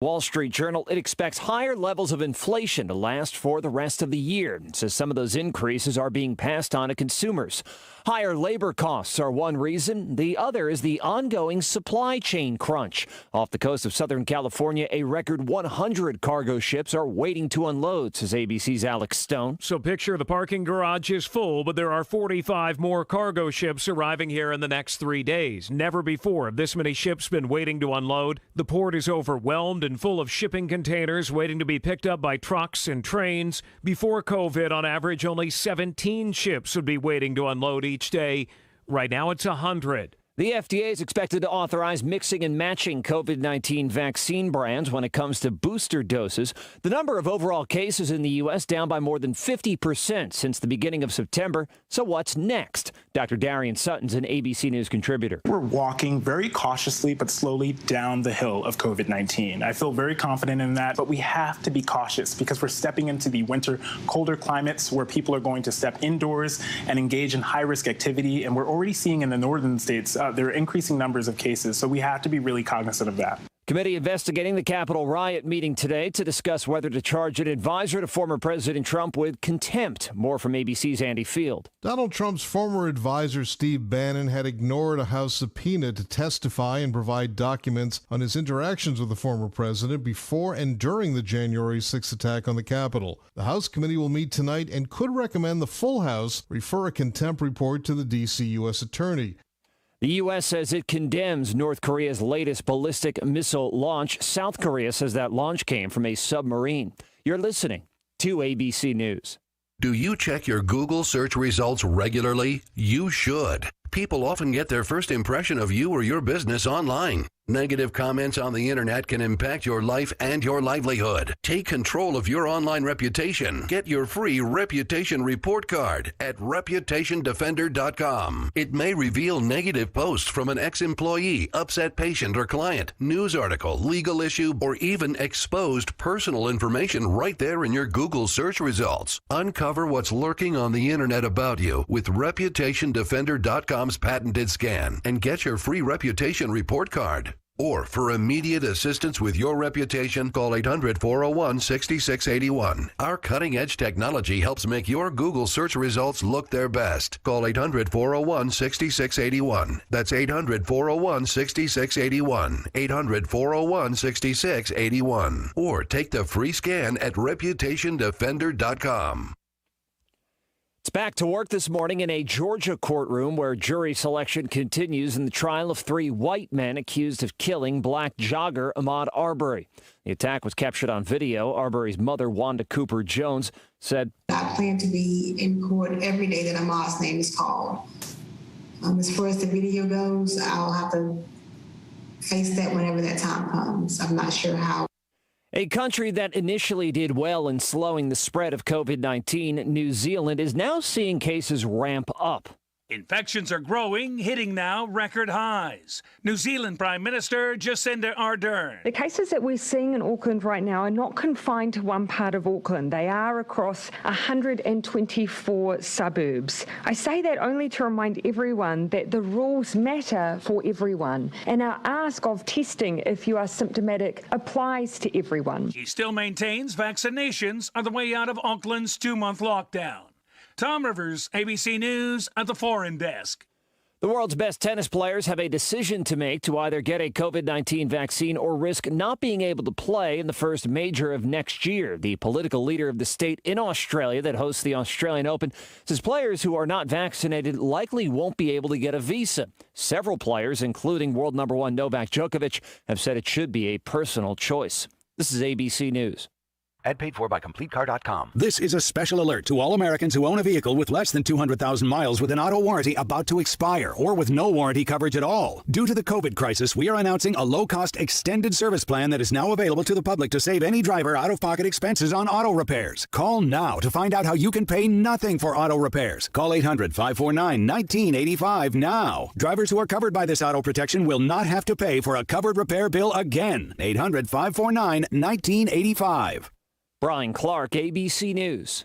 Wall Street Journal, it expects higher levels of inflation to last for the rest of the year. It says some of those increases are being passed on to consumers. Higher labor costs are one reason. The other is the ongoing supply chain crunch. Off the coast of Southern California, a record 100 cargo ships are waiting to unload, says ABC's Alex Stone. So picture the parking garage is full, but there are 45 more cargo ships arriving here in the next 3 days. Never before have this many ships been waiting to unload. The port is overwhelmed and full of shipping containers waiting to be picked up by trucks and trains. Before COVID, on average, only 17 ships would be waiting to unload each day. Right now, it's 100. The FDA is expected to authorize mixing and matching COVID-19 vaccine brands when it comes to booster doses. The number of overall cases in the U.S. down by more than 50% since the beginning of September. So what's next? Dr. Darian Sutton's an ABC News contributor. We're walking very cautiously but slowly down the hill of COVID-19. I feel very confident in that, but we have to be cautious because we're stepping into the winter, colder climates where people are going to step indoors and engage in high-risk activity. And we're already seeing in the northern states there are increasing numbers of cases, so we have to be really cognizant of that. Committee investigating the Capitol riot meeting today to discuss whether to charge an advisor to former President Trump with contempt. More from ABC's Andy Field. Donald Trump's former advisor, Steve Bannon, had ignored a House subpoena to testify and provide documents on his interactions with the former president before and during the January 6th attack on the Capitol. The House committee will meet tonight and could recommend the full House refer a contempt report to the D.C. U.S. Attorney. The U.S. says it condemns North Korea's latest ballistic missile launch. South Korea says that launch came from a submarine. You're listening to ABC News. Do you check your Google search results regularly? You should. People often get their first impression of you or your business online. Negative comments on the internet can impact your life and your livelihood. Take control of your online reputation. Get your free reputation report card at reputationdefender.com. It may reveal negative posts from an ex-employee, upset patient or client, news article, legal issue, or even exposed personal information right there in your Google search results. Uncover what's lurking on the internet about you with reputationdefender.com's patented scan and get your free reputation report card. Or for immediate assistance with your reputation, call 800-401-6681. Our cutting-edge technology helps make your Google search results look their best. Call 800-401-6681. That's 800-401-6681. 800-401-6681. Or take the free scan at reputationdefender.com. It's back to work this morning in a Georgia courtroom where jury selection continues in the trial of 3 white men accused of killing black jogger Ahmaud Arbery. The attack was captured on video. Arbery's mother, Wanda Cooper Jones, said, I plan to be in court every day that Ahmaud's name is called. As far as the video goes, I'll have to face that whenever that time comes. I'm not sure how. A country that initially did well in slowing the spread of COVID-19, New Zealand, is now seeing cases ramp up. Infections are growing, hitting now record highs. New Zealand Prime Minister Jacinda Ardern. The cases that we're seeing in Auckland right now are not confined to one part of Auckland. They are across 124 suburbs. I say that only to remind everyone that the rules matter for everyone, and our ask of testing if you are symptomatic applies to everyone. He still maintains vaccinations are the way out of Auckland's 2-month lockdown. Tom Rivers, ABC News at the Foreign Desk. The world's best tennis players have a decision to make to either get a COVID-19 vaccine or risk not being able to play in the first major of next year. The political leader of the state in Australia that hosts the Australian Open says players who are not vaccinated likely won't be able to get a visa. Several players, including world number 1 Novak Djokovic, have said it should be a personal choice. This is ABC News. Ad paid for by CompleteCar.com. This is a special alert to all Americans who own a vehicle with less than 200,000 miles with an auto warranty about to expire or with no warranty coverage at all. Due to the COVID crisis, we are announcing a low-cost extended service plan that is now available to the public to save any driver out-of-pocket expenses on auto repairs. Call now to find out how you can pay nothing for auto repairs. Call 800-549-1985 now. Drivers who are covered by this auto protection will not have to pay for a covered repair bill again. 800-549-1985. Brian Clark, ABC News.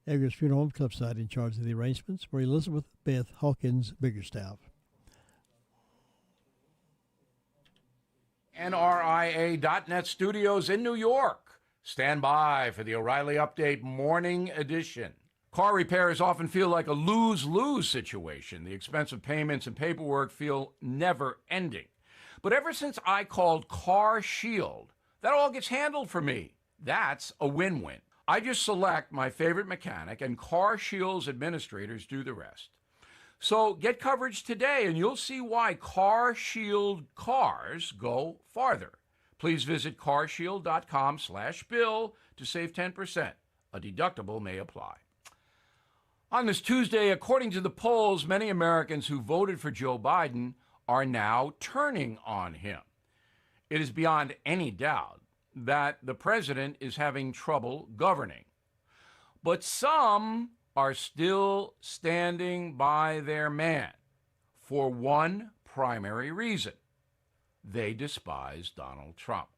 Edgar's Funeral Home Cliffside in charge of the arrangements for Elizabeth Beth Hawkins Biggerstaff. NRIA.net studios in New York. Stand by for the O'Reilly Update Morning Edition. Car repairs often feel like a lose-lose situation. The expensive payments and paperwork feel never-ending. But ever since I called Car Shield, that all gets handled for me. That's a win-win. I just select my favorite mechanic, and Car Shield's administrators do the rest. So get coverage today, and you'll see why Car Shield cars go farther. Please visit carshield.com/bill to save 10%. A deductible may apply. On this Tuesday, according to the polls, many Americans who voted for Joe Biden are now turning on him. It is beyond any doubt that the president is having trouble governing. But some are still standing by their man for one primary reason. They despise Donald Trump.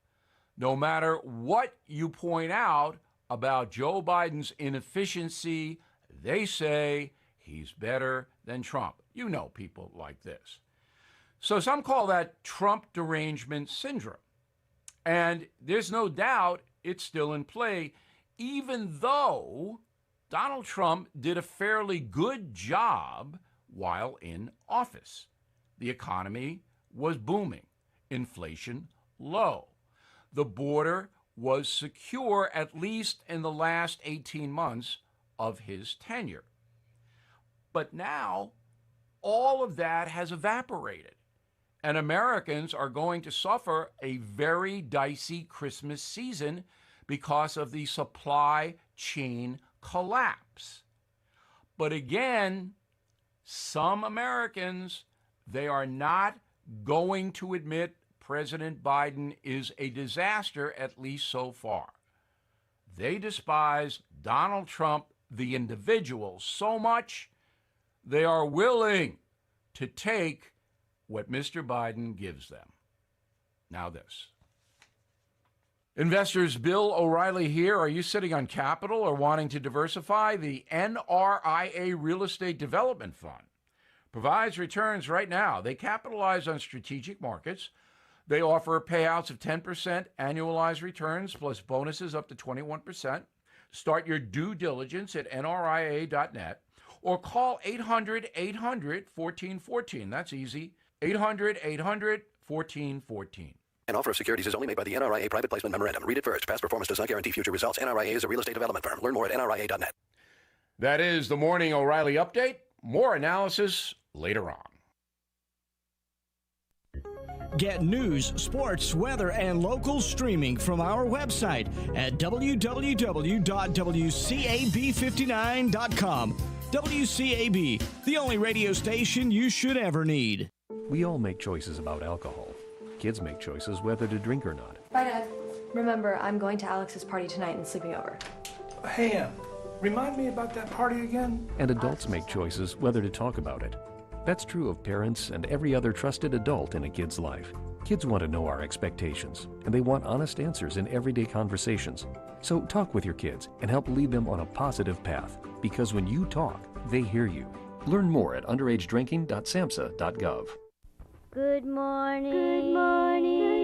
No matter what you point out about Joe Biden's inefficiency, they say he's better than Trump. You know people like this. So some call that Trump derangement syndrome. And there's no doubt it's still in play, even though Donald Trump did a fairly good job while in office. The economy was booming, inflation low. The border was secure, at least in the last 18 months of his tenure. But now, all of that has evaporated, and Americans are going to suffer a very dicey Christmas season because of the supply chain collapse. But again, some Americans, they are not going to admit President Biden is a disaster, at least so far. They despise Donald Trump, the individual, so much they are willing to take what Mr. Biden gives them. Now this. Investors, Bill O'Reilly here. Are you sitting on capital or wanting to diversify? The NRIA Real Estate Development Fund provides returns right now. They capitalize on strategic markets. They offer payouts of 10% annualized returns plus bonuses up to 21%. Start your due diligence at nria.net or call 800-800-1414. That's easy. 800-800-1414. An offer of securities is only made by the NRIA Private Placement Memorandum. Read it first. Past performance does not guarantee future results. NRIA is a real estate development firm. Learn more at nria.net. That is the Morning O'Reilly Update. More analysis later on. Get news, sports, weather, and local streaming from our website at www.wcab59.com. WCAB, the only radio station you should ever need. We all make choices about alcohol. Kids make choices whether to drink or not. Bye, Dad. Remember, I'm going to Alex's party tonight and sleeping over. Hey, remind me about that party again? And adults make choices whether to talk about it. That's true of parents and every other trusted adult in a kid's life. Kids want to know our expectations, and they want honest answers in everyday conversations. So talk with your kids and help lead them on a positive path, because when you talk, they hear you. Learn more at underagedrinking.samhsa.gov. Good morning. Good morning. Good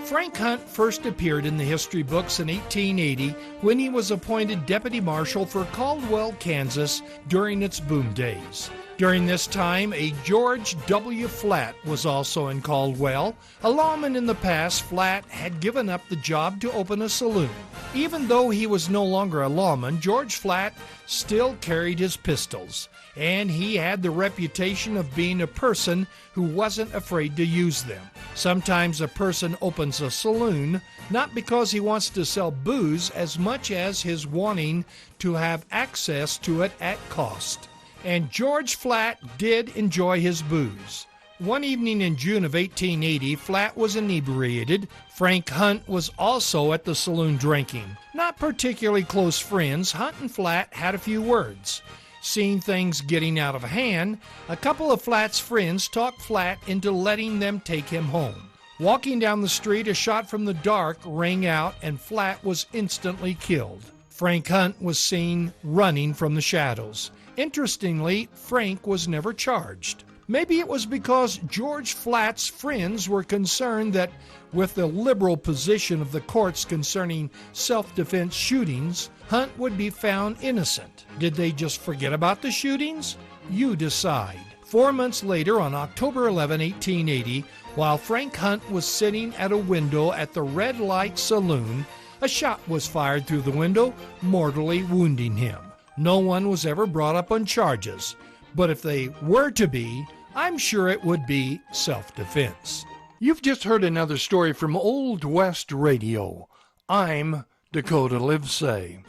Frank Hunt first appeared in the history books in 1880 when he was appointed deputy marshal for Caldwell, Kansas during its boom days. During this time, a George W. Flatt was also in Caldwell. A lawman in the past, Flatt had given up the job to open a saloon. Even though he was no longer a lawman, George Flatt still carried his pistols, and he had the reputation of being a person who wasn't afraid to use them. Sometimes a person opens a saloon not because he wants to sell booze as much as his wanting to have access to it at cost. And George Flatt did enjoy his booze. One evening in June of 1880, Flatt was inebriated. Frank Hunt was also at the saloon drinking. Not particularly close friends, Hunt and Flatt had a few words. Seeing things getting out of hand, a couple of Flat's friends talked Flat into letting them take him home. Walking down the street, a shot from the dark rang out and Flat was instantly killed. Frank Hunt was seen running from the shadows. Interestingly, Frank was never charged. Maybe it was because George Flat's friends were concerned that with the liberal position of the courts concerning self-defense shootings, Hunt would be found innocent. Did they just forget about the shootings? You decide. 4 months later, on October 11, 1880, while Frank Hunt was sitting at a window at the Red Light Saloon, a shot was fired through the window, mortally wounding him. No one was ever brought up on charges, but if they were to be, I'm sure it would be self-defense. You've just heard another story from Old West Radio. I'm Dakota Livesay.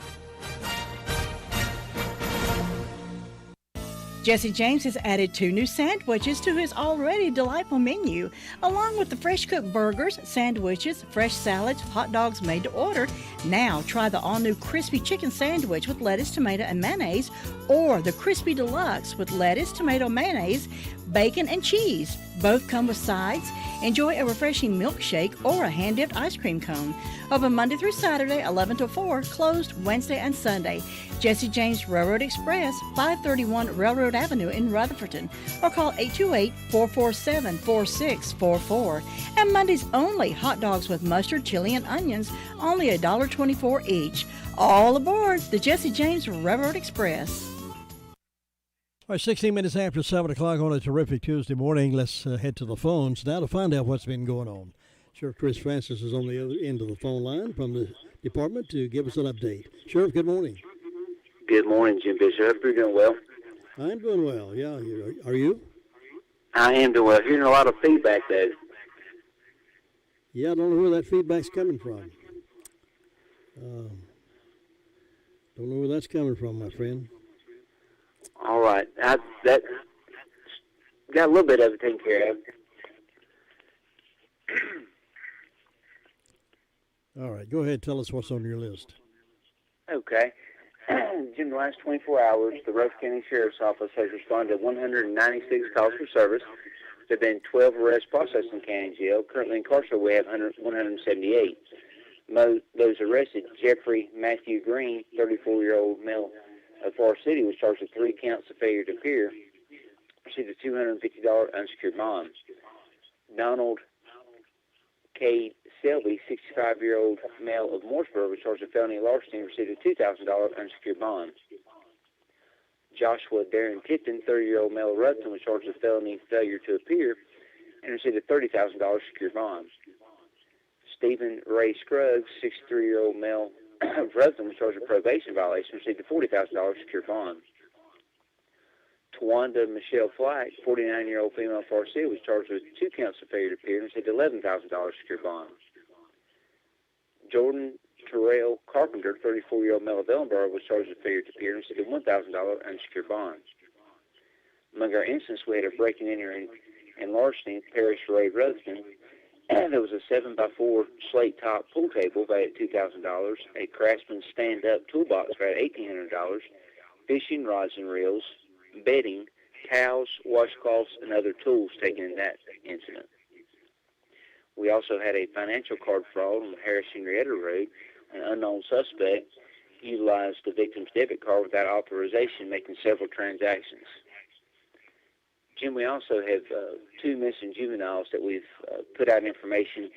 Jesse James has added 2 new sandwiches to his already delightful menu, along with the fresh-cooked burgers, sandwiches, fresh salads, hot dogs made to order. Now try the all-new crispy chicken sandwich with lettuce, tomato, and mayonnaise, or the crispy deluxe with lettuce, tomato, mayonnaise, bacon, and cheese. Both come with sides. Enjoy a refreshing milkshake or a hand-dipped ice cream cone. Open Monday through Saturday, 11 to 4, closed Wednesday and Sunday. Jesse James Railroad Express, 531 Railroad Avenue in Rutherfordton, or call 828-447-4644. And Mondays only, hot dogs with mustard, chili, and onions, only $1.24 each. All aboard the Jesse James Railroad Express. All right, 16 minutes after 7 o'clock on a terrific Tuesday morning. Let's head to the phones now to find out what's been going on. Sheriff Chris Francis is on the other end of the phone line from the department to give us an update. Sheriff, good morning. Good morning, Jim Bishop. Hope you're doing well. I'm doing well, yeah. Are you? I am doing well. Hearing a lot of feedback, though. Yeah, I don't know where that feedback's coming from. Don't know where that's coming from, my friend. All right. That got a little bit of it taken care of. All right, go ahead. Tell us what's on your list. Okay. In the last 24 hours, the Ross County Sheriff's Office has responded to 196 calls for service. There have been 12 arrests processed in county jail. Currently incarcerated, we have 178. Those arrested, Jeffrey Matthew Green, 34-year-old male of Forest City, was charged with 3 counts of failure to appear, received a $250 unsecured bond. Donald K. Selby, 65-year-old male of Mooresboro, was charged with felony larceny and received a $2,000 unsecured bond. Joshua Darren Tipton, 30-year-old male of Rutherford, was charged with felony failure to appear and received a $30,000 secured bond. Stephen Ray Scruggs, 63-year-old male of Rutherford, was charged with probation violation and received a $40,000 secured bond. Tawanda Michelle Flack, 49-year-old female of Forest City, was charged with 2 counts of failure to appear and received $11,000 secured bond. Jordan Terrell Carpenter, 34-year-old male of Ellenboro, was charged with failure to appear and received a $1,000 unsecured bond. Among our incidents, we had a breaking and entering and larceny, Parish Road, Rutherford. There was a 7x4 slate-top pool table valued at $2,000, a Craftsman stand-up toolbox valued at $1,800, fishing rods and reels, bedding, towels, washcloths, and other tools taken in that incident. We also had a financial card fraud on Harris Henrietta Road. An unknown suspect utilized the victim's debit card without authorization, making several transactions. Jim, we also have 2 missing juveniles that we've put out information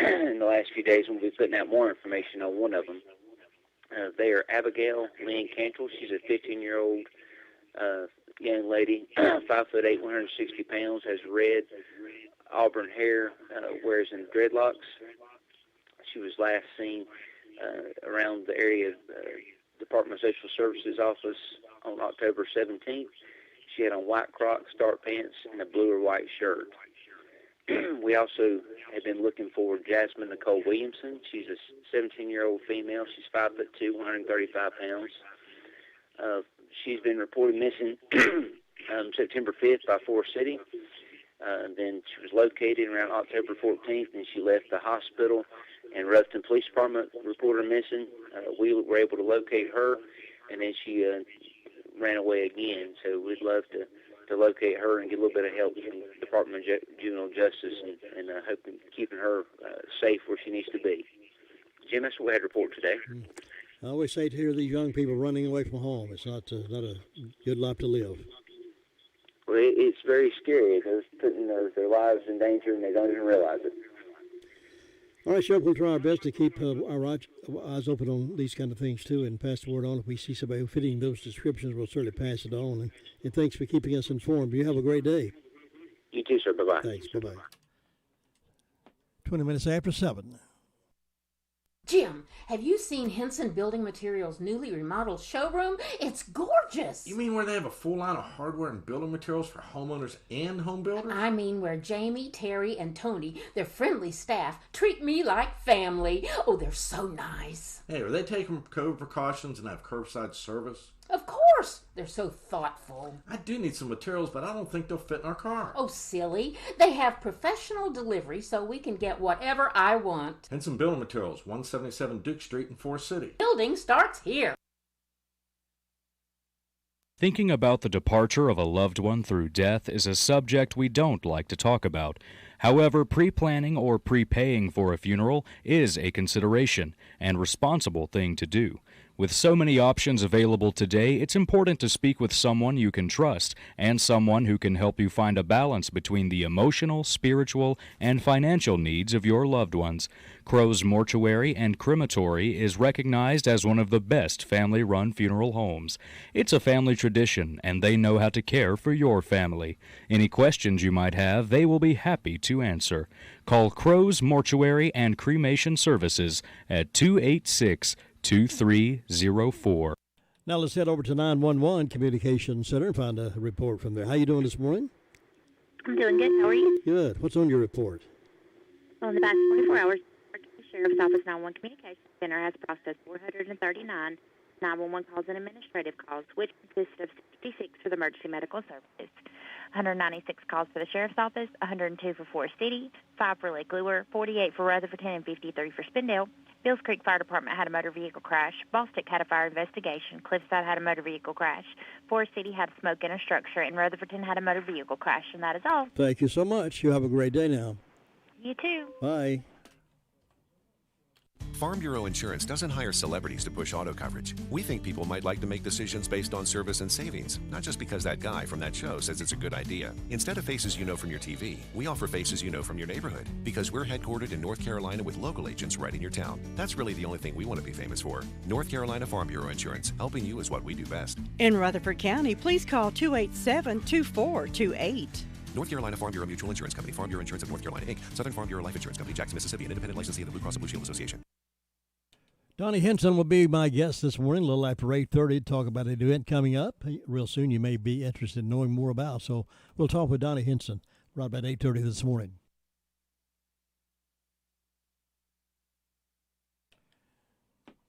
in the last few days, and we'll be putting out more information on one of them. They are Abigail, Lynn Cantul. She's a 15-year-old young lady, 5'8", 160 pounds, has red auburn hair, wears in dreadlocks. She was last seen around the area of Department of Social Services office on October 17th. She had on white Crocs, dark pants, and a blue or white shirt. We also have been looking for Jasmine Nicole Williamson. She's a 17-year-old female. She's 5'2", 135 pounds. She's been reported missing September 5th by Forest City. Then she was located around October 14th, and she left the hospital, and Rutherford Police Department reported her missing. We were able to locate her, and then she ran away again. So we'd love to locate her and get a little bit of help from the Department of Juvenile Justice and hoping keeping her safe where she needs to be. Jim, that's what we had to report today. I always say to hear these young people running away from home, it's not a good life to live. Well, it's very scary. They're putting their lives in danger and they don't even realize it. All right, Sheriff, we'll try our best to keep our eyes open on these kind of things, too, and pass the word on. If we see somebody fitting those descriptions, we'll certainly pass it on. And thanks for keeping us informed. You have a great day. You too, sir. Bye-bye. Thanks. Bye-bye. 20 minutes after 7. Jim, have you seen Henson Building Materials' newly remodeled showroom? It's gorgeous. You mean where they have a full line of hardware and building materials for homeowners and home builders? I mean where Jamie, Terry, and Tony, their friendly staff, treat me like family. Oh, they're so nice. Hey, are they taking COVID precautions and have curbside service? Of course. They're so thoughtful. I do need some materials, but I don't think they'll fit in our car. Oh, silly. They have professional delivery so we can get whatever I want. Henson Building Materials, 177 Duke Street in Forest City. Building starts here. Thinking about the departure of a loved one through death is a subject we don't like to talk about. However, pre-planning or prepaying for a funeral is a consideration and responsible thing to do. With so many options available today, it's important to speak with someone you can trust and someone who can help you find a balance between the emotional, spiritual, and financial needs of your loved ones. Crow's Mortuary and Crematory is recognized as one of the best family-run funeral homes. It's a family tradition, and they know how to care for your family. Any questions you might have, they will be happy to answer. Call Crow's Mortuary and Cremation Services at 286-2304. Now let's head over to 911 Communications Center and find a report from there. How you doing this morning? I'm doing good. How are you? Good. What's on your report? Well, in the past 24 hours, the Sheriff's Office 911 Communications Center has processed 439 911 calls and administrative calls, which consist of 66 for the emergency medical services, 196 calls for the Sheriff's Office, 102 for Forest City, 5 for Lake Lure, 48 for Rutherford, and 53 for Spindale. Bills Creek Fire Department had a motor vehicle crash. Ballstick had a fire investigation. Cliffside had a motor vehicle crash. Forest City had smoke in a structure, and Rutherfordton had a motor vehicle crash, and that is all. Thank you so much. You have a great day now. You too. Bye. Farm Bureau Insurance doesn't hire celebrities to push auto coverage. We think people might like to make decisions based on service and savings, not just because that guy from that show says it's a good idea. Instead of faces you know from your TV, we offer faces you know from your neighborhood, because we're headquartered in North Carolina with local agents right in your town. That's really the only thing we want to be famous for. North Carolina Farm Bureau Insurance, helping you is what we do best. In Rutherford County, please call 287-2428. North Carolina Farm Bureau Mutual Insurance Company, Farm Bureau Insurance of North Carolina, Inc., Southern Farm Bureau Life Insurance Company, Jackson, Mississippi, an independent licensee of the Blue Cross and Blue Shield Association. Donnie Henson will be my guest this morning, a little after 8:30, to talk about an event coming up real soon you may be interested in knowing more about. So we'll talk with Donnie Henson right about 8:30 this morning.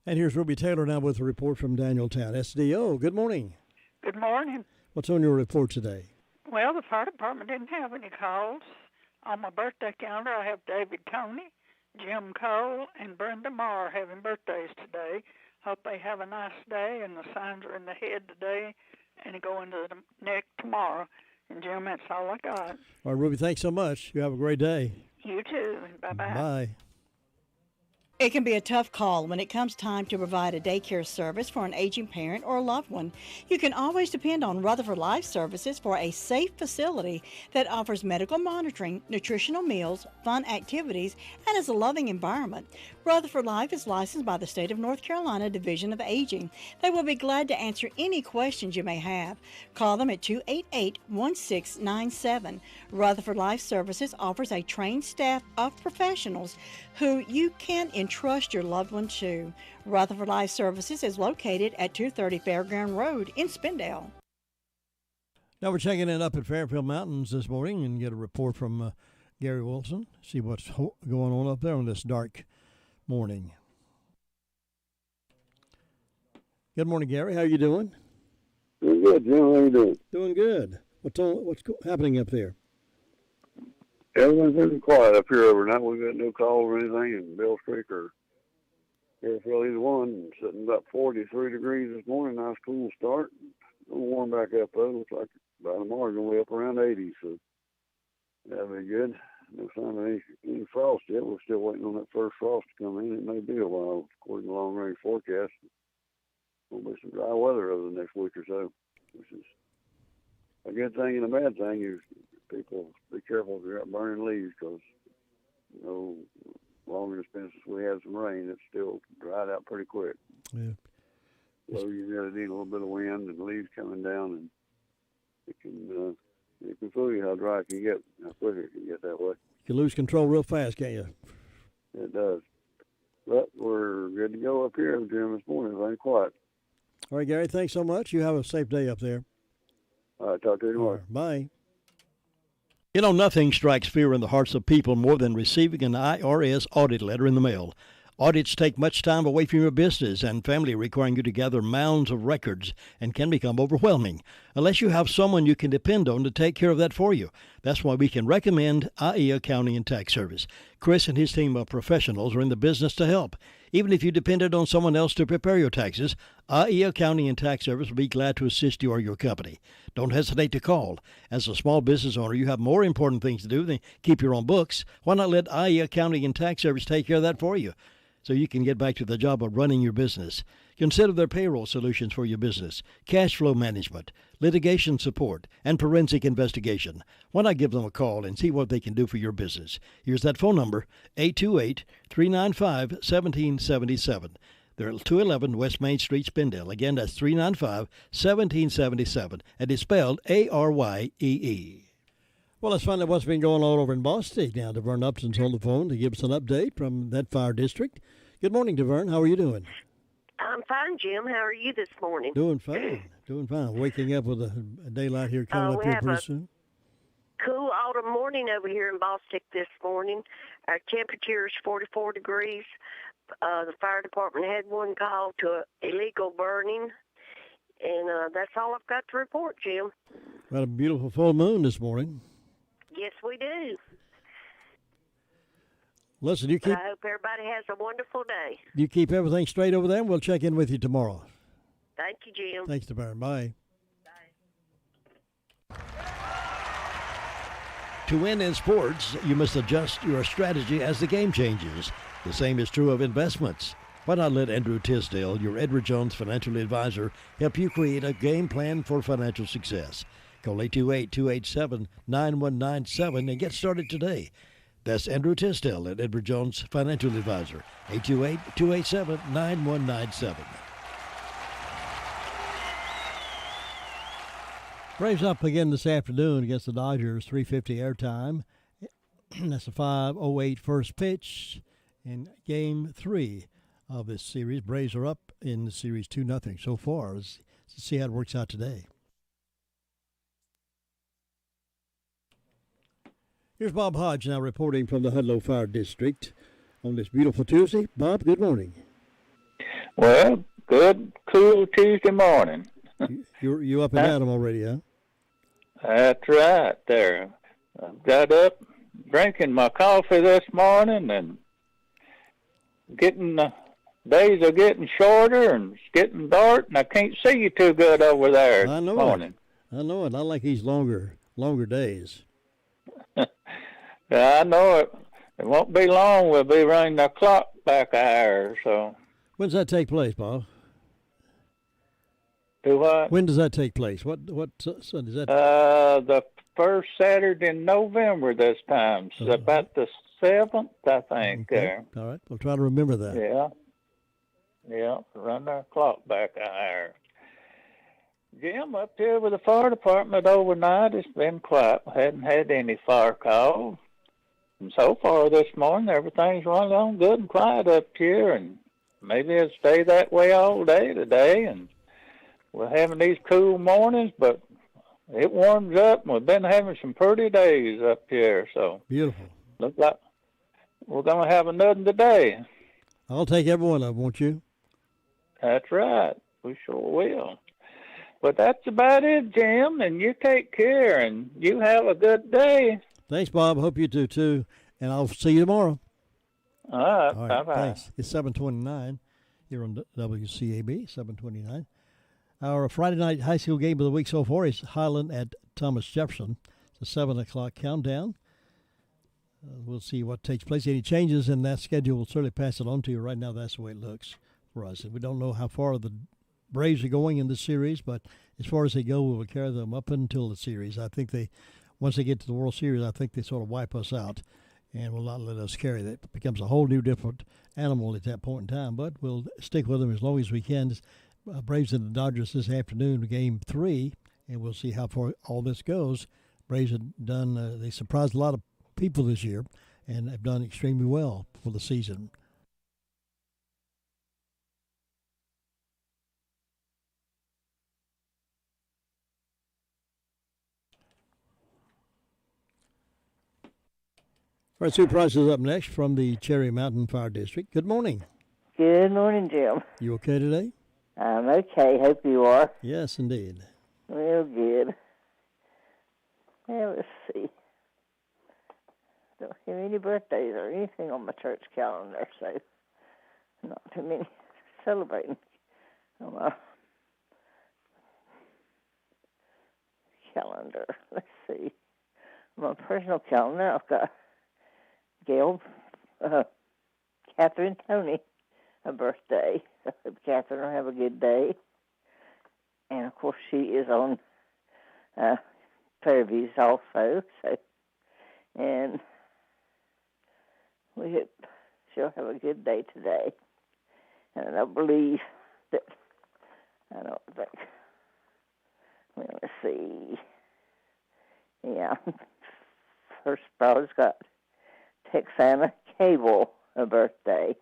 And here's Ruby Taylor now with a report from Danieltown. SDO, good morning. Good morning. What's on your report today? Well, the fire department didn't have any calls. On my birthday calendar, I have David Coney, Jim Cole, and Brenda Marr having birthdays today. Hope they have a nice day, and the signs are in the head today and go into the neck tomorrow. And, Jim, that's all I got. All right, Ruby, thanks so much. You have a great day. You too. Bye-bye. Bye. It can be a tough call when it comes time to provide a daycare service for an aging parent or a loved one. You can always depend on Rutherford Life Services for a safe facility that offers medical monitoring, nutritional meals, fun activities, and is a loving environment. Rutherford Life is licensed by the State of North Carolina Division of Aging. They will be glad to answer any questions you may have. Call them at 288-1697. Rutherford Life Services offers a trained staff of professionals who you can entrust your loved one to. Rutherford Life Services is located at 230 Fairground Road in Spindale. Now we're checking in up at Fairfield Mountains this morning and get a report from Gary Wilson. See what's going on up there on this dark morning. Good morning, Gary. How are you doing? Doing good, Jim. How you doing? Doing good. What's happening up there? Everything's been quiet up here overnight. We've got no calls or anything in Bills Creek or Fairfield, either one. Sitting about 43 degrees this morning. Nice cool start. It'll warm back up, though. Looks like by tomorrow it's going to be up around 80, so that'll be good. No sign of any frost yet. We're still waiting on that first frost to come in. It may be a while, according to the long-range forecast. There'll be some dry weather over the next week or so, which is a good thing and a bad thing. Is people be careful if you're out burning leaves, because longer since we had some rain, it's still dried out pretty quick. Yeah. So you really need a little bit of wind and leaves coming down, and it can fool you how dry it can get, how quick it can get that way. You can lose control real fast, can't you? It does. But we're good to go up here, Jim, this morning. It ain't quiet. All right, Gary, thanks so much. You have a safe day up there. All right, talk to you tomorrow. Bye. You know, nothing strikes fear in the hearts of people more than receiving an IRS audit letter in the mail. Audits take much time away from your business and family, requiring you to gather mounds of records, and can become overwhelming unless you have someone you can depend on to take care of that for you. That's why we can recommend IE Accounting and Tax Service. Chris and his team of professionals are in the business to help. Even if you depended on someone else to prepare your taxes, IE Accounting and Tax Service will be glad to assist you or your company. Don't hesitate to call. As a small business owner, you have more important things to do than keep your own books. Why not let IE Accounting and Tax Service take care of that for you, so you can get back to the job of running your business? Consider their payroll solutions for your business, cash flow management, litigation support, and forensic investigation. Why not give them a call and see what they can do for your business? Here's that phone number, 828-395-1777. They're at 211 West Main Street, Spindale. Again, that's 395-1777, and it's spelled Aryee. Well, let's find out what's been going on over in Boston. Now, DeVern Upton's on the phone to give us an update from that fire district. Good morning, DeVern. How are you doing? I'm fine, Jim. How are you this morning? Doing fine. Waking up with a daylight here coming up here pretty soon. Cool autumn morning over here in Boston this morning. Our temperature is 44 degrees. The fire department had one call to illegal burning, and that's all I've got to report, Jim. Got a beautiful full moon this morning. Yes, we do. Listen, I hope everybody has a wonderful day. You keep everything straight over there, and we'll check in with you tomorrow. Thank you, Jim. Thanks, DeVern. Bye. To win in sports, you must adjust your strategy as the game changes. The same is true of investments. Why not let Andrew Tisdale, your Edward Jones financial advisor, help you create a game plan for financial success? Call 828-287-9197 and get started today. That's Andrew Tisdale at Edward Jones Financial Advisor, 828-287-9197. Braves up again this afternoon against the Dodgers, 3:50 airtime. That's a 5:08 first pitch in Game 3 of this series. Braves are up in the series 2-0 so far. Let's see how it works out today. Here's Bob Hodge now reporting from the Hudlow Fire District on this beautiful Tuesday. Bob, good morning. Well, good, cool Tuesday morning. You up and at 'em already, huh? That's right there. I got up drinking my coffee this morning and days are getting shorter and it's getting dark and I can't see you too good over there I know this morning. I know it. I like these longer days. Yeah, I know it. It won't be long. We'll be running the clock back an hour. So when does that take place, Bob? Do what? When does that take place? What Sunday is that? The first Saturday in November this time. So about the 7th, I think. Okay. There. All right. We'll try to remember that. Yeah. Run our clock back an hour. Jim, up here with the fire department overnight, it's been quiet. We hadn't had any fire calls. And so far this morning, everything's running on good and quiet up here, and maybe it'll stay that way all day today. And we're having these cool mornings, but it warms up, and we've been having some pretty days up here. So beautiful. Looks like we're going to have another today. I'll take every one of them, won't you? That's right. We sure will. But that's about it, Jim, and you take care, and you have a good day. Thanks, Bob. Hope you do, too. And I'll see you tomorrow. All right. All right. Bye-bye. Thanks. It's 7:29 here on WCAB, 7:29. Our Friday night high school game of the week so far is Highland at Thomas Jefferson. It's a 7 o'clock countdown. We'll see what takes place. Any changes in that schedule, we'll certainly pass it on to you. Right now, that's the way it looks for us. And we don't know how far the Braves are going in this series, but as far as they go, we will carry them up until the series. I think once they get to the World Series, I think they sort of wipe us out and will not let us carry that. It becomes a whole new different animal at that point in time, but we'll stick with them as long as we can. Braves and the Dodgers this afternoon, game 3, and we'll see how far all this goes. Braves have done, they surprised a lot of people this year and have done extremely well for the season. All right, Sue Price is up next from the Cherry Mountain Fire District. Good morning. Good morning, Jim. You okay today? I'm okay. Hope you are. Yes, indeed. Real good. Well, let's see. Don't have any birthdays or anything on my church calendar, so not too many celebrating on my calendar. Let's see. On my personal calendar, I've got Gail, Catherine Tony, a birthday. I hope Catherine will have a good day. And, of course, she is on Fairviews also. So, and we hope she'll have a good day today. And I don't believe that, I don't think, well, let's see. Yeah, first brother's got Texana Cable a birthday.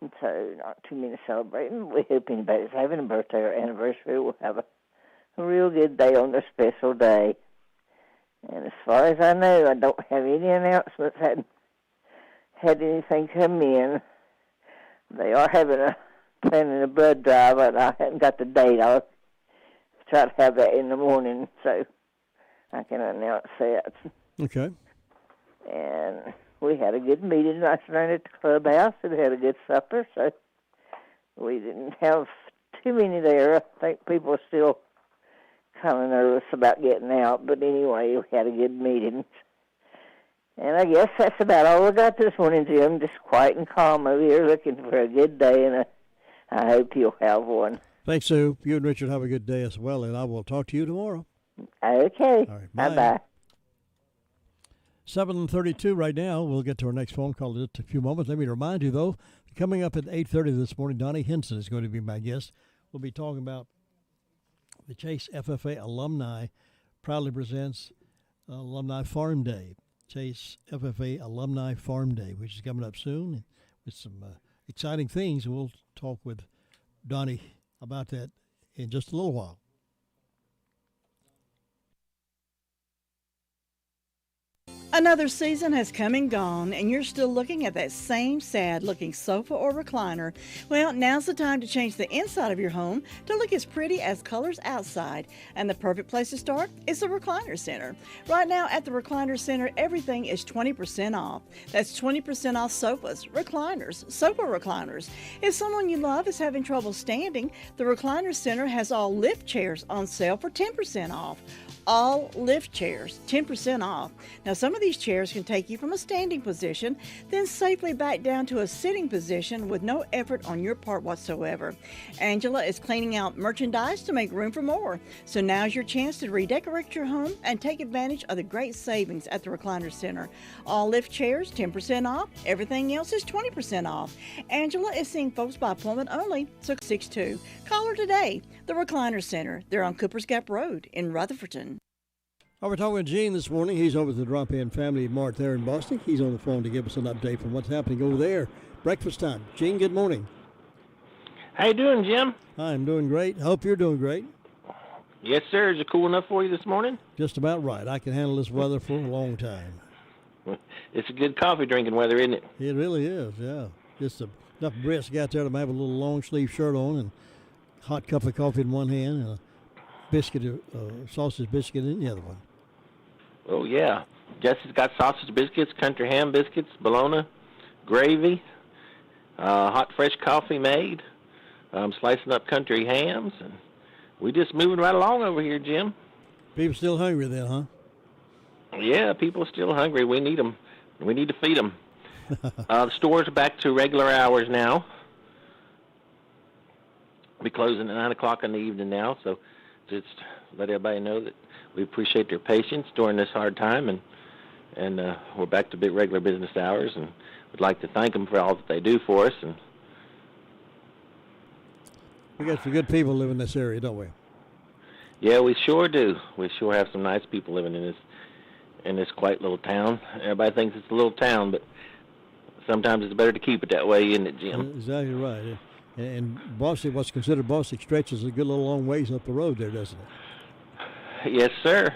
And so not too many celebrating. We hope anybody's having a birthday or anniversary will have a real good day on their special day. And as far as I know, I don't have any announcements, hadn't had anything come in. They are planning a blood drive, but I haven't got the date. I'll try to have that in the morning so I can announce that. Okay. And we had a good meeting last night at the clubhouse and had a good supper, so we didn't have too many there. I think people are still kind of nervous about getting out, but anyway, we had a good meeting. And I guess that's about all I got this morning, Jim. Just quiet and calm over here, looking for a good day, and I hope you'll have one. Thanks, Sue. You and Richard have a good day as well, and I will talk to you tomorrow. Okay. All right, bye-bye. 7:32 right now. We'll get to our next phone call in just a few moments. Let me remind you, though, coming up at 8:30 this morning, Donnie Henson is going to be my guest. We'll be talking about the Chase FFA alumni proudly presents Alumni Farm Day. Chase FFA Alumni Farm Day, which is coming up soon with some exciting things. And we'll talk with Donnie about that in just a little while. Another season has come and gone, and you're still looking at that same sad-looking sofa or recliner. Well, now's the time to change the inside of your home to look as pretty as colors outside. And the perfect place to start is the Recliner Center. Right now at the Recliner Center, everything is 20% off. That's 20% off sofas, recliners, sofa recliners. If someone you love is having trouble standing, the Recliner Center has all lift chairs on sale for 10% off. All lift chairs, 10% off. Now, some of these chairs can take you from a standing position, then safely back down to a sitting position with no effort on your part whatsoever. Angela is cleaning out merchandise to make room for more. So now's your chance to redecorate your home and take advantage of the great savings at the Recliner Center. All lift chairs, 10% off. Everything else is 20% off. Angela is seeing folks by appointment only, so 662. Call her today. The Recliner Center. They're on Cooper's Gap Road in Rutherfordton. We're talking with Gene this morning. He's over at the Drop-In Family Mart there in Boston. He's on the phone to give us an update from what's happening over there. Breakfast time. Gene, good morning. How you doing, Jim? I'm doing great. Hope you're doing great. Yes, sir. Is it cool enough for you this morning? Just about right. I can handle this weather for a long time. It's a good coffee drinking weather, isn't it? It really is, yeah. Just enough brisk out there to have a little long sleeve shirt on and a hot cup of coffee in one hand and a biscuit, sausage biscuit in the other one. Oh, yeah. Jesse's got sausage biscuits, country ham biscuits, bologna, gravy, hot fresh coffee made. I'm slicing up country hams and We just moving right along over here, Jim. People still hungry then, huh? Yeah, people are still hungry. We need them. We need to feed them. The stores are back to regular hours now. We're closing at 9 o'clock in the evening now, so just let everybody know that we appreciate their patience during this hard time, and we're back to regular business hours, and we'd like to thank them for all that they do for us. And we got some good people living in this area, don't we? Yeah, we sure do. We sure have some nice people living in this quite little town. Everybody thinks it's a little town, but sometimes it's better to keep it that way, isn't it, Jim? Exactly right. And Bostic, what's considered Bostic stretches a good little long ways up the road there, doesn't it? Yes, sir.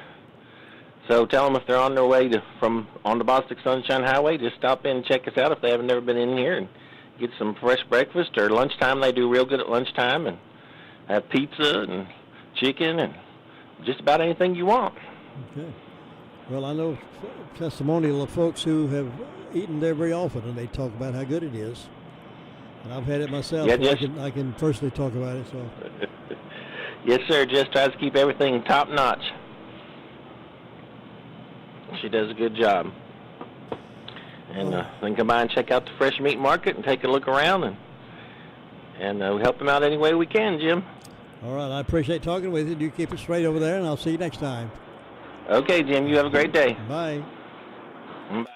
So tell them if they're on their way on the Bostic Sunshine Highway, just stop in and check us out if they haven't never been in here and get some fresh breakfast. Or lunchtime, they do real good at lunchtime and have pizza and chicken and just about anything you want. Okay. Well, I know testimonial of folks who have eaten there very often, and they talk about how good it is. And I've had it myself, yeah, so I can personally talk about it. So. Yes, sir. Jess tries to keep everything top notch. She does a good job. And then come by and check out the fresh meat market and take a look around, and we help them out any way we can, Jim. All right. I appreciate talking with you. You keep it straight over there, and I'll see you next time. Okay, Jim. You have a great day. Bye. Bye.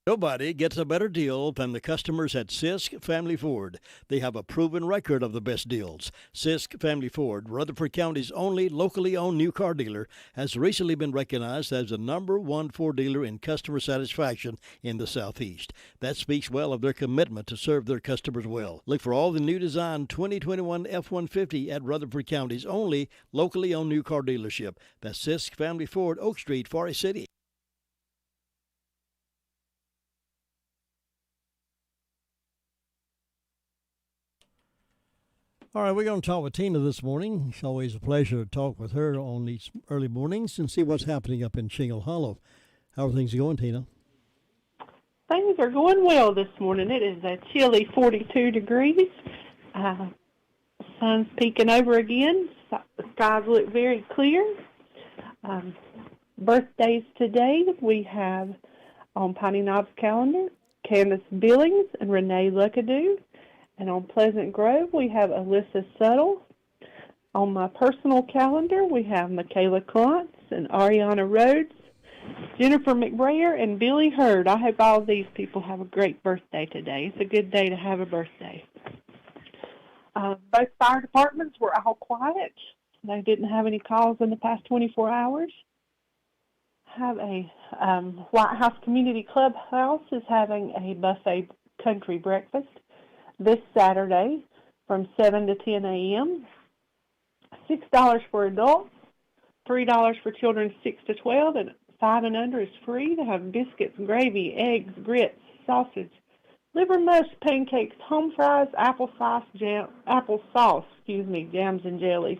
Nobody gets a better deal than the customers at Sisk Family Ford. They have a proven record of the best deals. Sisk Family Ford, Rutherford County's only locally owned new car dealer, has recently been recognized as the #1 Ford dealer in customer satisfaction in the Southeast. That speaks well of their commitment to serve their customers well. Look for all the new design 2021 F-150 at Rutherford County's only locally owned new car dealership. That's Sisk Family Ford, Oak Street, Forest City. All right, we're going to talk with Tina this morning. It's always a pleasure to talk with her on these early mornings and see what's happening up in Shingle Hollow. How are things going, Tina? Things are going well this morning. It is a chilly 42 degrees. Sun's peeking over again. The skies look very clear. Birthdays today, we have on Piney Knob's calendar, Candace Billings and Renee Luckadoo. And on Pleasant Grove, we have Alyssa Suttle. On my personal calendar, we have Michaela Klontz and Ariana Rhodes, Jennifer McBrayer, and Billy Hurd. I hope all of these people have a great birthday today. It's a good day to have a birthday. Both fire departments were all quiet. They didn't have any calls in the past 24 hours. Have a White House Community Clubhouse is having a buffet country breakfast this Saturday from 7 to 10 a.m. $6 for adults, $3 for children 6 to 12, and 5 and under is free. They have biscuits, gravy, eggs, grits, sausage, liver mush, pancakes, home fries, applesauce, jams and jellies.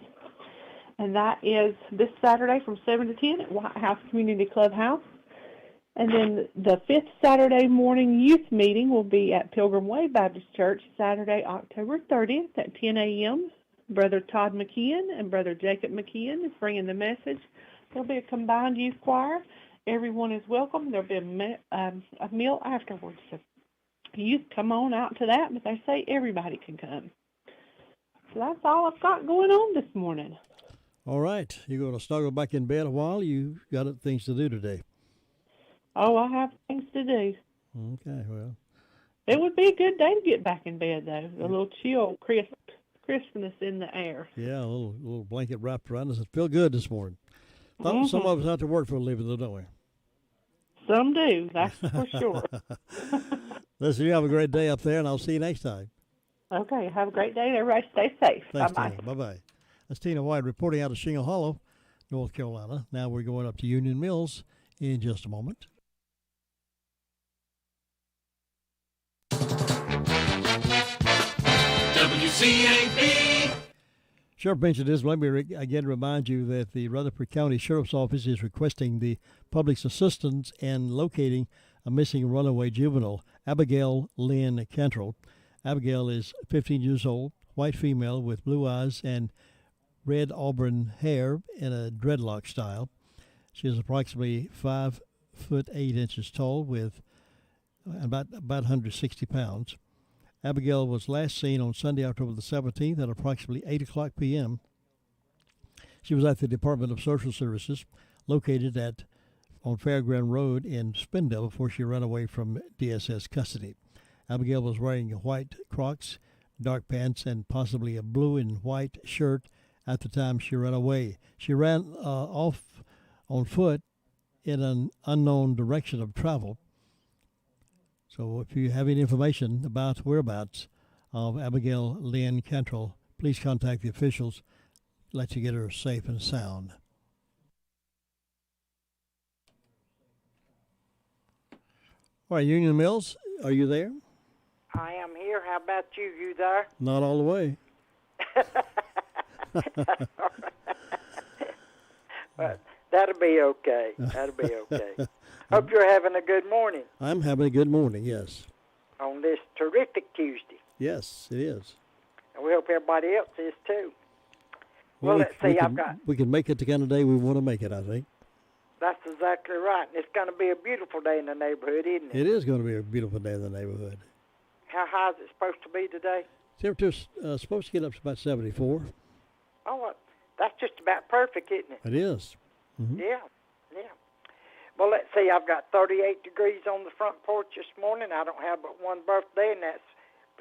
And that is this Saturday from 7 to 10 at White House Community Clubhouse. And then the 5th Saturday morning youth meeting will be at Pilgrim Way Baptist Church Saturday, October 30th at 10 a.m. Brother Todd McKeon and Brother Jacob McKeon is bringing the message. There'll be a combined youth choir. Everyone is welcome. There'll be a meal afterwards. So youth come on out to that, but they say everybody can come. So that's all I've got going on this morning. All right. You're going to snuggle back in bed a while. You got things to do today. Oh, I have things to do. Okay, well. It would be a good day to get back in bed, though. A little chill, crispness in the air. Yeah, a little blanket wrapped around us. It feel good this morning. Some of us have to work for a living, though, don't we? Some do, that's for sure. Listen, you have a great day up there, and I'll see you next time. Okay, have a great day. Everybody stay safe. Thanks, bye-bye. Tina. Bye-bye. That's Tina White reporting out of Shingle Hollow, North Carolina. Now we're going up to Union Mills in just a moment. WCAB. Sheriff mentioned this. Let me again remind you that the Rutherford County Sheriff's Office is requesting the public's assistance in locating a missing runaway juvenile, Abigail Lynn Cantul. Abigail is 15 years old, white female with blue eyes and red auburn hair in a dreadlock style. She is approximately 5 foot 8 inches tall with about 160 pounds. Abigail was last seen on Sunday, October the 17th at approximately 8 o'clock p.m. She was at the Department of Social Services located on Fairground Road in Spindale before she ran away from DSS custody. Abigail was wearing white Crocs, dark pants, and possibly a blue and white shirt at the time she ran away. She ran off on foot in an unknown direction of travel. So if you have any information about whereabouts of Abigail Lynn Cantul, please contact the officials. Let you get her safe and sound. All right, Union Mills, are you there? I am here. How about you? You there? Not all the way. But that'll be okay. That'll be okay. Hope you're having a good morning. I'm having a good morning, yes. On this terrific Tuesday. Yes, it is. And we hope everybody else is too. Well, let's see. We can make it the kind of day we want to make it, I think. That's exactly right. And it's going to be a beautiful day in the neighborhood, isn't it? It is going to be a beautiful day in the neighborhood. How high is it supposed to be today? Temperature's supposed to get up to about 74. Oh, well, that's just about perfect, isn't it? It is. Mm-hmm. Yeah. Well, let's see. I've got 38 degrees on the front porch this morning. I don't have but one birthday, and that's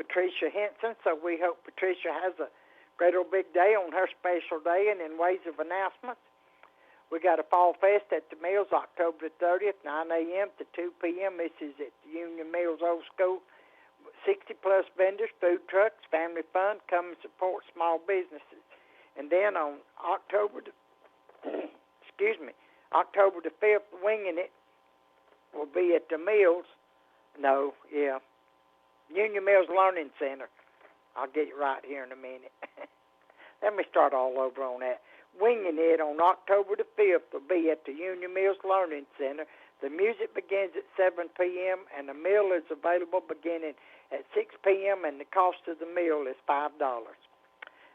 Patricia Henson. So we hope Patricia has a great old big day on her special day. And in ways of announcements, we got a Fall Fest at the Mills October the 30th, 9 a.m. to 2 p.m. This is at the Union Mills Old School. 60-plus vendors, food trucks, family fun. Come and support small businesses. And then on October the 5th, Winging It will be at the Mills. Union Mills Learning Center. I'll get it right here in a minute. Let me start all over on that. Winging It on October the 5th will be at the Union Mills Learning Center. The music begins at 7 p.m. and the meal is available beginning at 6 p.m. and the cost of the meal is $5.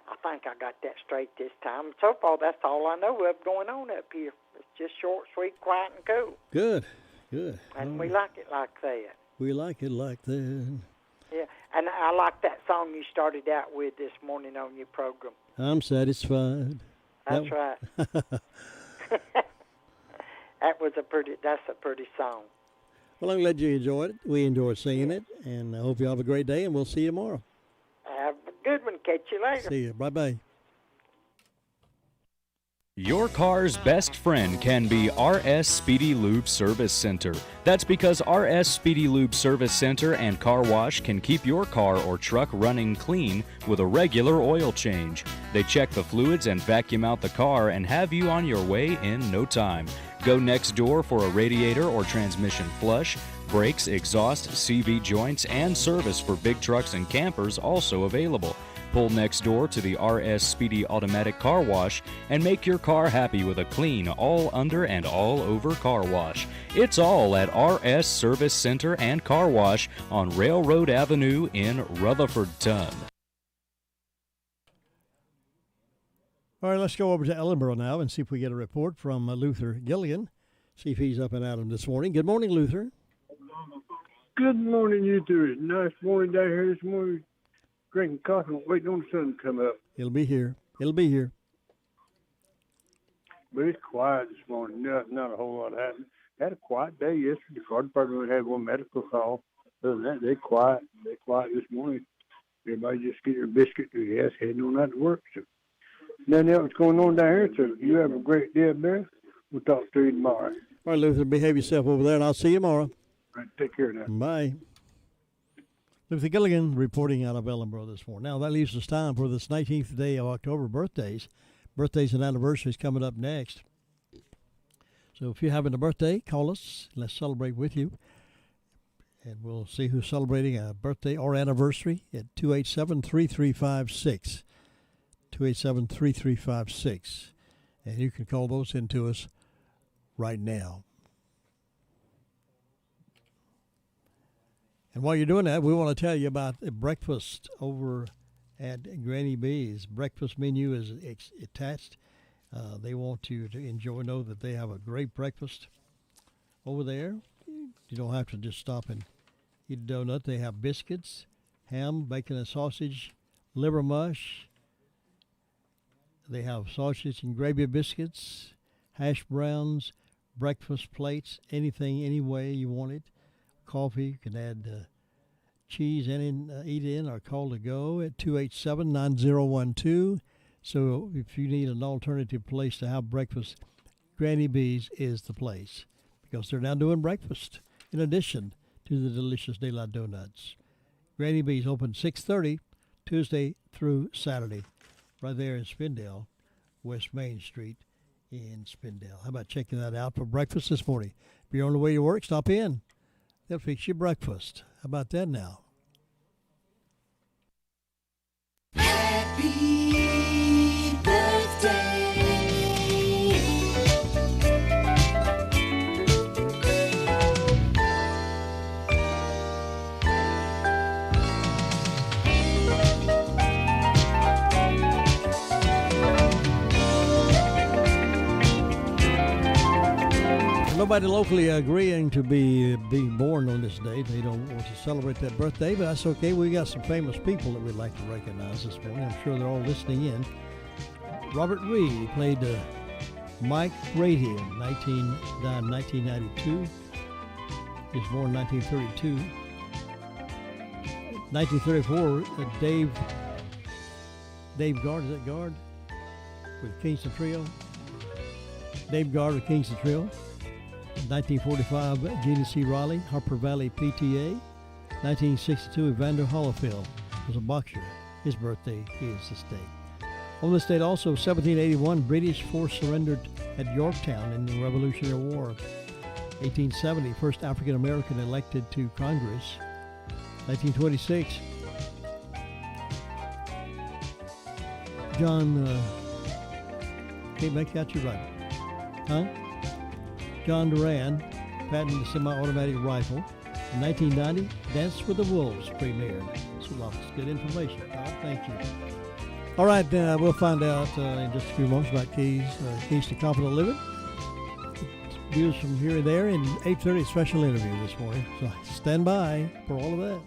I think I got that straight this time. So far, that's all I know of going on up here. It's just short, sweet, quiet, and cool. Good. And we like it like that. We like it like that. Yeah, and I like that song you started out with this morning on your program. I'm satisfied. That's right. That's a pretty song. Well, I'm glad you enjoyed it. We enjoyed singing it, and I hope you have a great day, and we'll see you tomorrow. Have a good one. Catch you later. See you. Bye-bye. Your car's best friend can be RS Speedy Lube Service Center. That's because RS Speedy Lube Service Center and Car Wash can keep your car or truck running clean with a regular oil change. They check the fluids and vacuum out the car and have you on your way in no time. Go next door for a radiator or transmission flush, brakes, exhaust, CV joints, and service for big trucks and campers also available. Pull next door to the RS Speedy Automatic Car Wash and make your car happy with a clean, all under and all over car wash. It's all at RS Service Center and Car Wash on Railroad Avenue in Rutherfordton. All right, let's go over to Ellenboro now and see if we get a report from Luther Gilligan. See if he's up and at him this morning. Good morning, Luther. Good morning, you two. It's a nice morning down here this morning. Drinking coffee, waiting on the sun to come up. It'll be here. But it's quiet this morning. Not a whole lot happening. Had a quiet day yesterday. The fire department had one medical call. Other than that, they're quiet. They're quiet this morning. Everybody just get their biscuit to the ass, heading on out to work. So nothing else going on down here. So you have a great day up there. We'll talk to you tomorrow. All right, Luther, behave yourself over there, and I'll see you tomorrow. All right, take care now. Bye. Luther Gilligan reporting out of Ellenboro this morning. Now, that leaves us time for this 19th day of October birthdays. Birthdays and anniversaries coming up next. So if you're having a birthday, call us. Let's celebrate with you. And we'll see who's celebrating a birthday or anniversary at 287-3356. 287-3356. And you can call those into us right now. And while you're doing that, we want to tell you about a breakfast over at Granny B's. Breakfast menu is attached. They want you to know that they have a great breakfast over there. You don't have to just stop and eat a donut. They have biscuits, ham, bacon and sausage, liver mush. They have sausage and gravy biscuits, hash browns, breakfast plates, anything, any way you want it. Coffee, you can add cheese eat in or call to go at 287-9012. So if you need an alternative place to have breakfast, Granny B's is the place because they're now doing breakfast in addition to the delicious De La Donuts. Granny B's open 6:30 Tuesday through Saturday right there in Spindale, West Main Street in Spindale. How about checking that out for breakfast this morning? If you're on the way to work, stop in. They'll fix you breakfast. How about that now? Happy birthday. Nobody locally agreeing to be being born on this date. They don't want to celebrate that birthday, but that's okay. We got some famous people that we'd like to recognize this morning. I'm sure they're all listening in. Robert Reed played Mike Grady in 1992. He was born in 1932. 1934, Dave Guard, is that Guard? With Kingston Trio. Dave Guard with Kingston Trio. 1945, Gina C. Riley, Harper Valley PTA. 1962, Evander Holyfield was a boxer. His birthday is this day. On this date also, 1781, British force surrendered at Yorktown in the Revolutionary War. 1870, first African American elected to Congress. 1926, can't make out you right. Huh? John Duran patented the semi-automatic rifle. In 1990, Dance with the Wolves premiered. So lots of good information. Todd, thank you. All right, we'll find out in just a few moments about keys to confident living. Views from here and there in 8:30 special interview this morning. So stand by for all of that.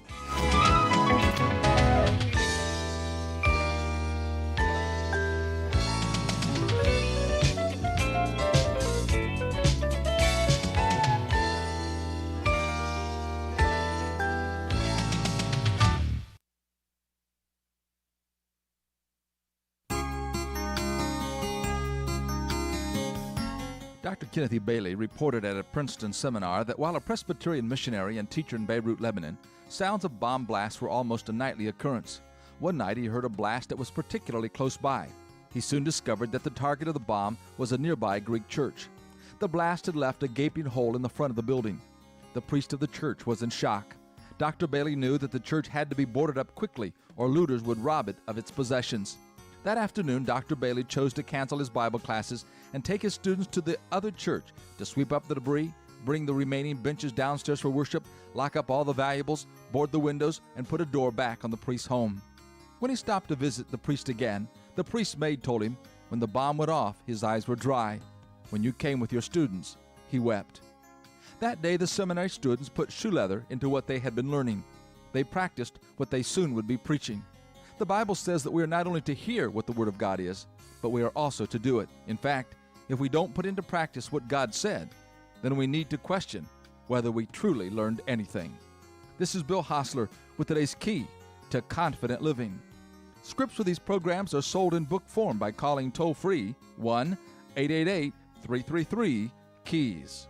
Dr. Kenneth E. Bailey reported at a Princeton seminar that while a Presbyterian missionary and teacher in Beirut, Lebanon, sounds of bomb blasts were almost a nightly occurrence. One night he heard a blast that was particularly close by. He soon discovered that the target of the bomb was a nearby Greek church. The blast had left a gaping hole in the front of the building. The priest of the church was in shock. Dr. Bailey knew that the church had to be boarded up quickly or looters would rob it of its possessions. That afternoon, Dr. Bailey chose to cancel his Bible classes and take his students to the other church to sweep up the debris, bring the remaining benches downstairs for worship, lock up all the valuables, board the windows, and put a door back on the priest's home. When he stopped to visit the priest again, the priest's maid told him, when the bomb went off, his eyes were dry. When you came with your students, he wept. That day, the seminary students put shoe leather into what they had been learning. They practiced what they soon would be preaching. The Bible says that we are not only to hear what the Word of God is, but we are also to do it. In fact, if we don't put into practice what God said, then we need to question whether we truly learned anything. This is Bill Hostler with today's Key to Confident Living. Scripts for these programs are sold in book form by calling toll-free 1-888-333-KEYS.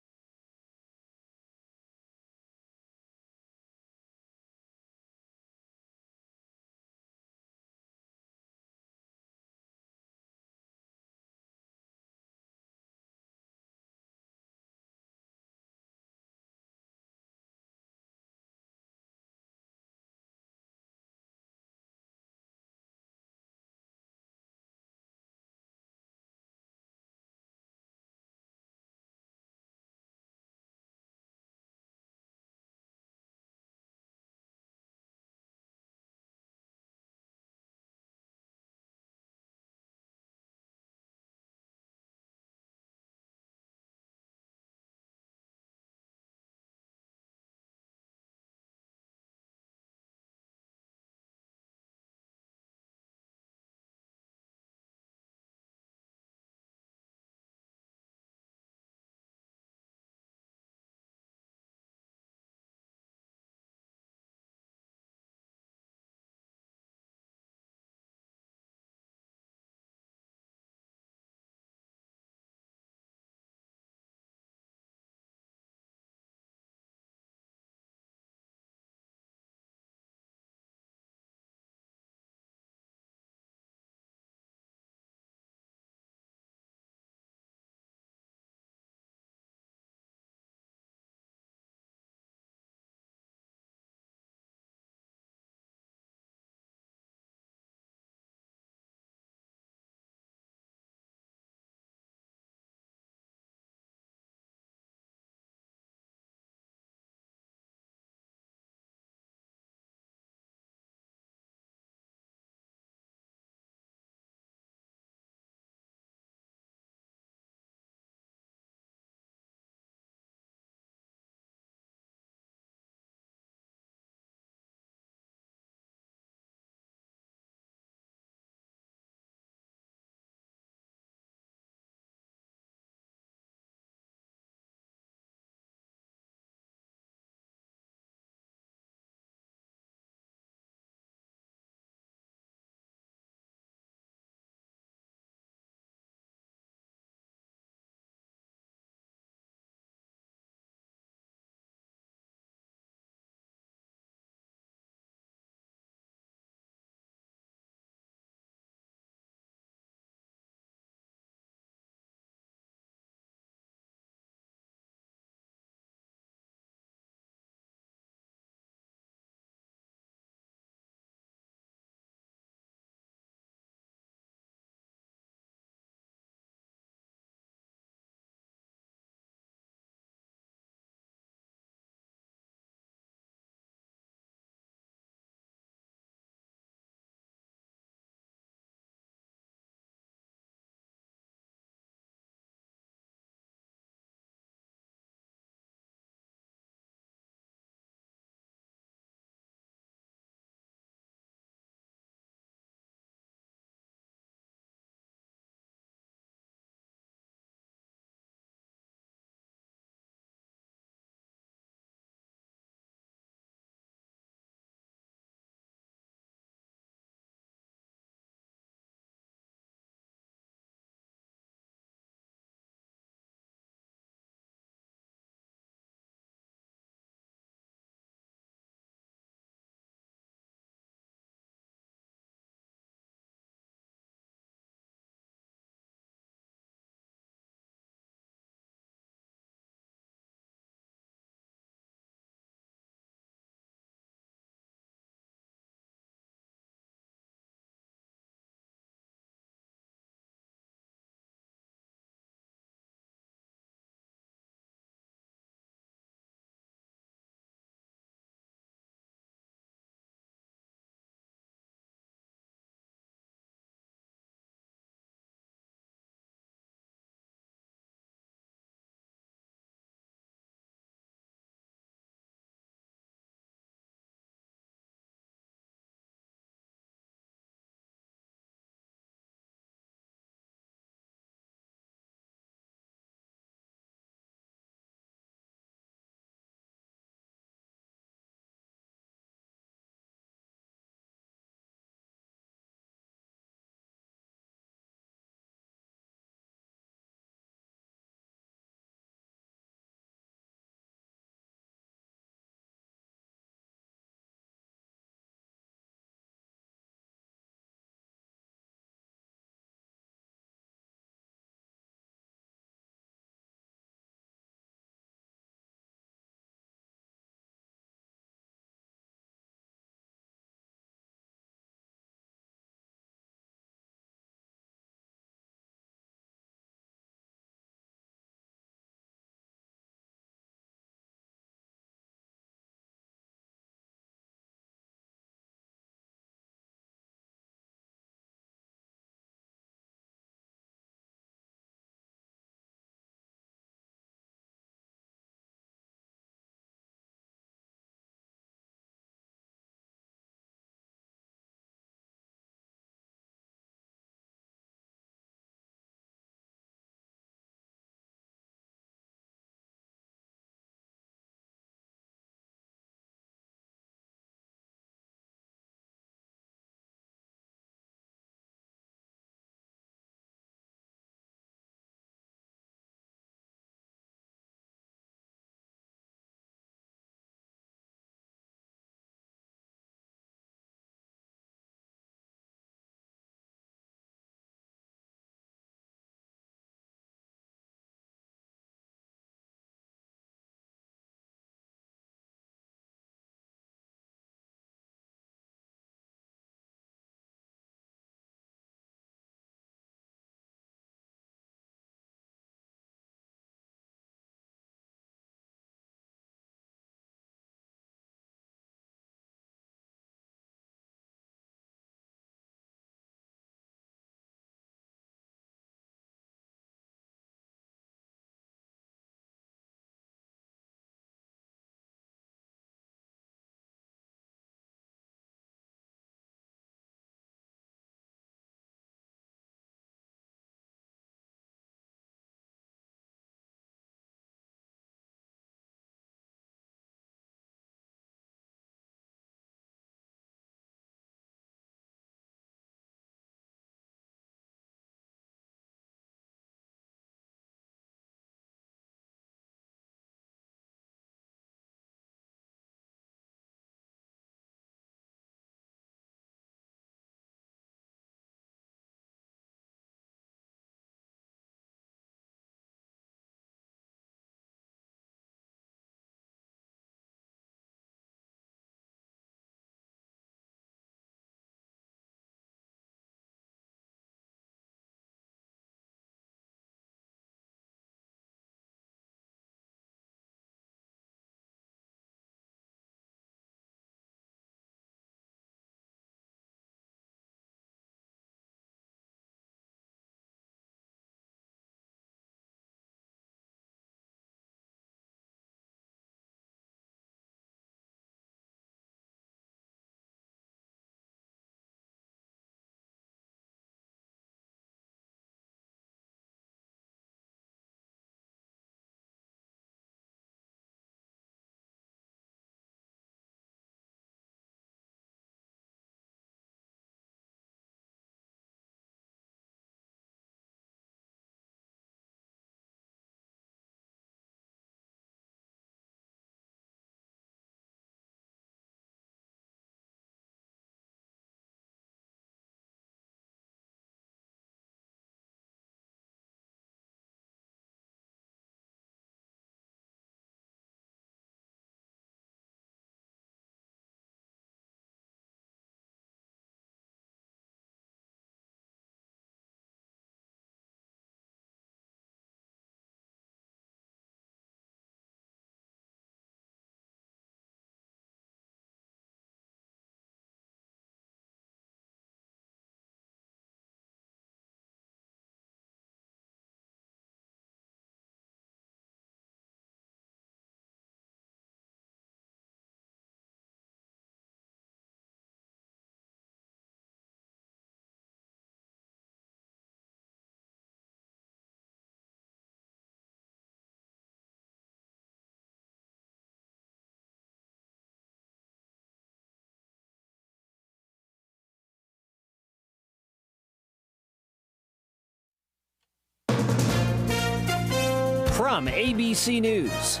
From ABC News,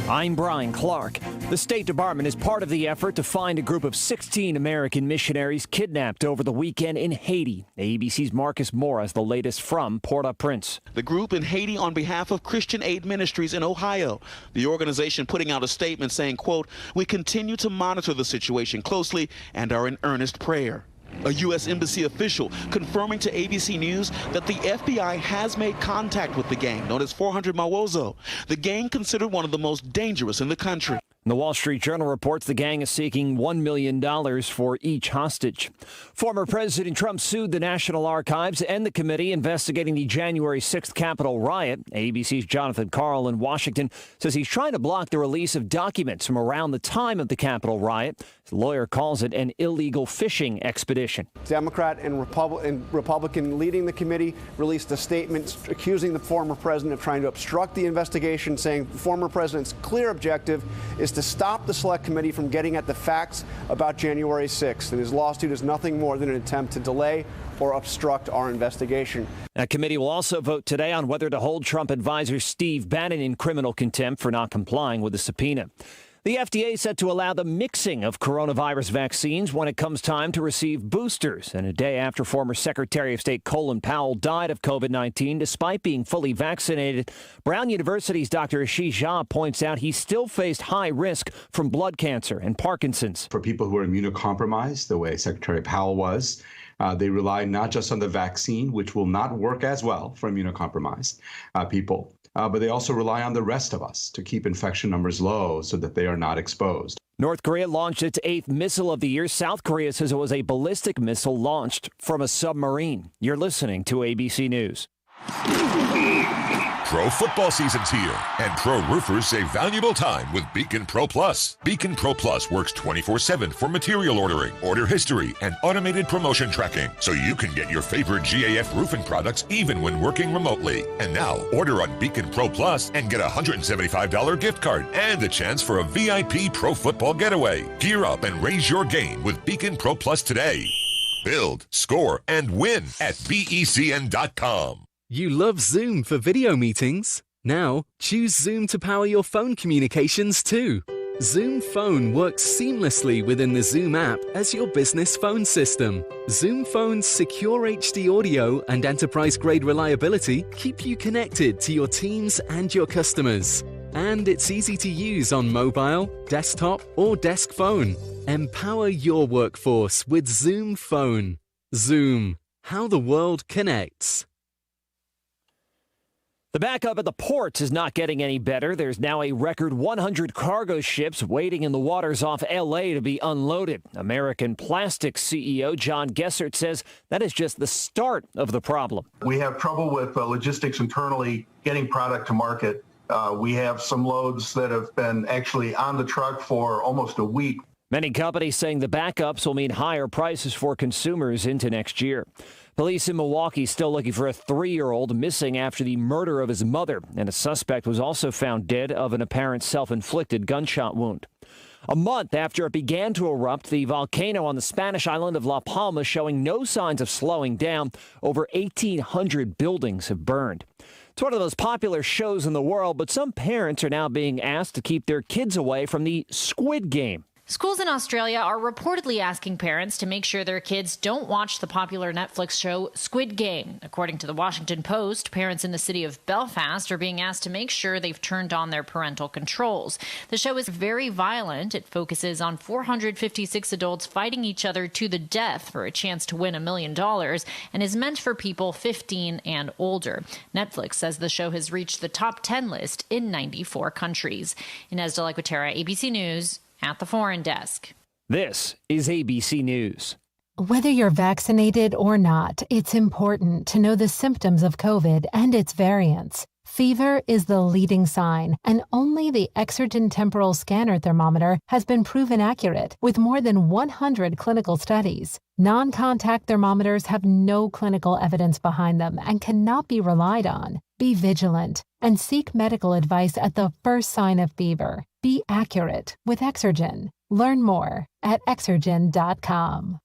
I'm Brian Clark. The State Department is part of the effort to find a group of 16 American missionaries kidnapped over the weekend in Haiti. ABC's Marcus Moore has the latest from Port-au-Prince. The group in Haiti on behalf of Christian Aid Ministries in Ohio. The organization putting out a statement saying, quote, "We continue to monitor the situation closely and are in earnest prayer." A U.S. Embassy official confirming to ABC News that the FBI has made contact with the gang known as 400 Mawozo, the gang considered one of the most dangerous in the country. The Wall Street Journal reports the gang is seeking $1 million for each hostage. Former President Trump sued the National Archives and the committee investigating the January 6th Capitol riot. ABC's Jonathan Karl in Washington says he's trying to block the release of documents from around the time of the Capitol riot. His lawyer calls it an illegal fishing expedition. Democrat and Republican leading the committee released a statement accusing the former president of trying to obstruct the investigation, saying the former president's clear objective is to stop the select committee from getting at the facts about January 6th. And his lawsuit is nothing more than an attempt to delay or obstruct our investigation. A committee will also vote today on whether to hold Trump advisor Steve Bannon in criminal contempt for not complying with the subpoena. The FDA set to allow the mixing of coronavirus vaccines when it comes time to receive boosters. And a day after former Secretary of State Colin Powell died of COVID-19 despite being fully vaccinated, Brown University's Dr. Ashish Jha points out he still faced high risk from blood cancer and Parkinson's. For people who are immunocompromised, the way Secretary Powell was, they rely not just on the vaccine, which will not work as well for immunocompromised people, but they also rely on the rest of us to keep infection numbers low so that they are not exposed. North Korea launched its 8th missile of the year. South Korea says it was a ballistic missile launched from a submarine. You're listening to ABC News. Pro football season's here, and pro roofers save valuable time with Beacon Pro Plus. Beacon Pro Plus works 24/7 for material ordering, order history, and automated promotion tracking, so you can get your favorite GAF roofing products even when working remotely. And now, order on Beacon Pro Plus and get a $175 gift card and a chance for a VIP pro football getaway. Gear up and raise your game with Beacon Pro Plus today. Build, score, and win at BECN.com. You love Zoom for video meetings? Now, choose Zoom to power your phone communications too. Zoom Phone works seamlessly within the Zoom app as your business phone system. Zoom Phone's secure HD audio and enterprise-grade reliability keep you connected to your teams and your customers. And it's easy to use on mobile, desktop, or desk phone. Empower your workforce with Zoom Phone. Zoom, how the world connects. The backup at the ports is not getting any better. There's now a record 100 cargo ships waiting in the waters off L.A. to be unloaded. American Plastics CEO John Gessert says that is just the start of the problem. We have trouble with logistics internally getting product to market. We have some loads that have been actually on the truck for almost a week. Many companies saying the backups will mean higher prices for consumers into next year. Police in Milwaukee still looking for a 3-year-old missing after the murder of his mother, and a suspect was also found dead of an apparent self-inflicted gunshot wound. A month after it began to erupt, the volcano on the Spanish island of La Palma showing no signs of slowing down. Over 1,800 buildings have burned. It's one of the most popular shows in the world, but some parents are now being asked to keep their kids away from the Squid Game. Schools in Australia are reportedly asking parents to make sure their kids don't watch the popular Netflix show Squid Game. According to the Washington Post, parents in the city of Belfast are being asked to make sure they've turned on their parental controls. The show is very violent. It focuses on 456 adults fighting each other to the death for a chance to win $1 million and is meant for people 15 and older. Netflix says the show has reached the top 10 list in 94 countries. Inez de la Cuetara, ABC News, at the Foreign Desk. This is ABC News. Whether you're vaccinated or not, it's important to know the symptoms of COVID and its variants. Fever is the leading sign, and only the Exergen temporal scanner thermometer has been proven accurate with more than 100 clinical studies. Non-contact thermometers have no clinical evidence behind them and cannot be relied on. Be vigilant and seek medical advice at the first sign of fever. Be accurate with Exergen. Learn more at Exergen.com.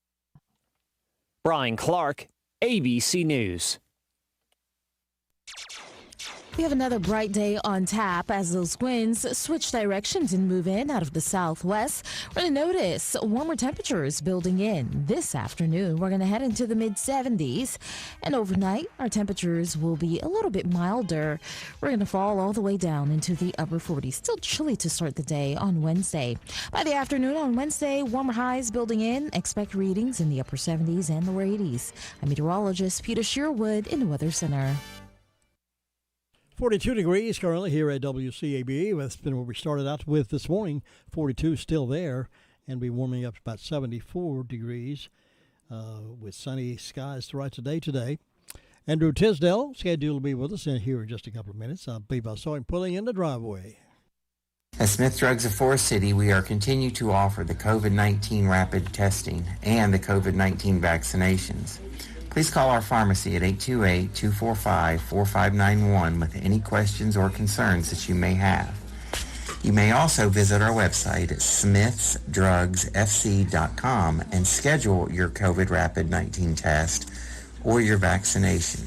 Brian Clark, ABC News. We have another bright day on tap as those winds switch directions and move in out of the southwest. We're going to notice warmer temperatures building in. This afternoon, we're going to head into the mid-70s. And overnight, our temperatures will be a little bit milder. We're going to fall all the way down into the upper 40s. Still chilly to start the day on Wednesday. By the afternoon on Wednesday, warmer highs building in. Expect readings in the upper 70s and lower 80s. I'm meteorologist Peter Sherwood in the Weather Center. 42 degrees currently here at WCAB. That's been what we started out with this morning. 42 still there, and be warming up to about 74 degrees with sunny skies throughout the day today. Andrew Tisdale scheduled to be with us here in just a couple of minutes. I believe I saw him pulling in the driveway. At Smith Drugs of Forest City, we are continue to offer the COVID-19 rapid testing and the COVID-19 vaccinations. Please call our pharmacy at 828-245-4591 with any questions or concerns that you may have. You may also visit our website at smithsdrugsfc.com and schedule your COVID rapid 19 test or your vaccination.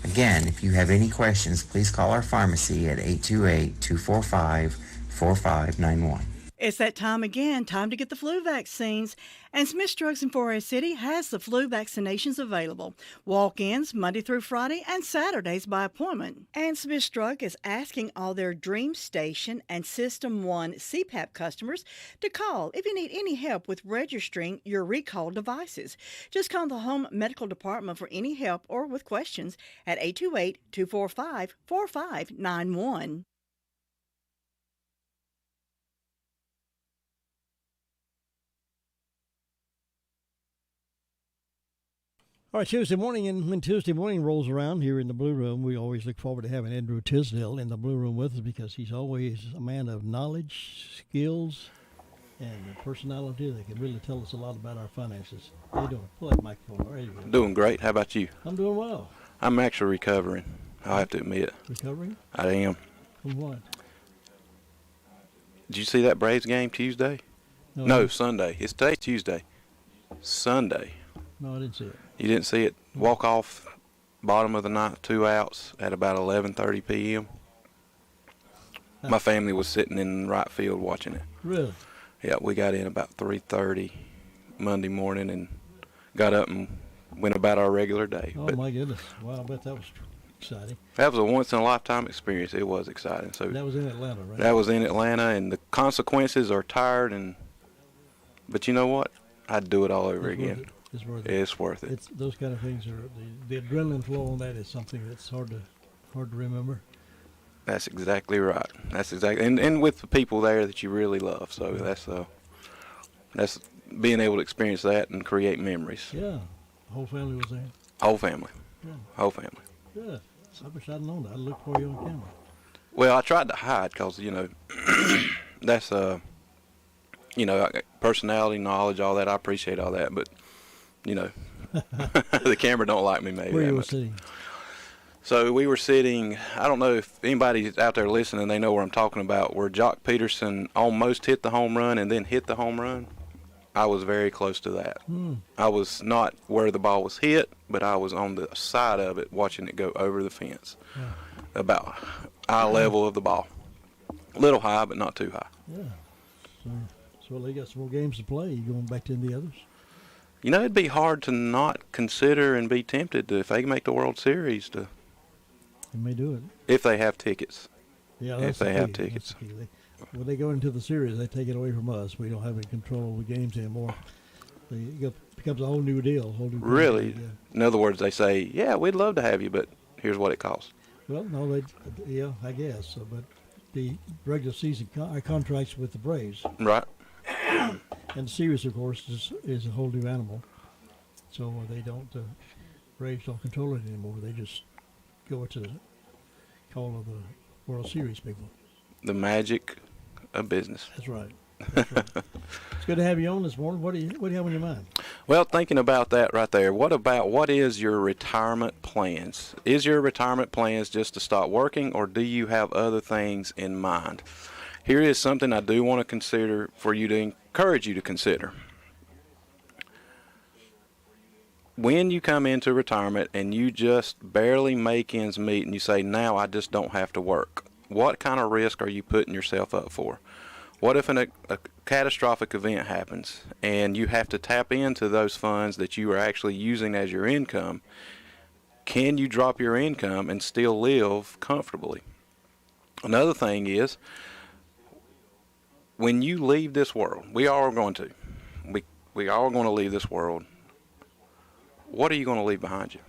Again, if you have any questions, please call our pharmacy at 828-245-4591. It's that time again, time to get the flu vaccines. And Smith Drugs in Forest City has the flu vaccinations available. Walk-ins Monday through Friday and Saturdays by appointment. And Smith Drug is asking all their Dream Station and System 1 CPAP customers to call if you need any help with registering your recall devices. Just call the Home Medical Department for any help or with questions at 828-245-4591. All right, Tuesday morning, and when Tuesday morning rolls around here in the Blue Room, we always look forward to having Andrew Tisdale in the Blue Room with us because he's always a man of knowledge, skills, and personality that can really tell us a lot about our finances. How you doing? Pull that microphone. There you go. Doing great. How about you? I'm doing well. I'm actually recovering. I'll have to admit. Recovering? I am. From what? Did you see that Braves game Tuesday? No, Sunday. It's today Tuesday. Sunday. No, I didn't see it. You didn't see it? Walk off, bottom of the ninth, 2 outs at about 11:30 p.m. My family was sitting in right field watching it. Really? Yeah, we got in about 3:30 Monday morning and got up and went about our regular day. Oh, but my goodness. Wow, I bet that was exciting. that was a once-in-a-lifetime experience. It was exciting. So that was in Atlanta, right? That was in Atlanta, and the consequences are tired. But you know what? I'd do it all over again. It's worth it. It's worth it. It's those kind of things are the adrenaline flow on that is something that's hard to remember. That's exactly right. That's exactly and with the people there that you really love. So that's being able to experience that and create memories. Yeah, the whole family was there. Whole family. Yeah. Whole family. Good. I wish I'd known that. I'd look for you on camera. Well, I tried to hide because that's personality, knowledge, all that. I appreciate all that, but the camera don't like me maybe. Where you were sitting? So we were sitting, I don't know if anybody's out there listening, they know where I'm talking about, where Jock Peterson almost hit the home run and then hit the home run. I was very close to that. I was not where the ball was hit, but I was on the side of it watching it go over the fence. Yeah. About eye level of the ball. A little high, but not too high. Yeah. So they got some more games to play. You going back to the others? It'd be hard to not consider and be tempted to, if they make the World Series, to. They may do it. If they have tickets. Yeah, if they have tickets. When they go into the series, they take it away from us. We don't have any control of the games anymore. It becomes a whole new deal. Really? Yeah. In other words, they say, yeah, we'd love to have you, but here's what it costs. Well, no, I guess. But the regular season contracts with the Braves. Right. And the series, of course, is a whole new animal. So they don't, Braves don't control it anymore. They just go to the call of the World Series people. The magic of business. That's right. It's good to have you on this morning. What do you have on your mind? Well, thinking about that right there, what is your retirement plans? Is your retirement plans just to stop working, or do you have other things in mind? Here is something I do want to consider for you to encourage you to consider. when you come into retirement and you just barely make ends meet and you say, now I just don't have to work, what kind of risk are you putting yourself up for? What if a catastrophic event happens and you have to tap into those funds that you are actually using as your income? Can you drop your income and still live comfortably? Another thing is, when you leave this world, we all are going to. We all are going to leave this world. What are you going to leave behind you?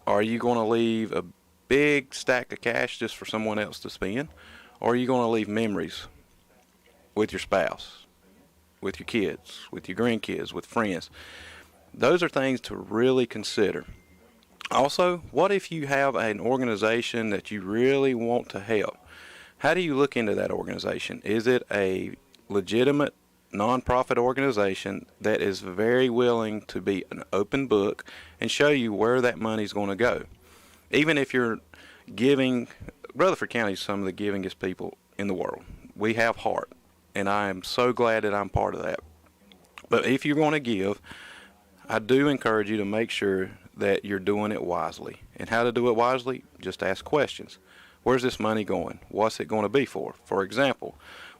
Are you going to leave a big stack of cash just for someone else to spend? Or are you going to leave memories with your spouse, with your kids, with your grandkids, with friends? Those are things to really consider. Also, what if you have an organization that you really want to help? How do you look into that organization? Is it a legitimate nonprofit organization that is very willing to be an open book and show you where that money is going to go? Even if you're giving, Rutherford County is some of the givingest people in the world. We have heart, and I am so glad that I'm part of that. But if you're going to give, I do encourage you to make sure that you're doing it wisely. And how to do it wisely? Just ask questions. Where's this money going? What's it going to be for? For example,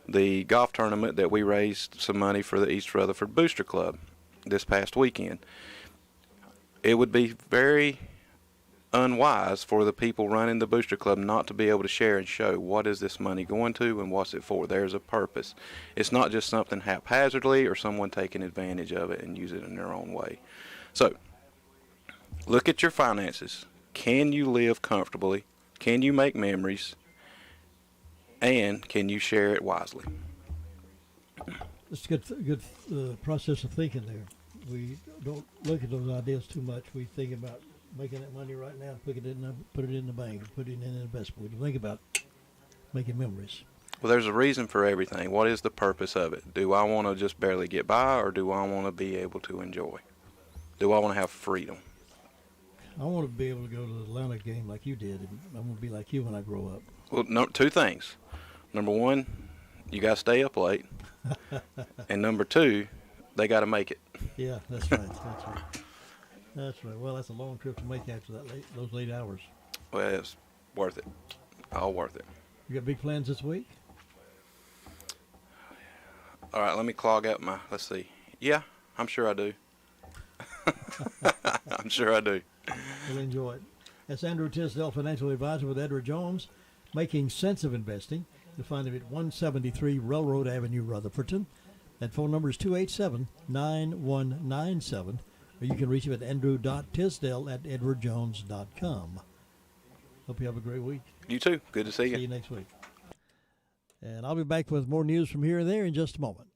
the golf tournament that we raised some money for the East Rutherford Booster Club this past weekend. It would be very unwise for the people running the Booster Club not to be able to share and show what is this money going to and what's it for. There's a purpose. It's not just something haphazardly or someone taking advantage of it and use it in their own way. So, look at your finances. Can you live comfortably? Can you make memories? And can you share it wisely? It's a good process of thinking there. We don't look at those ideas too much. We think about making that money right now, put it in the bank, put it in an investment. We think about making memories. Well, there's a reason for everything. What is the purpose of it? Do I want to just barely get by, or do I want to be able to enjoy? Do I want to have freedom? I want to be able to go to the Atlanta game like you did, and I want to be like you when I grow up. Well, no, two things. Number one, you got to stay up late. And number two, they got to make it. Yeah, that's right. That's right. Well, that's a long trip to make after those late hours. Well, it's worth it. All worth it. You got big plans this week? All right, let me clog up my, let's see. Yeah, I'm sure I do. I'm sure I do. We'll enjoy it. That's Andrew Tisdale, financial advisor with Edward Jones, making sense of investing. You'll find him at 173 Railroad Avenue, Rutherfordton. That phone number is 287-9197. Or you can reach him at andrew.tisdale@edwardjones.com. Hope you have a great week. You too. Good to see you. See you next week. And I'll be back with more news from here and there in just a moment.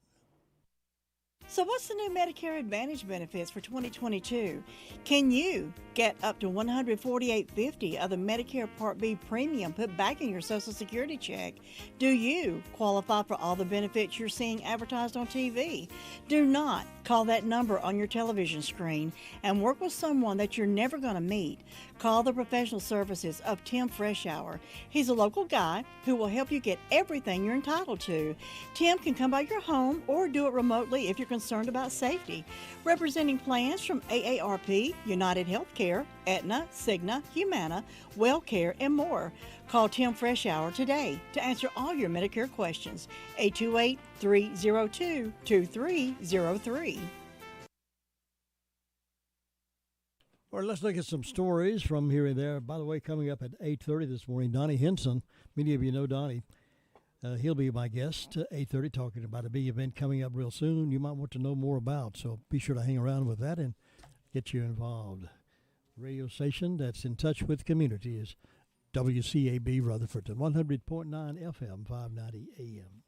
So what's the new Medicare Advantage benefits for 2022? Can you get up to $148.50 of the Medicare Part B premium put back in your Social Security check? Do you qualify for all the benefits you're seeing advertised on TV? Do not call that number on your television screen and work with someone that you're never going to meet. Call the professional services of Tim Freshour. He's a local guy who will help you get everything you're entitled to. Tim can come by your home or do it remotely if you're concerned about safety. Representing plans from AARP, United Healthcare, Aetna, Cigna, Humana, WellCare, and more. Call Tim Freshour today to answer all your Medicare questions. 828-302-2303. All right, let's look at some stories from here and there. By the way, coming up at 8:30 this morning, Donnie Henson. Many of you know Donnie. He'll be my guest at 8:30 talking about a big event coming up real soon you might want to know more about. So be sure to hang around with that and get you involved. Radio station that's in touch with community is WCAB Rutherford, 100.9 FM, 590 AM.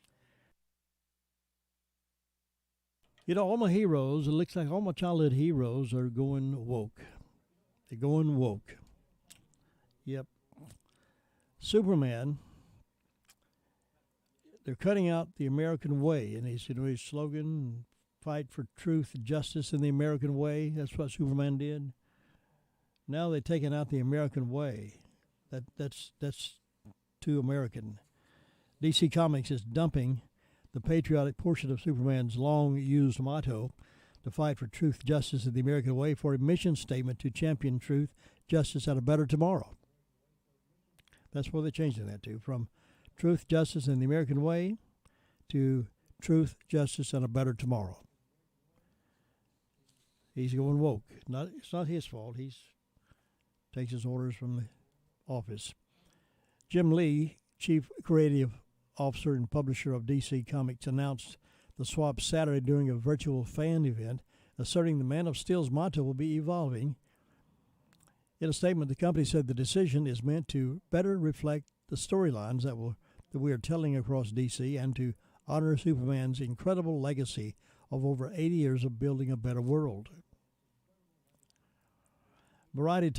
You know, all my heroes, it looks like all my childhood heroes are going woke. They're going woke. Yep. Superman, they're cutting out the American way, and his slogan, fight for truth and justice in the American way. That's what Superman did. Now they're taking out the American way. That's too American. DC Comics is dumping the patriotic portion of Superman's long-used motto, to fight for truth, justice, and the American way for a mission statement to champion truth, justice, and a better tomorrow. That's what they're changing that to, from truth, justice, and the American way to truth, justice, and a better tomorrow. He's going woke. It's not his fault. He takes his orders from the office. Jim Lee, Chief Creative Officer and publisher of DC Comics, announced the swap Saturday during a virtual fan event, asserting the Man of Steel's motto will be evolving. In a statement, the company said the decision is meant to better reflect the storylines that we are telling across DC and to honor Superman's incredible legacy of over 80 years of building a better world. Variety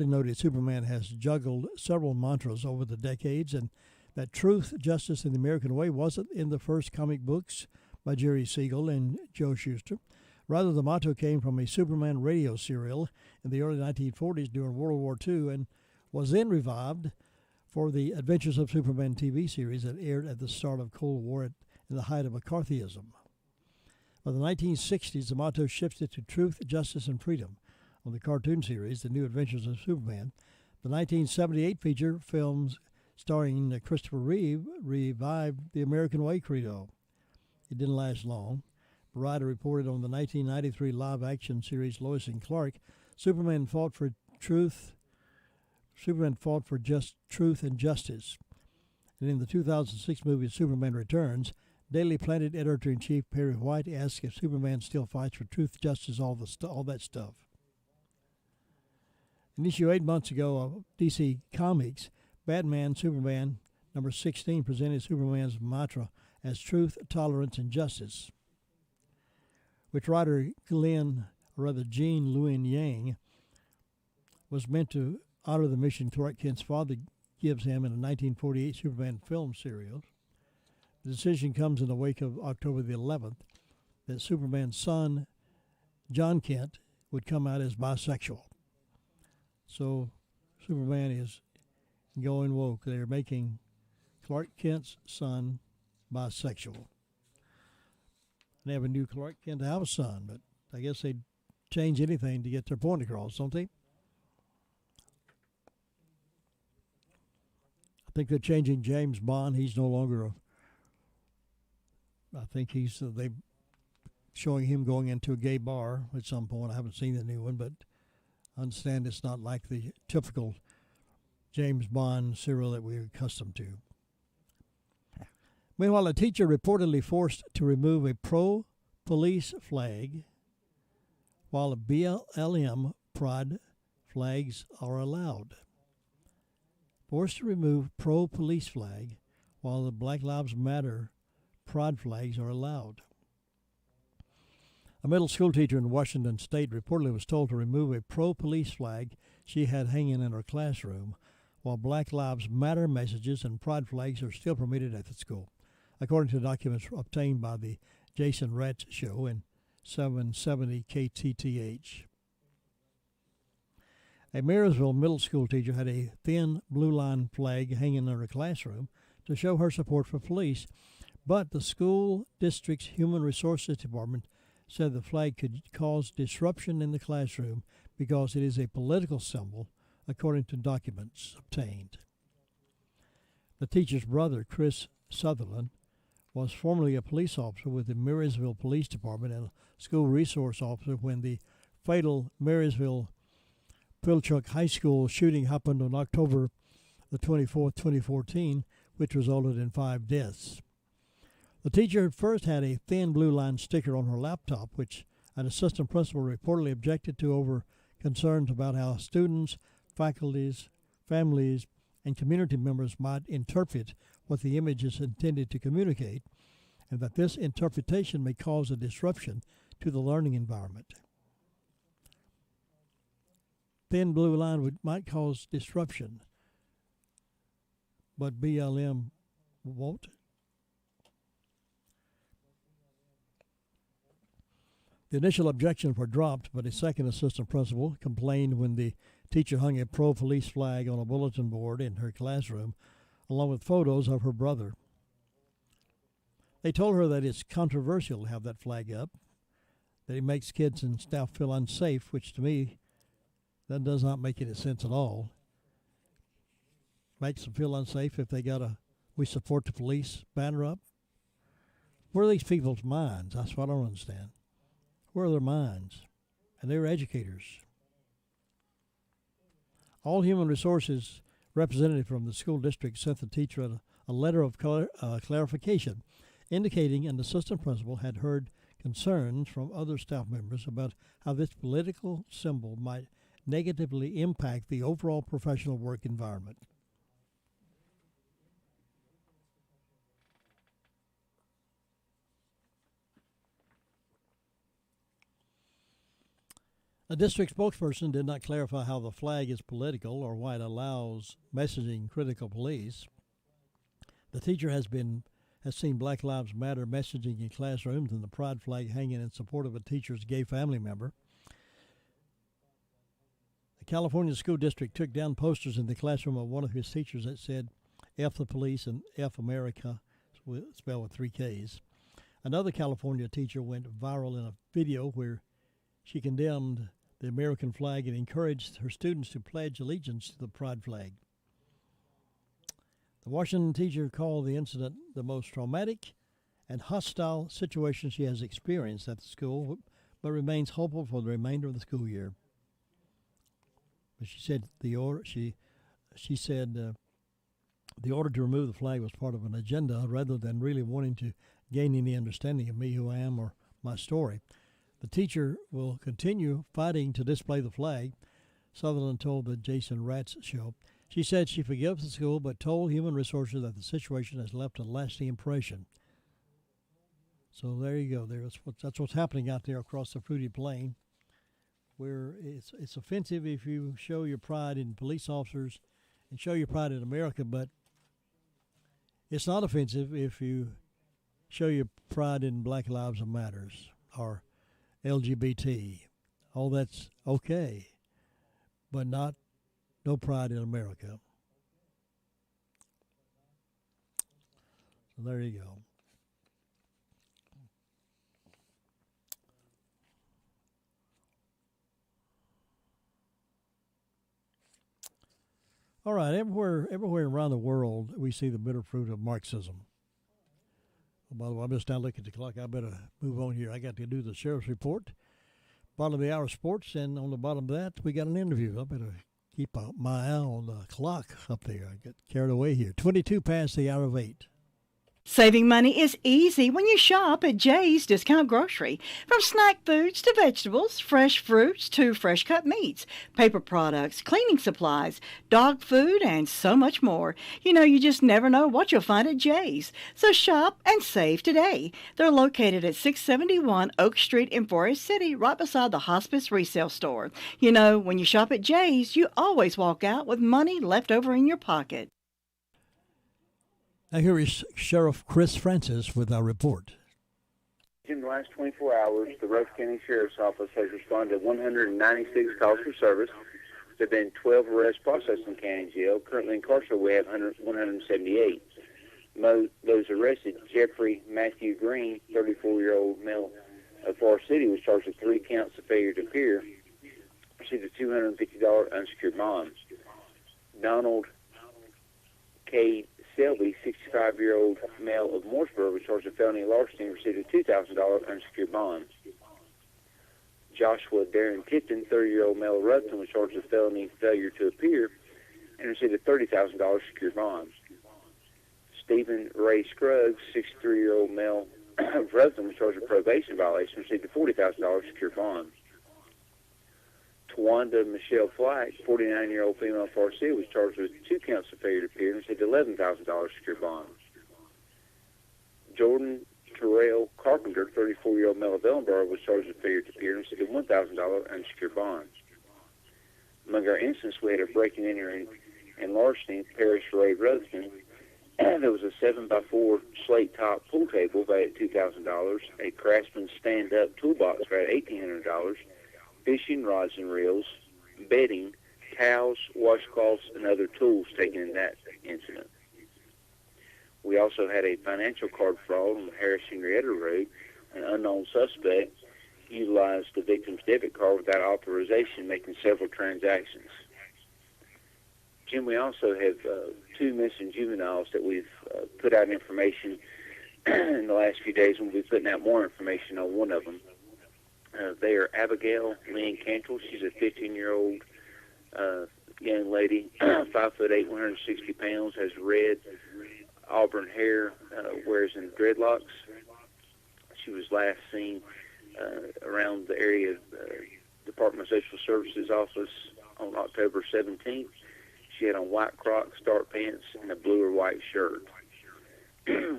noted Superman has juggled several mantras over the decades, and that truth, justice, and the American way wasn't in the first comic books by Jerry Siegel and Joe Shuster. Rather, the motto came from a Superman radio serial in the early 1940s during World War II and was then revived for the Adventures of Superman TV series that aired at the start of Cold War in the height of McCarthyism. By the 1960s, the motto shifted to truth, justice, and freedom. On the cartoon series, The New Adventures of Superman, the 1978 feature films starring Christopher Reeve revived the American way credo. It didn't last long. Variety reported on the 1993 live-action series Lois and Clark, Superman fought for just truth and justice. And in the 2006 movie Superman Returns, Daily Planet editor-in-chief Perry White asked if Superman still fights for truth, justice, all that stuff. An issue 8 months ago of DC Comics, Batman Superman number 16 presented Superman's mantra as truth, tolerance, and justice, which writer Jean Luen Yang was meant to honor the mission Clark Kent's father gives him in a 1948 Superman film serial. The decision comes in the wake of October the 11th that Superman's son, John Kent, would come out as bisexual. So Superman is going woke. They're making Clark Kent's son bisexual. They have a new Clark Kent to have a son, but I guess they'd change anything to get their point across, don't they? I think they're changing James Bond. He's no longer I think they showing him going into a gay bar at some point. I haven't seen the new one, but I understand it's not like the typical James Bond serial that we're accustomed to. Meanwhile, a teacher reportedly forced to remove a pro-police flag while BLM pride flags are allowed. Forced to remove pro-police flag while the Black Lives Matter pride flags are allowed. A middle school teacher in Washington State reportedly was told to remove a pro-police flag she had hanging in her classroom, while Black Lives Matter messages and pride flags are still permitted at the school, according to documents obtained by the Jason Ratz Show in 770 KTTH. A Marysville middle school teacher had a thin blue line flag hanging in her classroom to show her support for police, but the school district's Human Resources Department said the flag could cause disruption in the classroom because it is a political symbol, according to documents obtained. The teacher's brother, Chris Sutherland, was formerly a police officer with the Marysville Police Department and a school resource officer when the fatal Marysville Pilchuck High School shooting happened on October the 24th, 2014, which resulted in 5 deaths. The teacher at first had a thin blue line sticker on her laptop, which an assistant principal reportedly objected to over concerns about how students, faculties, families, and community members might interpret what the image is intended to communicate, and that this interpretation may cause a disruption to the learning environment. Thin blue line might cause disruption, but BLM won't. The initial objections were dropped, but a second assistant principal complained when the teacher hung a pro-police flag on a bulletin board in her classroom, along with photos of her brother. They told her that it's controversial to have that flag up, that he makes kids and staff feel unsafe, which to me, that does not make any sense at all. Makes them feel unsafe if they got a "We support the police" banner up. Where are these people's minds? That's what I don't understand. Where are their minds? And they're educators. All Human Resources representative from the school district sent the teacher a letter of clarification indicating an assistant principal had heard concerns from other staff members about how this political symbol might negatively impact the overall professional work environment. A district spokesperson did not clarify how the flag is political or why it allows messaging critical police. The teacher has seen Black Lives Matter messaging in classrooms and the pride flag hanging in support of a teacher's gay family member. The California school district took down posters in the classroom of one of his teachers that said "F the police" and "F America," spelled with 3 Ks. Another California teacher went viral in a video where she condemned the American flag and encouraged her students to pledge allegiance to the pride flag. The Washington teacher called the incident the most traumatic and hostile situation she has experienced at the school, but remains hopeful for the remainder of the school year. But she said the order to remove the flag was part of an agenda rather than really wanting to gain any understanding of me, who I am, or my story. The teacher will continue fighting to display the flag, Sutherland told the Jason Ratz show. She said she forgives the school, but told Human Resources that the situation has left a lasting impression. So there you go. That's what's happening out there across the Fruity Plain, where it's offensive if you show your pride in police officers and show your pride in America, but it's not offensive if you show your pride in Black Lives Matters or LGBT. All that's okay, but no pride in America. So there you go. All right, everywhere around the world, we see the bitter fruit of Marxism. By the way, I'm just now looking at the clock. I better move on here. I got to do the sheriff's report. Bottom of the hour sports, and on the bottom of that, we got an interview. I better keep my eye on the clock up there. I get carried away here. 22 past the hour of 8. Saving money is easy when you shop at Jay's Discount Grocery. From snack foods to vegetables, fresh fruits to fresh cut meats, paper products, cleaning supplies, dog food, and so much more. You know, you just never know what you'll find at Jay's. So shop and save today. They're located at 671 Oak Street in Forest City, right beside the Hospice Resale Store. You know, when you shop at Jay's, you always walk out with money left over in your pocket. Now here is Sheriff Chris Francis with our report. In the last 24 hours, the Roche County Sheriff's Office has responded to 196 calls for service. There have been 12 arrests processed in county jail. Currently incarcerated, we have 178. Those arrested, Jeffrey Matthew Green, 34-year-old male of Forest City, was charged with 3 counts of failure to appear, received a $250 unsecured bond. Donald K. Selby, 65-year-old male of Mooresboro, was charged with felony larceny and received a $2,000 unsecured bond. Joshua Darren Tipton, 30-year-old male of Rutland, was charged with felony failure to appear and received a $30,000 secured bond. Stephen Ray Scruggs, 63-year-old male of Rutland, was charged with probation violation and received a $40,000 secured bond. Tawanda Michelle Flack, 49-year-old female of Forest City, was charged with 2 counts of failure to appear and received $11,000 secured bond. Jordan Terrell Carpenter, 34-year-old male of Ellenboro, was charged with failure to appear and received a $1,000 unsecured bond. Among our incidents, we had a breaking and entering and larceny, Parish Road, Rutherford. There was a 7x4 slate top pool table valued at $2,000, a Craftsman stand-up toolbox valued at $1,800, fishing rods and reels, bedding, towels, washcloths, and other tools taken in that incident. We also had a financial card fraud on Harris Henrietta Road. An unknown suspect utilized the victim's debit card without authorization, making several transactions. Jim, we also have 2 missing juveniles that we've put out information in the last few days, and we'll be putting out more information on one of them. They are Abigail, Lynn, Cantul. She's a 15-year-old young lady, 5'8", 160 pounds, has red auburn hair, wears in dreadlocks. She was last seen around the area of Department of Social Services office on October 17th. She had on white Crocs, dark pants, and a blue or white shirt.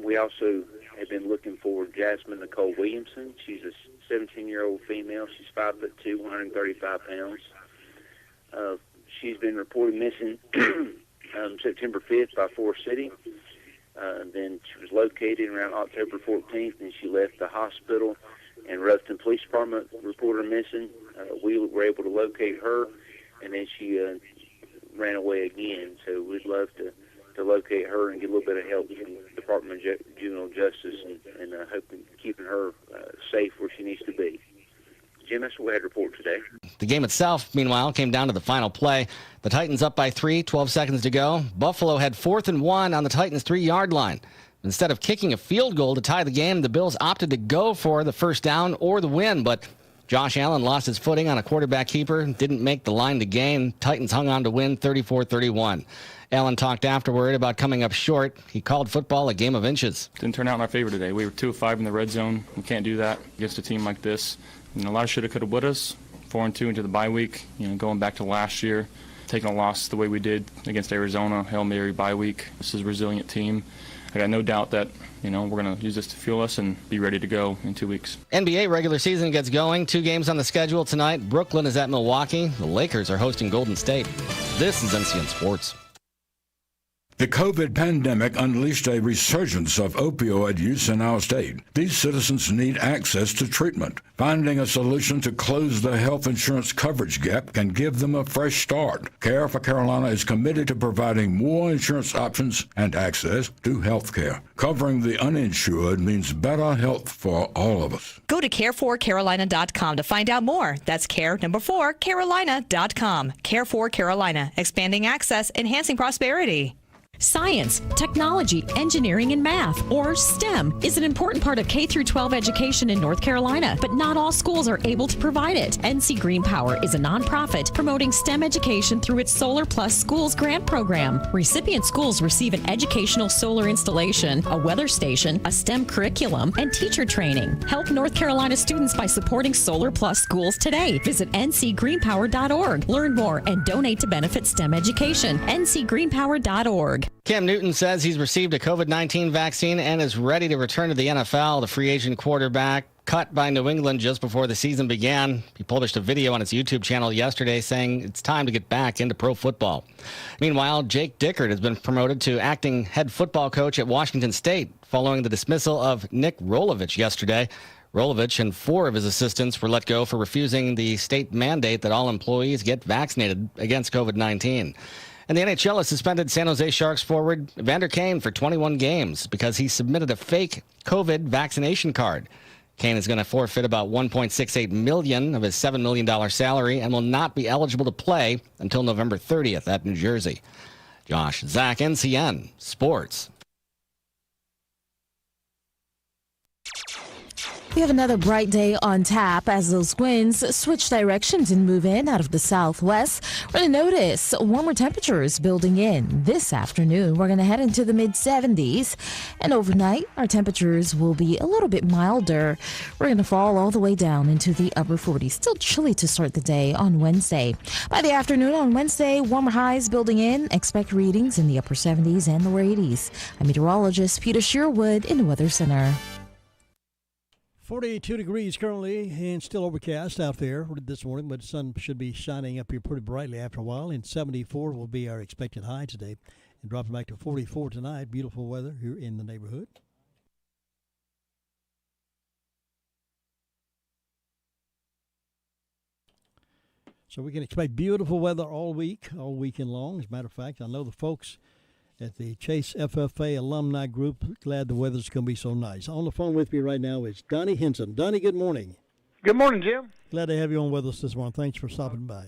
We also have been looking for Jasmine Nicole Williamson. She's a 17-year-old female. She's 5'2", 135 pounds. She's been reported missing September 5th by Forest City. Then she was located around October 14th, and she left the hospital, and Ruston Police Department reported her missing. We were able to locate her, and then she ran away again. So we'd love to locate her and get a little bit of help from the Department of Juvenile Justice and hoping keeping her safe where she needs to be. Jim, that's what we had to report today. The game itself, meanwhile, came down to the final play. The Titans up by 3, 12 seconds to go. Buffalo had 4th and 1 on the Titans' 3-yard line. Instead of kicking a field goal to tie the game, the Bills opted to go for the first down or the win, but Josh Allen lost his footing on a quarterback keeper, didn't make the line to gain. Titans hung on to win 34-31. Allen talked afterward about coming up short. He called football a game of inches. Didn't turn out in our favor today. We were 2 of 5 in the red zone. We can't do that against a team like this. A lot of shoulda, coulda, wouldas. 4-2 into the bye week. Going back to last year, taking a loss the way we did against Arizona, Hail Mary bye week. This is a resilient team. I got no doubt that we're going to use this to fuel us and be ready to go in 2 weeks. NBA regular season gets going. 2 games on the schedule tonight. Brooklyn is at Milwaukee. The Lakers are hosting Golden State. This is NCN Sports. The COVID pandemic unleashed a resurgence of opioid use in our state. These citizens need access to treatment. Finding a solution to close the health insurance coverage gap can give them a fresh start. Care for Carolina is committed to providing more insurance options and access to health care. Covering the uninsured means better health for all of us. Go to care4carolina.com to find out more. That's care4carolina.com. Care for Carolina, expanding access, enhancing prosperity. Science, technology, engineering, and math, or STEM, is an important part of K-12 education in North Carolina, but not all schools are able to provide it. NC Green Power is a nonprofit promoting STEM education through its Solar Plus Schools grant program. Recipient schools receive an educational solar installation, a weather station, a STEM curriculum, and teacher training. Help North Carolina students by supporting Solar Plus Schools today. Visit ncgreenpower.org. Learn more and donate to benefit STEM education. ncgreenpower.org. Cam Newton says he's received a COVID-19 vaccine and is ready to return to the NFL. The free agent quarterback cut by New England just before the season began. He published a video on his YouTube channel yesterday saying it's time to get back into pro football. Meanwhile, Jake Dickert has been promoted to acting head football coach at Washington State following the dismissal of Nick Rolovich yesterday. Rolovich and 4 of his assistants were let go for refusing the state mandate that all employees get vaccinated against COVID-19. And the NHL has suspended San Jose Sharks forward Evander Kane for 21 games because he submitted a fake COVID vaccination card. Kane is going to forfeit about $1.68 million of his $7 million salary and will not be eligible to play until November 30th at New Jersey. Josh Zach, NCN Sports. We have another bright day on tap as those winds switch directions and move in out of the southwest. We're going to notice warmer temperatures building in. This afternoon, we're going to head into the mid-70s. And overnight, our temperatures will be a little bit milder. We're going to fall all the way down into the upper 40s. Still chilly to start the day on Wednesday. By the afternoon on Wednesday, warmer highs building in. Expect readings in the upper 70s and lower 80s. I'm meteorologist Peter Sherwood in the Weather Center. 42 degrees currently and still overcast out there this morning, but the sun should be shining up here pretty brightly after a while. And 74 will be our expected high today and dropping back to 44 tonight. Beautiful weather here in the neighborhood. So we can expect beautiful weather all weekend long. As a matter of fact, I know the folks at the Chase FFA Alumni Group, glad the weather's going to be so nice. On the phone with me right now is Donnie Henson. Donnie, good morning. Good morning, Jim. Glad to have you on with us this morning. Thanks for stopping by.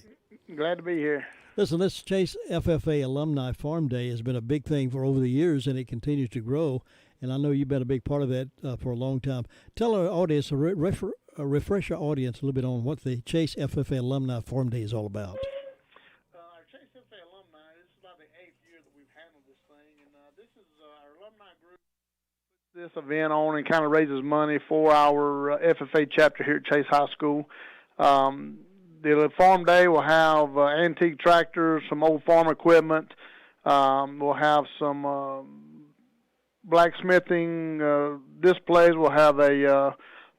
Glad to be here. Listen, this Chase FFA Alumni Farm Day has been a big thing for over the years, and it continues to grow. And I know you've been a big part of that for a long time. Tell our audience, refresh our audience a little bit on what the Chase FFA Alumni Farm Day is all about. Our Chase FFA Alumni, this is about the 8th year that we've handled this thing, and this is our alumni group puts this event on and kind of raises money for our FFA chapter here at Chase High School. The farm day will have antique tractors, some old farm equipment. We'll have some blacksmithing displays. We'll have a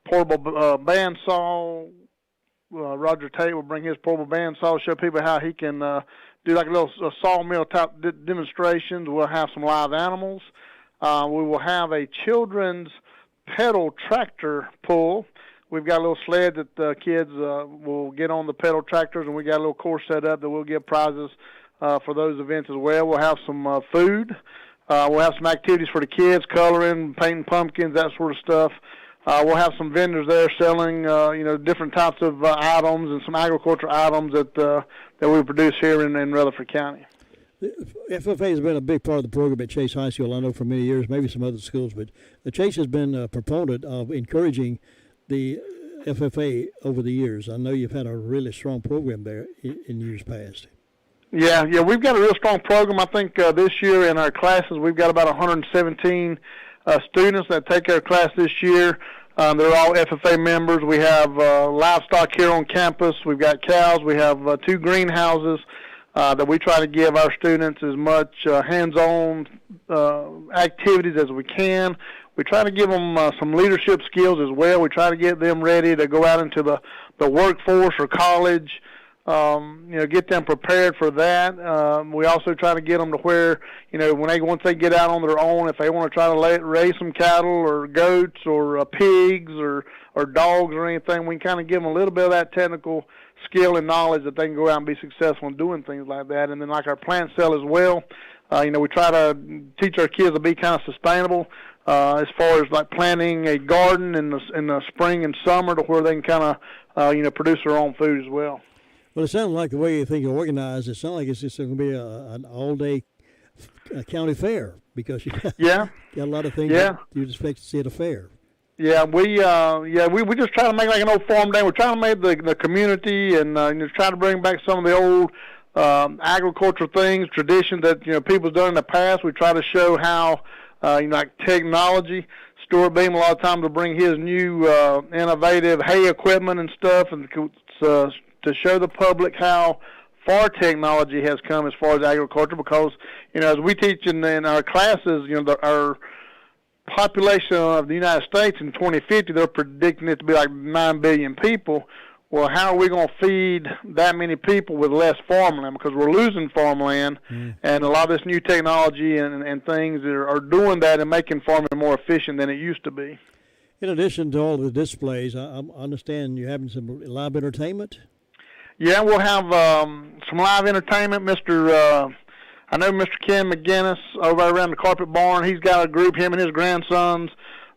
portable bandsaw. Roger Tate will bring his portable bandsaw, show people how he can do like a little sawmill type demonstrations. We'll have some live animals. We will have a children's pedal tractor pull. We've got a little sled that the kids will get on the pedal tractors, and we got a little course set up that we'll give prizes for those events as well. We'll have some food. We'll have some activities for the kids, coloring, painting pumpkins, that sort of stuff. We'll have some vendors there selling, different types of items and some agriculture items that we produce here in Rutherford County. The FFA has been a big part of the program at Chase High School, I know, for many years, maybe some other schools, but Chase has been a proponent of encouraging the FFA over the years. I know you've had a really strong program there in years past. Yeah, we've got a real strong program. I think this year in our classes we've got about 117 students that take our class this year. They're all FFA members. We have livestock here on campus. We've got cows. We have 2 greenhouses that we try to give our students as much hands-on activities as we can. We try to give them some leadership skills as well. We try to get them ready to go out into the workforce or college, get them prepared for that. We also try to get them to where, once they get out on their own, if they want to try to raise some cattle or goats or pigs or dogs or anything, we can kind of give them a little bit of that technical skill and knowledge that they can go out and be successful in doing things like that. And then like our plant cell as well, we try to teach our kids to be kind of sustainable. As far as like planting a garden in the spring and summer to where they can kind of produce their own food as well. Well, it sounds like the way you think you're organized, it sounds like it's just going to be an all-day county fair because you got a lot of things that you'd expect to see at a fair. Yeah, we just try to make like an old farm day. We're trying to make the community and try to bring back some of the old agricultural things, traditions that people's done in the past. We try to show how like technology. Stuart Beam a lot of times will bring his new innovative hay equipment and stuff, and to show the public how far technology has come as far as agriculture. Because as we teach in our classes, our population of the United States in 2050, they're predicting it to be like 9 billion people. Well, how are we going to feed that many people with less farmland? Because we're losing farmland, and a lot of this new technology and things are doing that and making farming more efficient than it used to be. In addition to all the displays, I understand you're having some live entertainment? Yeah, we'll have some live entertainment. I know Mr. Ken McGinnis over around the Carpet Barn, he's got a group, him and his grandsons,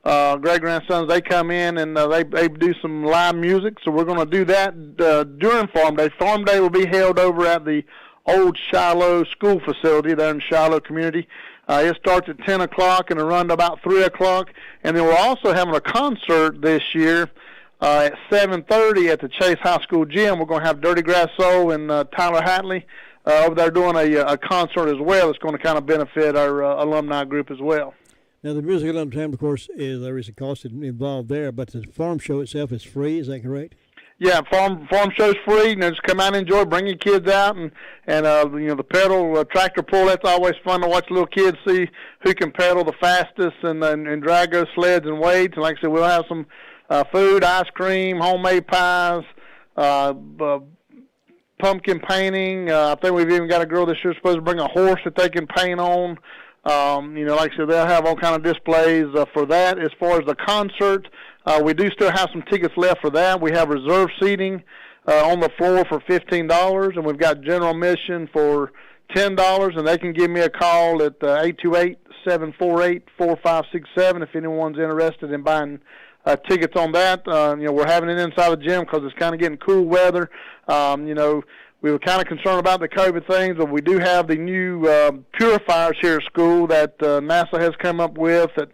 great-grandsons, they come in and they do some live music. So we're going to do that during Farm Day. Farm Day will be held over at the old Shiloh school facility there in Shiloh community. It starts at 10 o'clock and it'll run to about 3 o'clock. And then we're also having a concert this year at 7:30 at the Chase High School gym. We're going to have Dirty Grasso and Tyler Hatley over there doing a concert as well. It's going to kind of benefit our alumni group as well. Now, the musical entertainment, of course, there is a cost involved there, but the farm show itself is free. Is that correct? Yeah, farm show's free. Just come out and enjoy. Bring your kids out, and the pedal tractor pull. That's always fun to watch little kids see who can pedal the fastest and drag those sleds and weights. And like I said, we'll have some food, ice cream, homemade pies, pumpkin painting. I think we've even got a girl this year supposed to bring a horse that they can paint on. Like I said, they'll have all kind of displays for that. As far as the concert, we do still have some tickets left for that. We have reserved seating on the floor for $15, and we've got general admission for $10, and they can give me a call at 828-748-4567 if anyone's interested in buying tickets on that. We're having it inside the gym because it's kind of getting cool weather. We were kind of concerned about the COVID things, but we do have the new purifiers here at school that NASA has come up with that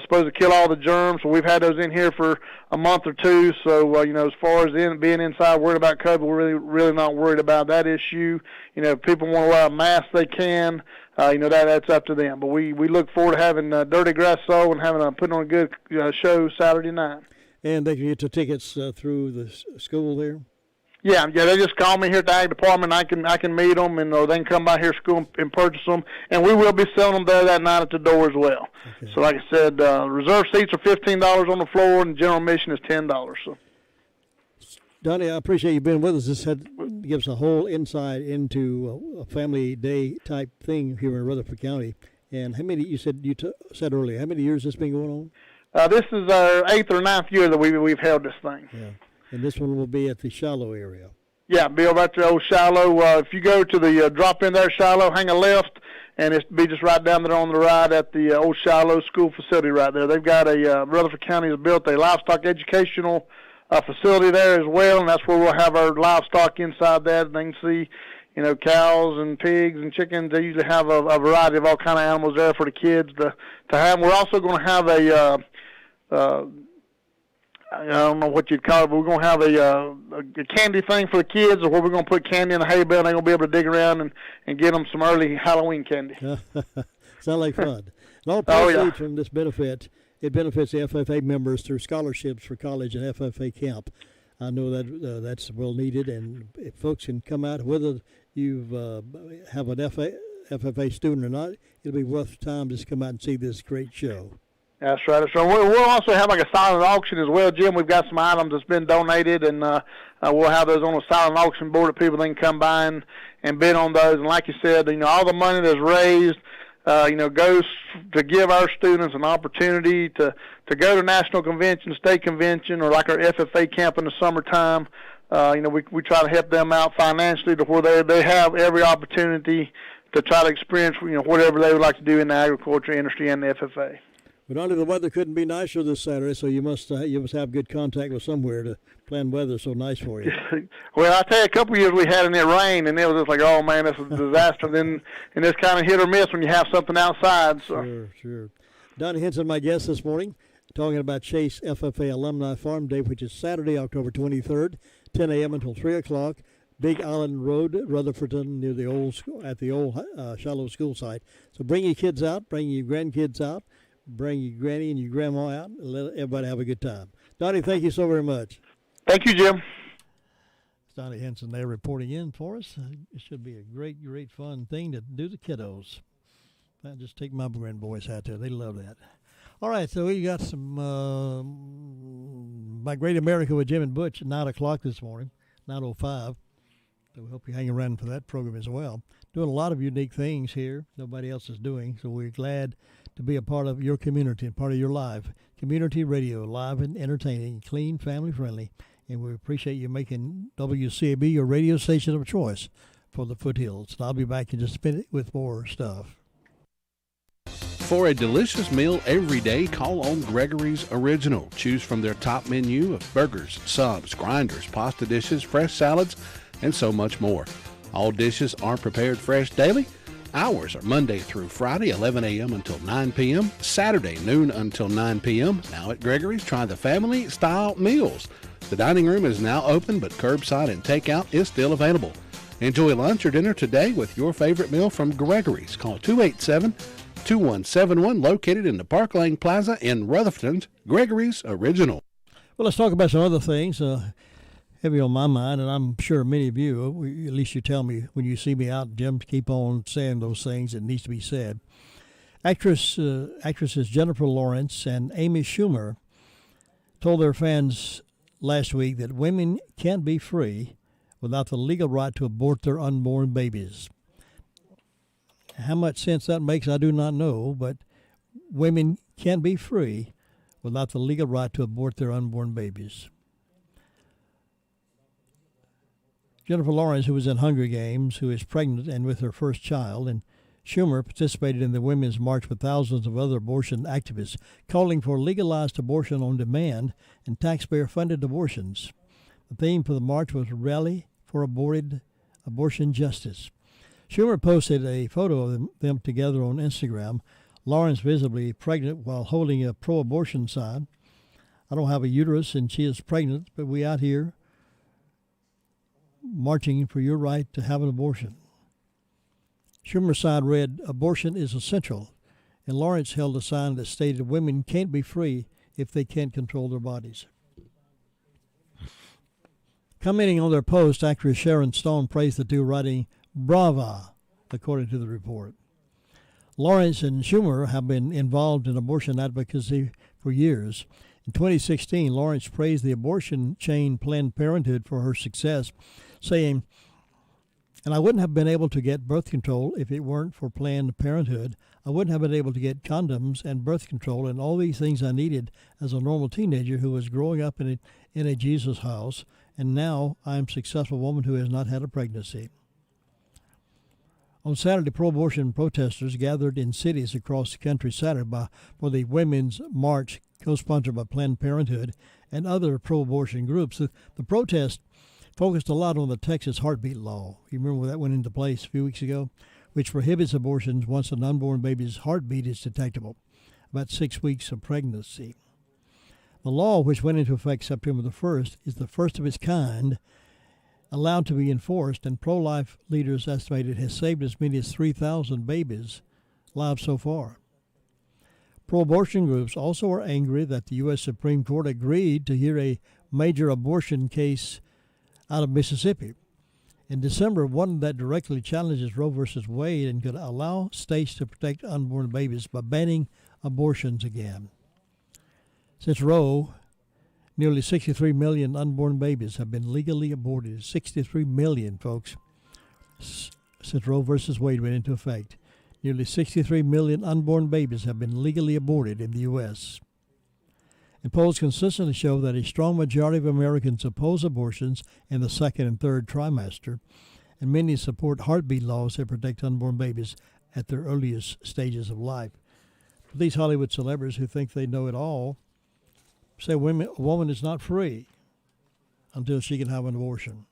supposed to kill all the germs. So we've had those in here for a month or two. So, as far as being inside worried about COVID, we're really not worried about that issue. If people want to wear a mask, they can. That's up to them. But we look forward to having Dirty Grass Soul and putting on a good show Saturday night. And they can get the tickets through the school there? Yeah, they just call me here at the ag department. I can meet them, and they can come by here to school and purchase them. And we will be selling them there that night at the door as well. Okay. So, like I said, reserve seats are $15 on the floor, and general admission is $10. So, Donnie, I appreciate you being with us. This gives a whole insight into a family day type thing here in Rutherford County. And how many? You said earlier. How many years has this been going on? This is our 8th or 9th year that we've held this thing. Yeah. And this one will be at the Shiloh area. Yeah, Bill, that's the old Shiloh. If you go to the drop in there, Shiloh, hang a left, and it'll be just right down there on the right at the old Shiloh school facility right there. They've got Rutherford County has built a livestock educational facility there as well, and that's where we'll have our livestock inside that. And they can see, cows and pigs and chickens. They usually have a variety of all kind of animals there for the kids to have. We're also going to have I don't know what you'd call it, but we're going to have a candy thing for the kids, or where we're going to put candy in the hay bale, and they're going to be able to dig around and get them some early Halloween candy. Sounds like fun. And all proceeds from this benefit, it benefits the FFA members through scholarships for college and FFA camp. I know that that's well needed, and if folks can come out, whether you have an FFA student or not, it'll be worth time to come out and see this great show. That's right. So we'll also have like a silent auction as well, Jim. We've got some items that's been donated, and we'll have those on a silent auction board that people can come by and bid on those. And like you said, all the money that's raised, goes to give our students an opportunity to go to national convention, state convention, or like our FFA camp in the summertime. We try to help them out financially to where they have every opportunity to try to experience, whatever they would like to do in the agriculture industry and the FFA. But only the weather couldn't be nicer this Saturday, so you must have good contact with somewhere to plan weather so nice for you. Well, I tell you, a couple of years we had and it rained, and it was just like, oh man, this is a disaster. And it's kind of hit or miss when you have something outside. So. Sure. Donnie Henson, my guest this morning, talking about Chase FFA Alumni Farm Day, which is Saturday, October 23rd, 10 a.m. until 3 o'clock. Big Island Road, Rutherfordton, near the old Shiloh school site. So bring your kids out, bring your grandkids out. Bring your granny and your grandma out and let everybody have a good time. Donnie, thank you so very much. Thank you, Jim. It's Donnie Henson there reporting in for us. It should be a great fun thing to do the kiddos. I'll just take my grandboys out there. They love that. All right, so we got some My Great America with Jim and Butch at 9 o'clock this morning, 9:05. So we hope you hang around for that program as well. Doing a lot of unique things here nobody else is doing, so we're glad to be a part of your community and part of your life. Community radio, live and entertaining, clean, family-friendly, and we appreciate you making WCAB your radio station of choice for the foothills. And I'll be back in just a minute with more stuff. For a delicious meal every day, call on Gregory's Original. Choose from their top menu of burgers, subs, grinders, pasta dishes, fresh salads, and so much more. All dishes are prepared fresh daily. Hours are Monday through Friday, 11 a.m. until 9 p.m., Saturday, noon until 9 p.m. Now at Gregory's, try the family-style meals. The dining room is now open, but curbside and takeout is still available. Enjoy lunch or dinner today with your favorite meal from Gregory's. Call 287-2171, located in the Park Lane Plaza in Rutherford's Gregory's Original. Well, let's talk about some other things. Heavy on my mind, and I'm sure many of you, at least you tell me when you see me out, Jim, to keep on saying those things that needs to be said. Actresses Jennifer Lawrence and Amy Schumer told their fans last week that women can't be free without the legal right to abort their unborn babies. How much sense that makes, I do not know, but women can't be free without the legal right to abort their unborn babies. Jennifer Lawrence, who was in Hunger Games, who is pregnant and with her first child, and Schumer participated in the Women's March with thousands of other abortion activists, calling for legalized abortion on demand and taxpayer-funded abortions. The theme for the march was Rally for Abortion Justice. Schumer posted a photo of them together on Instagram, Lawrence visibly pregnant while holding a pro-abortion sign. I don't have a uterus and she is pregnant, but we out here marching for your right to have an abortion. Schumer's sign read, "Abortion is essential," and Lawrence held a sign that stated women can't be free if they can't control their bodies. Commenting on their post, actress Sharon Stone praised the two, writing, "Brava," according to the report. Lawrence and Schumer have been involved in abortion advocacy for years. In 2016, Lawrence praised the abortion chain Planned Parenthood for her success, saying, "And I wouldn't have been able to get birth control if it weren't for Planned Parenthood. I wouldn't have been able to get condoms and birth control and all these things I needed as a normal teenager who was growing up in a Jesus house, and now I am a successful woman who has not had a pregnancy." On Saturday, pro-abortion protesters gathered in cities across the country Saturday for the Women's March, co-sponsored by Planned Parenthood and other pro-abortion groups. The protest focused a lot on the Texas heartbeat law. You remember that went into place a few weeks ago, which prohibits abortions once an unborn baby's heartbeat is detectable, about 6 weeks of pregnancy. The law, which went into effect September the 1st, is the first of its kind allowed to be enforced, and pro-life leaders estimate it has saved as many as 3,000 babies' lives so far. Pro-abortion groups also are angry that the U.S. Supreme Court agreed to hear a major abortion case out of Mississippi. In December, one that directly challenges Roe v. Wade and could allow states to protect unborn babies by banning abortions again. Since Roe, nearly 63 million unborn babies have been legally aborted. 63 million, folks, since Roe v. Wade went into effect. Nearly 63 million unborn babies have been legally aborted in the U.S. And polls consistently show that a strong majority of Americans oppose abortions in the second and third trimester, and many support heartbeat laws that protect unborn babies at their earliest stages of life. For these Hollywood celebrities who think they know it all, say a woman is not free until she can have an abortion.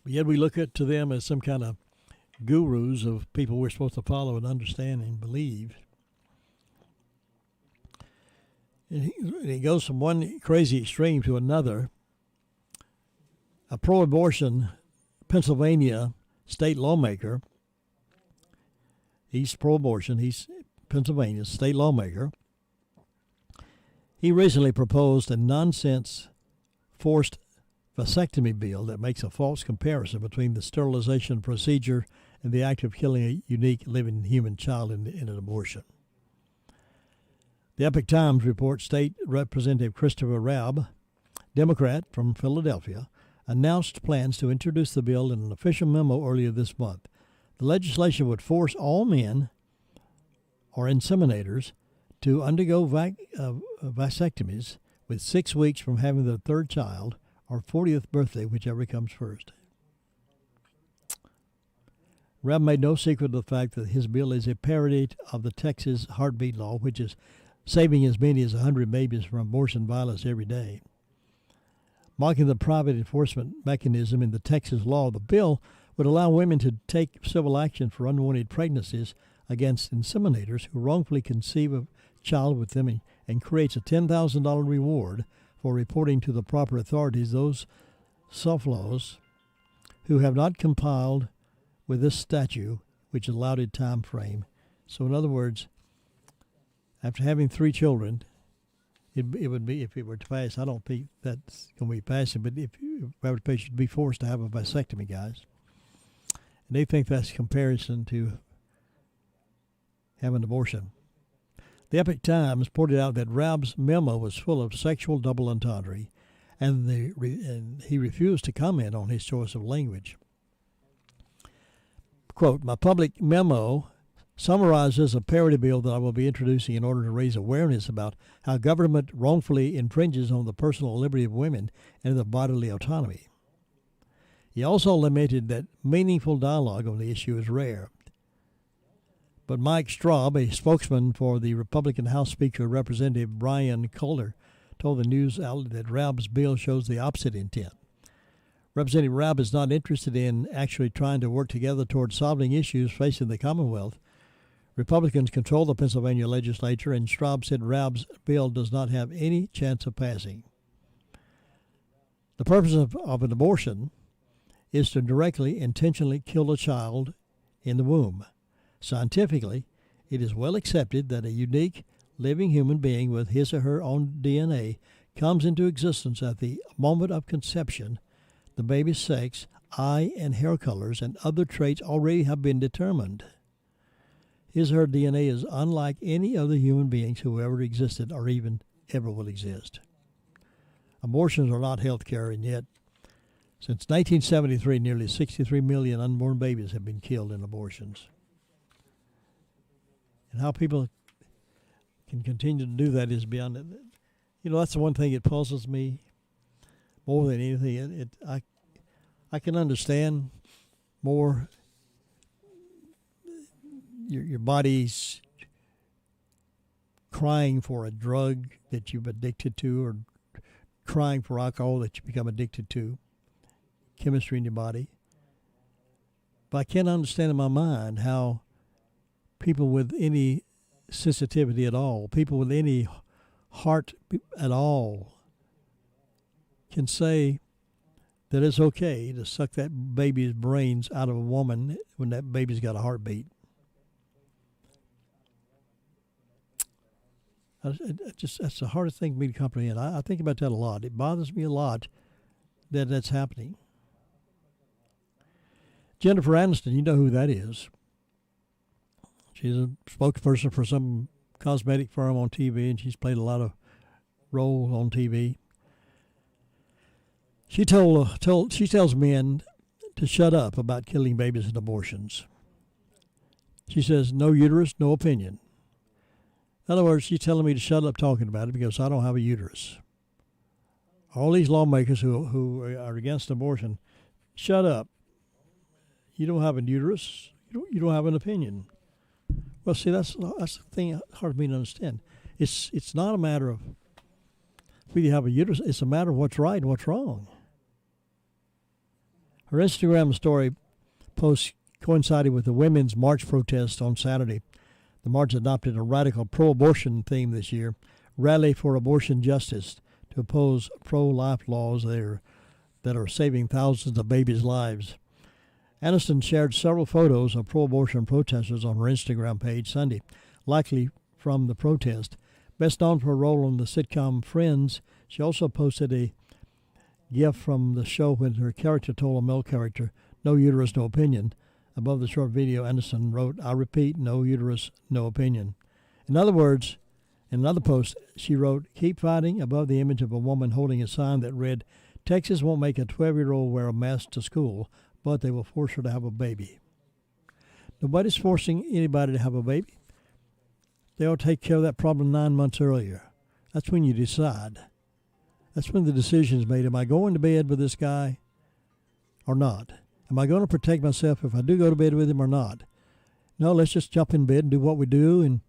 But yet we look to them as some kind of gurus of people we're supposed to follow and understand and believe. And he goes from one crazy extreme to another. A pro-abortion Pennsylvania state lawmaker, he's pro-abortion, he's Pennsylvania's state lawmaker. He recently proposed a nonsense forced vasectomy bill that makes a false comparison between the sterilization procedure and the act of killing a unique living human child in an abortion. The Epoch Times reports State Representative Christopher Rabb, Democrat from Philadelphia, announced plans to introduce the bill in an official memo earlier this month. The legislation would force all men or inseminators to undergo vasectomies with 6 weeks from having their third child or 40th birthday, whichever comes first. Rabb made no secret of the fact that his bill is a parody of the Texas heartbeat law, which is saving as many as 100 babies from abortion violence every day. Mocking the private enforcement mechanism in the Texas law, the bill would allow women to take civil action for unwanted pregnancies against inseminators who wrongfully conceive a child with them and creates a $10,000 reward for reporting to the proper authorities those self-laws who have not complied with this statute, which allowed time frame. So in other words, after having 3 children, it would be, if it were to pass, I don't think that's going to be passing, but if average patient should be forced to have a vasectomy, guys. And they think that's comparison to having an abortion. The Epoch Times pointed out that Rabb's memo was full of sexual double entendre, and he refused to comment on his choice of language. Quote, "My public memo summarizes a parody bill that I will be introducing in order to raise awareness about how government wrongfully infringes on the personal liberty of women and their bodily autonomy. He also lamented that meaningful dialogue on the issue is rare. But Mike Straub, a spokesman for the Republican House Speaker Representative Brian Kohler, told the news outlet that Raub's bill shows the opposite intent. Representative Raub is not interested in actually trying to work together toward solving issues facing the Commonwealth. Republicans control the Pennsylvania legislature, and Straub said Raub's bill does not have any chance of passing. The purpose of an abortion is to directly, intentionally kill a child in the womb. Scientifically, it is well accepted that a unique, living human being with his or her own DNA comes into existence at the moment of conception. The baby's sex, eye and hair colors, and other traits already have been determined. His or her DNA is unlike any other human beings who ever existed or even ever will exist. Abortions are not health care, and yet, since 1973, nearly 63 million unborn babies have been killed in abortions. And how people can continue to do that is beyond it. You know, that's the one thing that puzzles me more than anything. I can understand more your body's crying for a drug that you've addicted to, or crying for alcohol that you become addicted to, chemistry in your body. But I can't understand in my mind how people with any sensitivity at all, people with any heart at all, can say that it's okay to suck that baby's brains out of a woman when that baby's got a heartbeat. That's the hardest thing for me to comprehend. I think about that a lot. It bothers me a lot that that's happening. Jennifer Aniston, you know who that is. She's a spokesperson for some cosmetic firm on TV, and she's played a lot of roles on TV. She tells men to shut up about killing babies and abortions. She says, no uterus, no opinion. In other words, she's telling me to shut up talking about it because I don't have a uterus. All these lawmakers who are against abortion, shut up. You don't have a uterus. You don't have an opinion. Well, see, that's the thing hard for me to understand. It's not a matter of whether you have a uterus. It's a matter of what's right and what's wrong. Her Instagram story post coincided with the Women's March protest on Saturday. The march adopted a radical pro-abortion theme this year, Rally for Abortion Justice, to oppose pro-life laws that are saving thousands of babies' lives. Aniston shared several photos of pro-abortion protesters on her Instagram page Sunday, likely from the protest. Best known for her role on the sitcom Friends, she also posted a GIF from the show when her character told a male character, no uterus, no opinion. Above the short video, Aniston wrote, I repeat, no uterus, no opinion. In other words, in another post, she wrote, keep fighting, above the image of a woman holding a sign that read, Texas won't make a 12-year-old wear a mask to school, but they will force her to have a baby. Nobody's forcing anybody to have a baby. They'll take care of that problem 9 months earlier. That's when you decide. That's when the decision is made. Am I going to bed with this guy or not? Am I going to protect myself if I do go to bed with him or not? No, let's just jump in bed and do what we do, and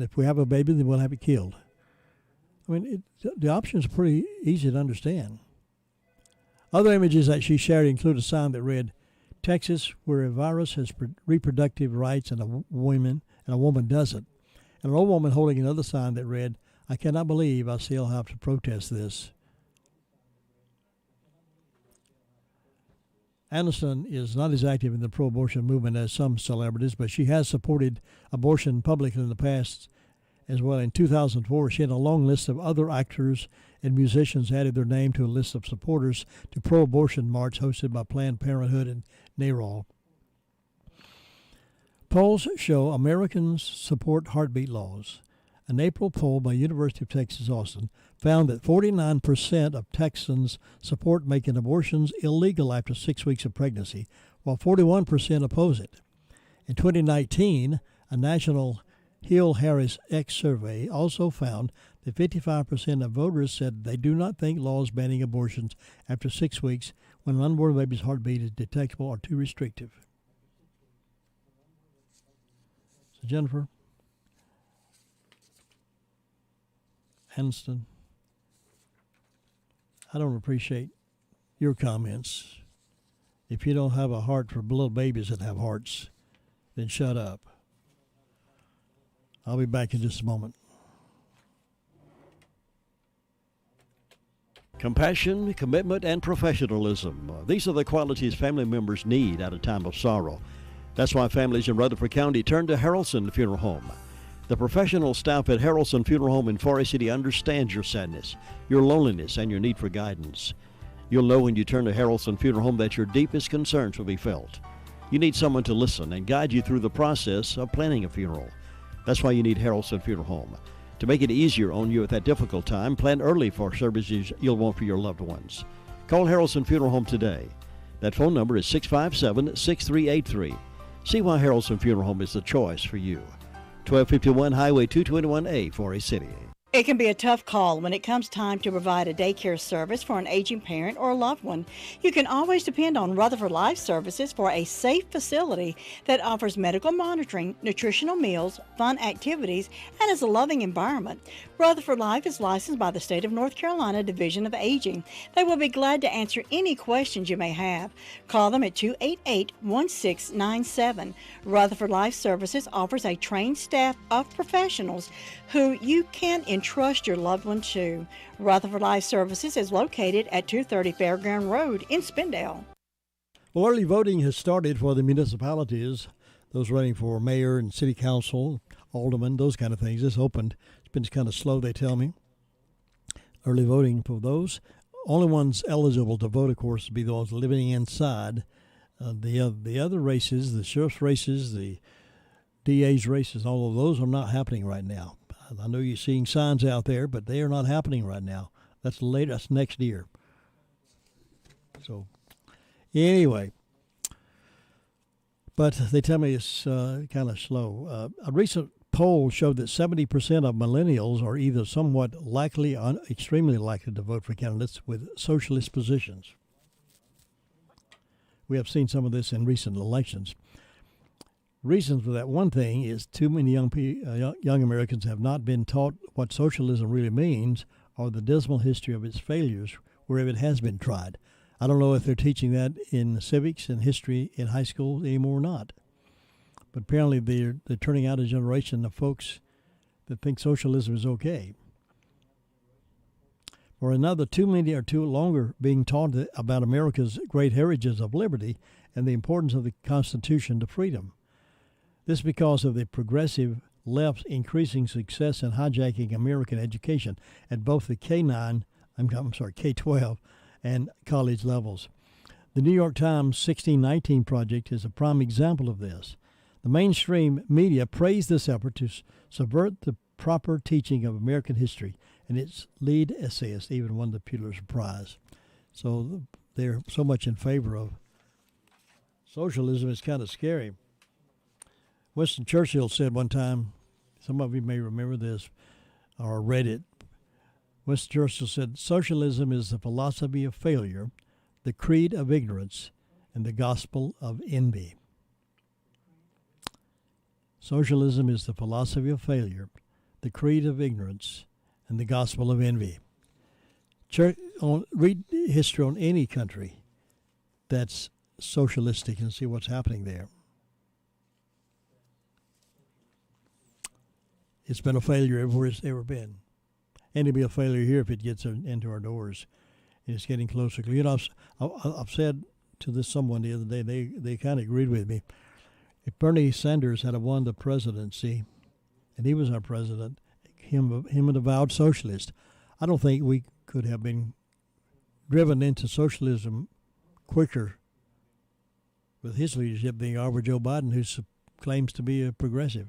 if we have a baby, then we'll have it killed. I mean, the options are pretty easy to understand. Other images that she shared include a sign that read, Texas, where a virus has reproductive rights and a woman doesn't. And an old woman holding another sign that read, I cannot believe I still have to protest this. Aniston is not as active in the pro-abortion movement as some celebrities, but she has supported abortion publicly in the past as well. In 2004, she had a long list of other actors and musicians added their name to a list of supporters to pro-abortion march hosted by Planned Parenthood and NARAL. Polls show Americans support heartbeat laws. An April poll by University of Texas Austin found that 49% of Texans support making abortions illegal after 6 weeks of pregnancy, while 41% oppose it. In 2019, a national Hill-Harris X survey also found that 55% of voters said they do not think laws banning abortions after 6 weeks when an unborn baby's heartbeat is detectable are too restrictive. So Jennifer Aniston, I don't appreciate your comments. If you don't have a heart for little babies that have hearts, then shut up. I'll be back in just a moment. Compassion, commitment, and professionalism. These are the qualities family members need at a time of sorrow. That's why families in Rutherford County turn to Harrelson Funeral Home. The professional staff at Harrelson Funeral Home in Forest City understands your sadness, your loneliness, and your need for guidance. You'll know when you turn to Harrelson Funeral Home that your deepest concerns will be felt. You need someone to listen and guide you through the process of planning a funeral. That's why you need Harrelson Funeral Home. To make it easier on you at that difficult time, plan early for services you'll want for your loved ones. Call Harrelson Funeral Home today. That phone number is 657-6383. See why Harrelson Funeral Home is the choice for you. 1251 Highway 221A, Forest City. It can be a tough call when it comes time to provide a daycare service for an aging parent or a loved one. You can always depend on Rutherford Life Services for a safe facility that offers medical monitoring, nutritional meals, fun activities, and is a loving environment. Rutherford Life is licensed by the State of North Carolina Division of Aging. They will be glad to answer any questions you may have. Call them at 288-1697. Rutherford Life Services offers a trained staff of professionals who you can entrust your loved one to. Rutherford Life Services is located at 230 Fairground Road in Spindale. Well, early voting has started for the municipalities, those running for mayor and city council, alderman, those kind of things. It's opened. It's been kind of slow, they tell me. Early voting for those. Only ones eligible to vote, of course, would be those living inside. The other races, the sheriff's races, the DA's races, all of those are not happening right now. I know you're seeing signs out there, but they are not happening right now. That's later. That's next year. So, anyway, but they tell me it's kind of slow. A recent poll showed that 70% of millennials are either somewhat likely or extremely likely to vote for candidates with socialist positions. We have seen some of this in recent elections. Reasons for that, one thing is too many young Americans have not been taught what socialism really means or the dismal history of its failures wherever it has been tried. I don't know if they're teaching that in civics and history in high school anymore or not. But apparently they're turning out a generation of folks that think socialism is okay. For another, too many are too longer being taught about America's great heritage of liberty and the importance of the Constitution to freedom. This because of the progressive left's increasing success in hijacking American education at both the K-12 and college levels. The New York Times 1619 Project is a prime example of this. The mainstream media praised this effort to subvert the proper teaching of American history, and its lead essayist even won the Pulitzer Prize. So they're so much in favor of socialism, it's kind of scary. Winston Churchill said one time, some of you may remember this or read it. Winston Churchill said, "Socialism is the philosophy of failure, the creed of ignorance, and the gospel of envy." Socialism is the philosophy of failure, the creed of ignorance, and the gospel of envy. Read history on any country that's socialistic and see what's happening there. It's been a failure everywhere it's ever been. And it'll be a failure here if it gets into our doors. And it's getting closer. You know, I've said to someone the other day, they kind of agreed with me. If Bernie Sanders had won the presidency, and he was our president, him an avowed socialist, I don't think we could have been driven into socialism quicker with his leadership than over Joe Biden, who claims to be a progressive.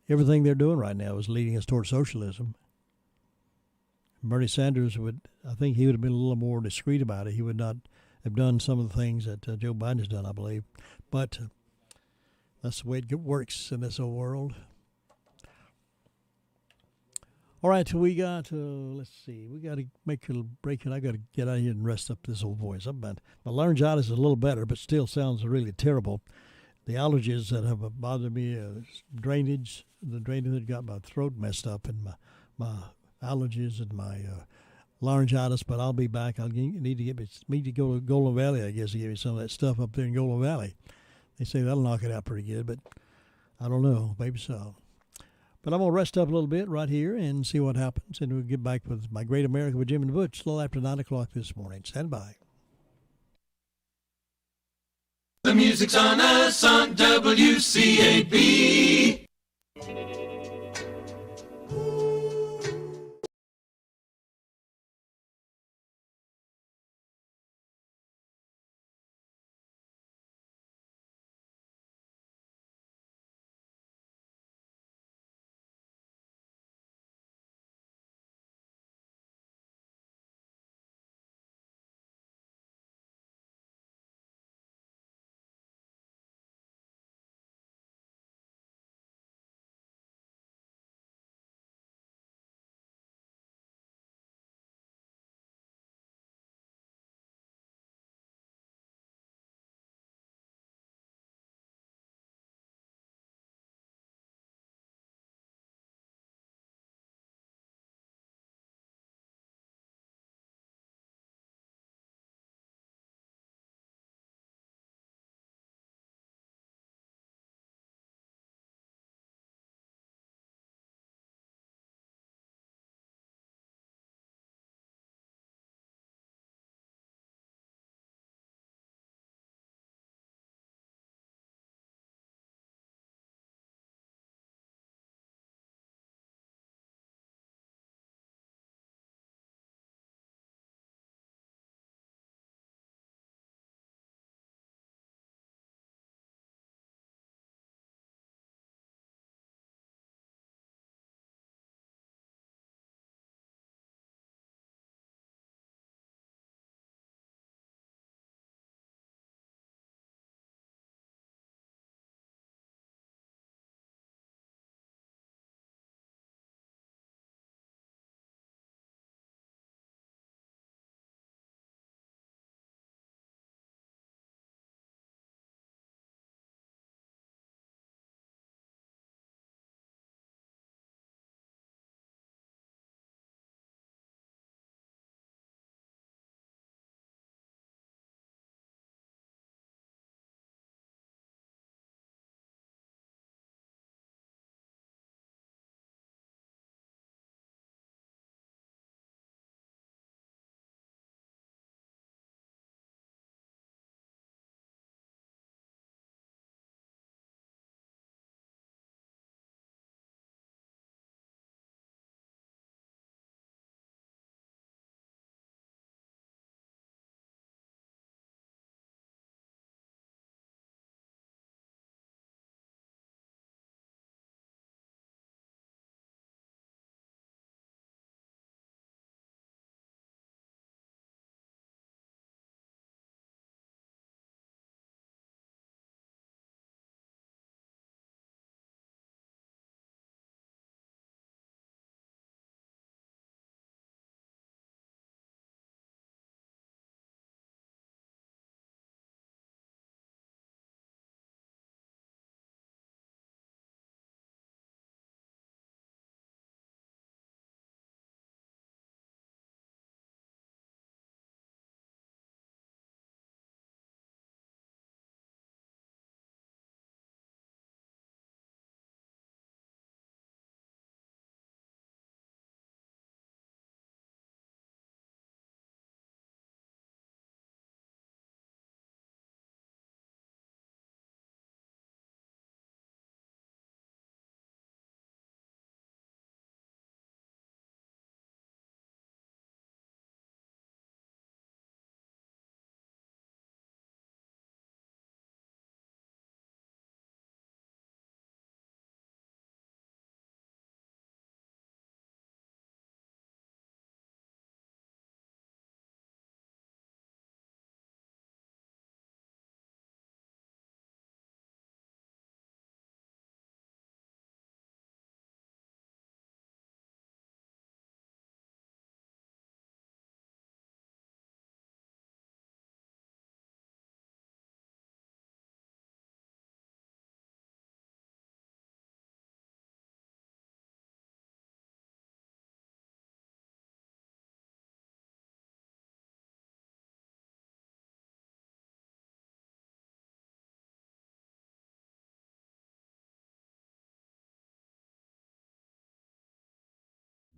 Everything they're doing right now is leading us toward socialism. Bernie Sanders I think he would have been a little more discreet about it. He would not have done some of the things that Joe Biden has done, I believe. But that's the way it works in this old world. All right, so we got, let's see, we got to make a break, and I got to get out of here and rest up this old voice. My laryngitis is a little better, but still sounds really terrible. The allergies that have bothered me, the drainage that got my throat messed up, and my allergies and my laryngitis, but I'll be back. I'll need to get me to go to Golden Valley, I guess, to give me some of that stuff up there in Golden Valley. They say that'll knock it out pretty good, but I don't know, maybe so. But I'm going to rest up a little bit right here and see what happens, and we'll get back with My Great America with Jim and Butch a little after 9 o'clock this morning. Stand by. The music's on us on WCAB.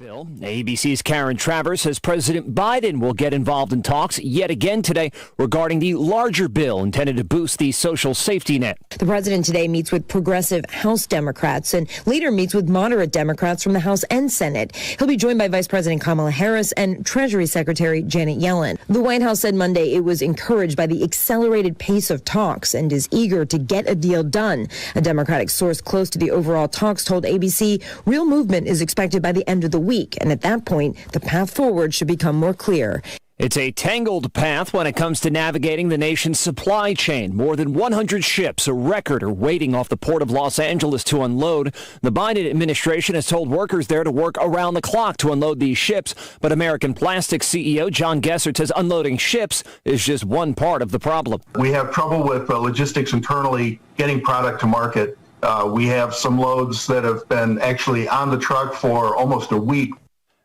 bill. ABC's Karen Travers says President Biden will get involved in talks yet again today regarding the larger bill intended to boost the social safety net. The president today meets with progressive House Democrats and later meets with moderate Democrats from the House and Senate. He'll be joined by Vice President Kamala Harris and Treasury Secretary Janet Yellen. The White House said Monday it was encouraged by the accelerated pace of talks and is eager to get a deal done. A Democratic source close to the overall talks told ABC real movement is expected by the end of the week, and at that point, the path forward should become more clear. It's a tangled path when it comes to navigating the nation's supply chain. More than 100 ships, a record, are waiting off the port of Los Angeles to unload. The Biden administration has told workers there to work around the clock to unload these ships. But American Plastics CEO John Gessert says unloading ships is just one part of the problem. We have trouble with logistics internally, getting product to market. We have some loads that have been actually on the truck for almost a week.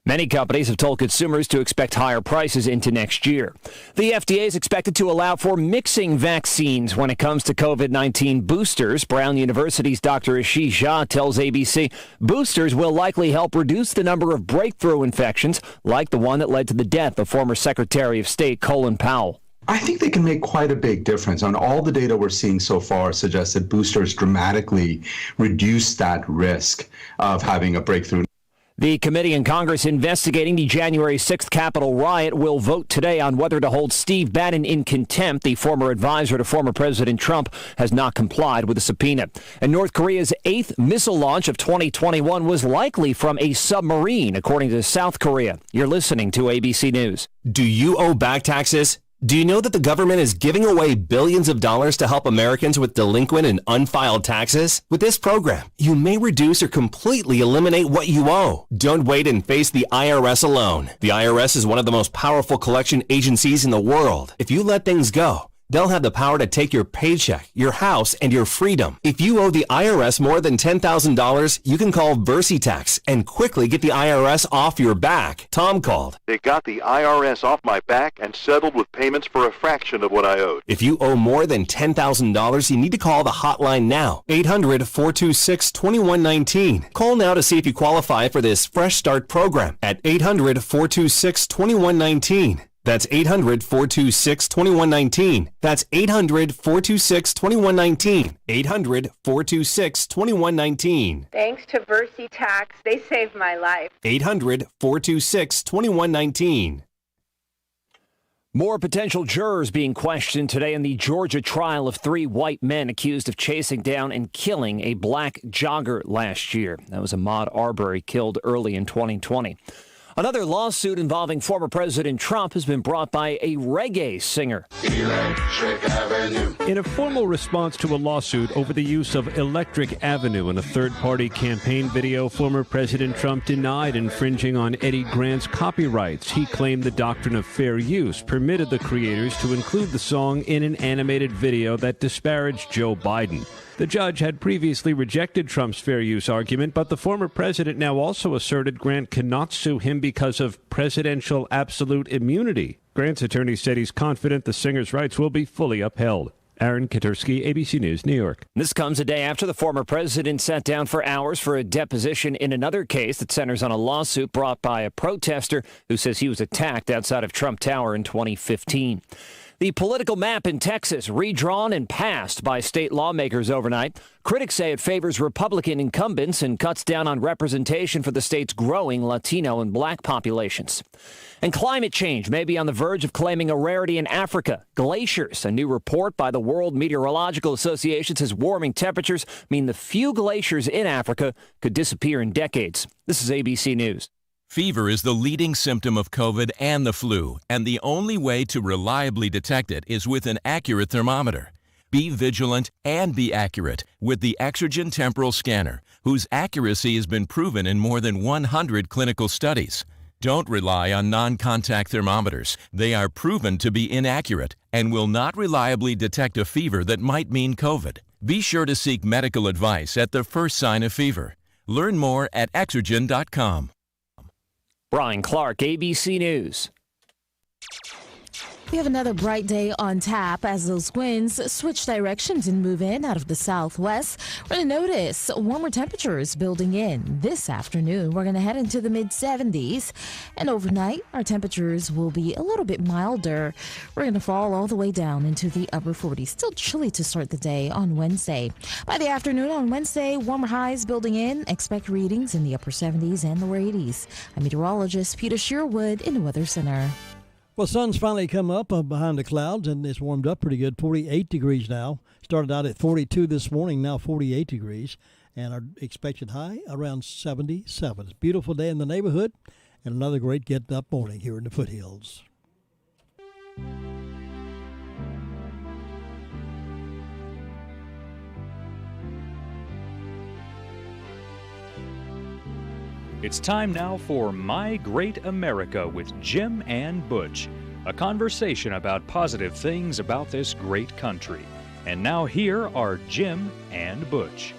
Many companies have told consumers to expect higher prices into next year. The FDA is expected to allow for mixing vaccines when it comes to COVID-19 boosters. Brown University's Dr. Ashish Jha tells ABC boosters will likely help reduce the number of breakthrough infections, like the one that led to the death of former Secretary of State Colin Powell. I think they can make quite a big difference. And all the data we're seeing so far suggests that boosters dramatically reduce that risk of having a breakthrough. The committee in Congress investigating the January 6th Capitol riot will vote today on whether to hold Steve Bannon in contempt. The former advisor to former President Trump has not complied with the subpoena. And North Korea's 8th missile launch of 2021 was likely from a submarine, according to South Korea. You're listening to ABC News. Do you owe back taxes? Do you know that the government is giving away billions of dollars to help Americans with delinquent and unfiled taxes? With this program, you may reduce or completely eliminate what you owe. Don't wait and face the IRS alone. The IRS is one of the most powerful collection agencies in the world. If you let things go, they'll have the power to take your paycheck, your house, and your freedom. If you owe the IRS more than $10,000, you can call VersiTax and quickly get the IRS off your back. Tom called. They got the IRS off my back and settled with payments for a fraction of what I owed. If you owe more than $10,000, you need to call the hotline now. 800-426-2119. Call now to see if you qualify for this Fresh Start program at 800-426-2119. That's 800-426-2119. That's 800-426-2119. 800-426-2119. Thanks to VersiTax, they saved my life. 800-426-2119. More potential jurors being questioned today in the Georgia trial of 3 white men accused of chasing down and killing a black jogger last year. That was Ahmaud Arbery, killed early in 2020. Another lawsuit involving former President Trump has been brought by a reggae singer. Electric Avenue. In a formal response to a lawsuit over the use of Electric Avenue in a third-party campaign video, former President Trump denied infringing on Eddie Grant's copyrights. He claimed the doctrine of fair use permitted the creators to include the song in an animated video that disparaged Joe Biden. The judge had previously rejected Trump's fair use argument, but the former president now also asserted Grant cannot sue him because of presidential absolute immunity. Grant's attorney said he's confident the singer's rights will be fully upheld. Aaron Katursky, ABC News, New York. This comes a day after the former president sat down for hours for a deposition in another case that centers on a lawsuit brought by a protester who says he was attacked outside of Trump Tower in 2015. The political map in Texas redrawn and passed by state lawmakers overnight. Critics say it favors Republican incumbents and cuts down on representation for the state's growing Latino and black populations. And climate change may be on the verge of claiming a rarity in Africa. Glaciers. A new report by the World Meteorological Association says warming temperatures mean the few glaciers in Africa could disappear in decades. This is ABC News. Fever is the leading symptom of COVID and the flu, and the only way to reliably detect it is with an accurate thermometer. Be vigilant and be accurate with the Exergen Temporal Scanner, whose accuracy has been proven in more than 100 clinical studies. Don't rely on non-contact thermometers. They are proven to be inaccurate and will not reliably detect a fever that might mean COVID. Be sure to seek medical advice at the first sign of fever. Learn more at Exergen.com. Brian Clark, ABC News. We have another bright day on tap as those winds switch directions and move in out of the southwest. We're going to notice warmer temperatures building in. This afternoon, we're going to head into the mid-70s. And overnight, our temperatures will be a little bit milder. We're going to fall all the way down into the upper 40s. Still chilly to start the day on Wednesday. By the afternoon on Wednesday, warmer highs building in. Expect readings in the upper 70s and lower 80s. I'm meteorologist Peter Sherwood in the Weather Center. Well, sun's finally come up behind the clouds, and it's warmed up pretty good. 48 degrees now. Started out at 42 this morning, now 48 degrees. And our expected high around 77. It's a beautiful day in the neighborhood, and another great get-up morning here in the foothills. It's time now for My Great America with Jim and Butch, a conversation about positive things about this great country. And now here are Jim and Butch.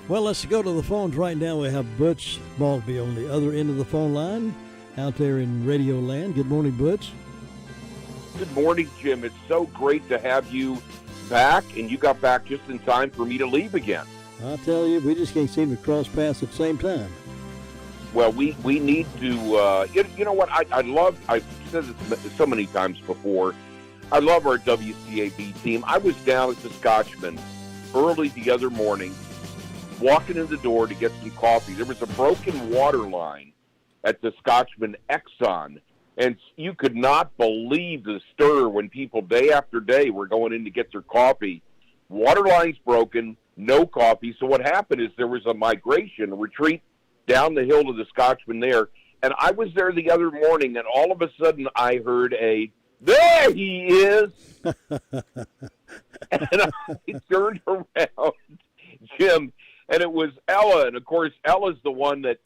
Well, let's go to the phones right now. We have Butch Maltby on the other end of the phone line out there in Radio Land. Good morning, Butch. Good morning, Jim. It's so great to have you back, and you got back just in time for me to leave again. I'll tell you, we just can't seem to cross paths at the same time. Well, we need to, you know what, I've said this so many times before, I love our WCAB team. I was down at the Scotchman early the other morning, walking in the door to get some coffee. There was a broken water line at the Scotchman Exxon, and you could not believe the stir when people day after day were going in to get their coffee. Water line's broken, no coffee. So what happened is there was a retreat down the hill to the Scotchman there. And I was there the other morning, and all of a sudden I heard there he is. And I turned around, Jim, and it was Ella. And, of course, Ella's the one that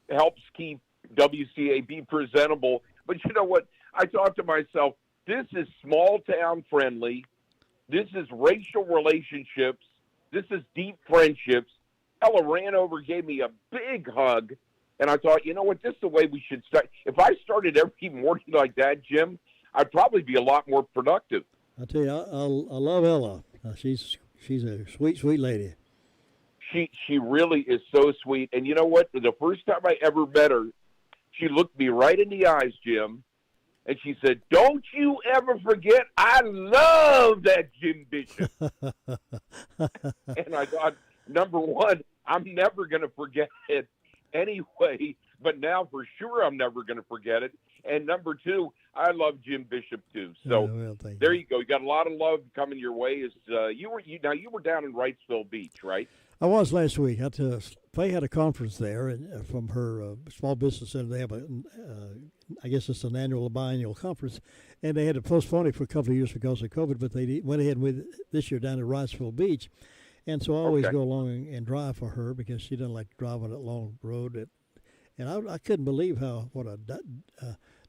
helps keep WCAB presentable. But you know what? I thought to myself, this is small-town friendly. This is racial relationships. This is deep friendships. Ella ran over, gave me a big hug, and I thought, you know what, this is the way we should start. If I started every morning like that, Jim, I'd probably be a lot more productive. I tell you, I love Ella. She's a sweet, sweet lady. She really is so sweet. And you know what? The first time I ever met her, she looked me right in the eyes, Jim, and she said, "Don't you ever forget, I love that Jim Bishop." And I thought, number one, I'm never going to forget it anyway, but now for sure I'm never going to forget it. And number two, I love Jim Bishop too. So there you go. You got a lot of love coming your way. You were down in Wrightsville Beach, right? I was last week. Faye had a conference there, and from her small business center. They have I guess it's an annual biannual conference, and they had to postpone it for a couple of years because of COVID. But they went ahead with this year down at Wrightsville Beach, and so I always go along and drive for her because she doesn't like to drive on that long road. And I couldn't believe what a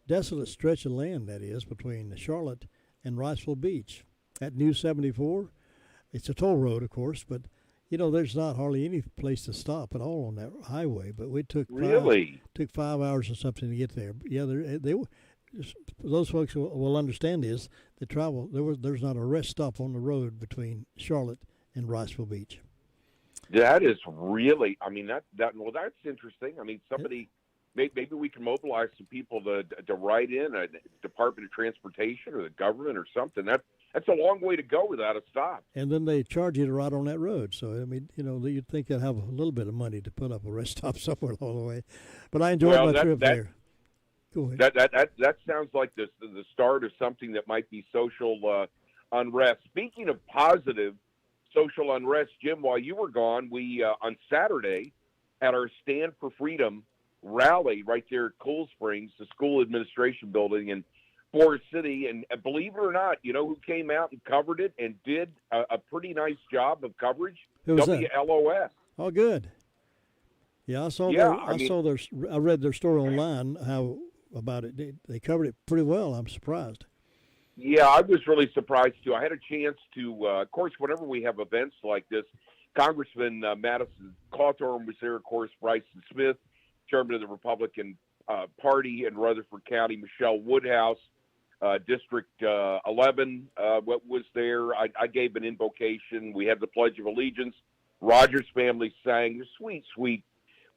desolate stretch of land that is between Charlotte and Wrightsville Beach. That new 74, it's a toll road, of course, but you know, there's not hardly any place to stop at all on that highway. But we took 5 hours or something to get there. Yeah, they those folks will understand is the travel. There's not a rest stop on the road between Charlotte and Wrightsville Beach. That is really. I mean, that's interesting. I mean, maybe we can mobilize some people to write in a Department of Transportation or the government or something. That's a long way to go without a stop. And then they charge you to ride on that road. So, I mean, you know, you'd think they'd have a little bit of money to put up a rest stop somewhere along the way. But I enjoyed my trip there. Go ahead. That sounds like the start of something that might be social unrest. Speaking of positive social unrest, Jim, while you were gone, we, on Saturday, at our Stand for Freedom rally right there at Cool Springs, the school administration building in Forest City, and believe it or not, you know who came out and covered it and did a pretty nice job of coverage? Who was WLOS. That? Oh, good. Yeah, I read their story online about it. They covered it pretty well. I'm surprised. Yeah, I was really surprised too. I had a chance to, of course, whenever we have events like this, Congressman Madison Cawthorn was there, of course, Bryson Smith, chairman of the Republican Party in Rutherford County, Michelle Woodhouse, District 11 was there. I gave an invocation. We had the Pledge of Allegiance. Roger's family sang. Sweet, sweet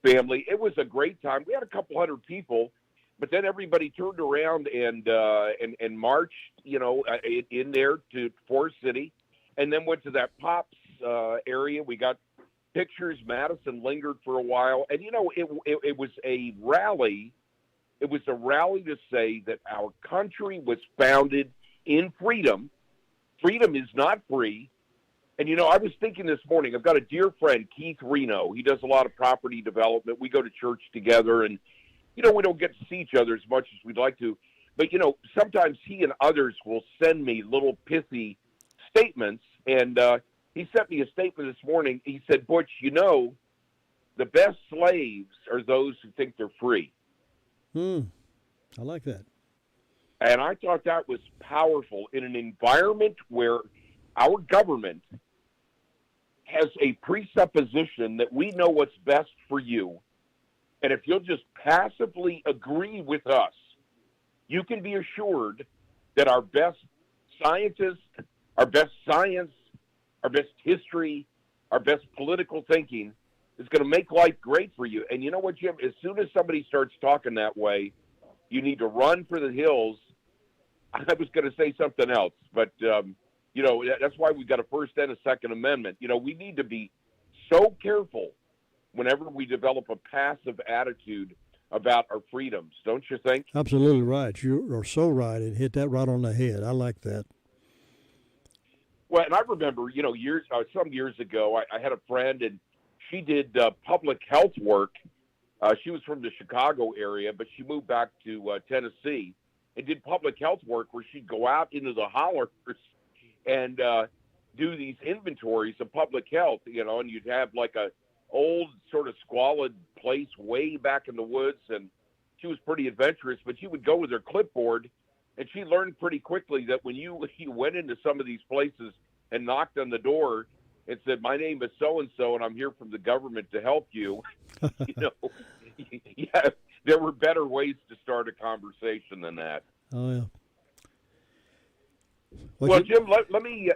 family. It was a great time. We had a couple hundred people, but then everybody turned around and marched, in there to Forest City, and then went to that Pops area. We got pictures. Madison lingered for a while, and it was a rally. It was a rally to say that our country was founded in freedom. Freedom is not free. And, I was thinking this morning, I've got a dear friend, Keith Reno. He does a lot of property development. We go to church together, and, we don't get to see each other as much as we'd like to. But, sometimes he and others will send me little pithy statements. And he sent me a statement this morning. He said, Butch, the best slaves are those who think they're free. I like that. And I thought that was powerful in an environment where our government has a presupposition that we know what's best for you. And if you'll just passively agree with us, you can be assured that our best scientists, our best science, our best history, our best political thinking is going to make life great for you. And you know what, Jim? As soon as somebody starts talking that way, you need to run for the hills. I was going to say something else, but, that's why we've got a First and a Second Amendment. We need to be so careful whenever we develop a passive attitude about our freedoms, don't you think? Absolutely right. You are so right, and hit that right on the head. I like that. Well, and I remember, some years ago, I had a friend, and she did public health work. She was from the Chicago area, but she moved back to Tennessee and did public health work where she'd go out into the hollers and do these inventories of public health, and you'd have like a old sort of squalid place way back in the woods, and she was pretty adventurous, but she would go with her clipboard, and she learned pretty quickly that when you went into some of these places and knocked on the door and said, my name is so-and-so, and I'm here from the government to help you, yeah, there were better ways to start a conversation than that. Oh, yeah. Well, Jim, let me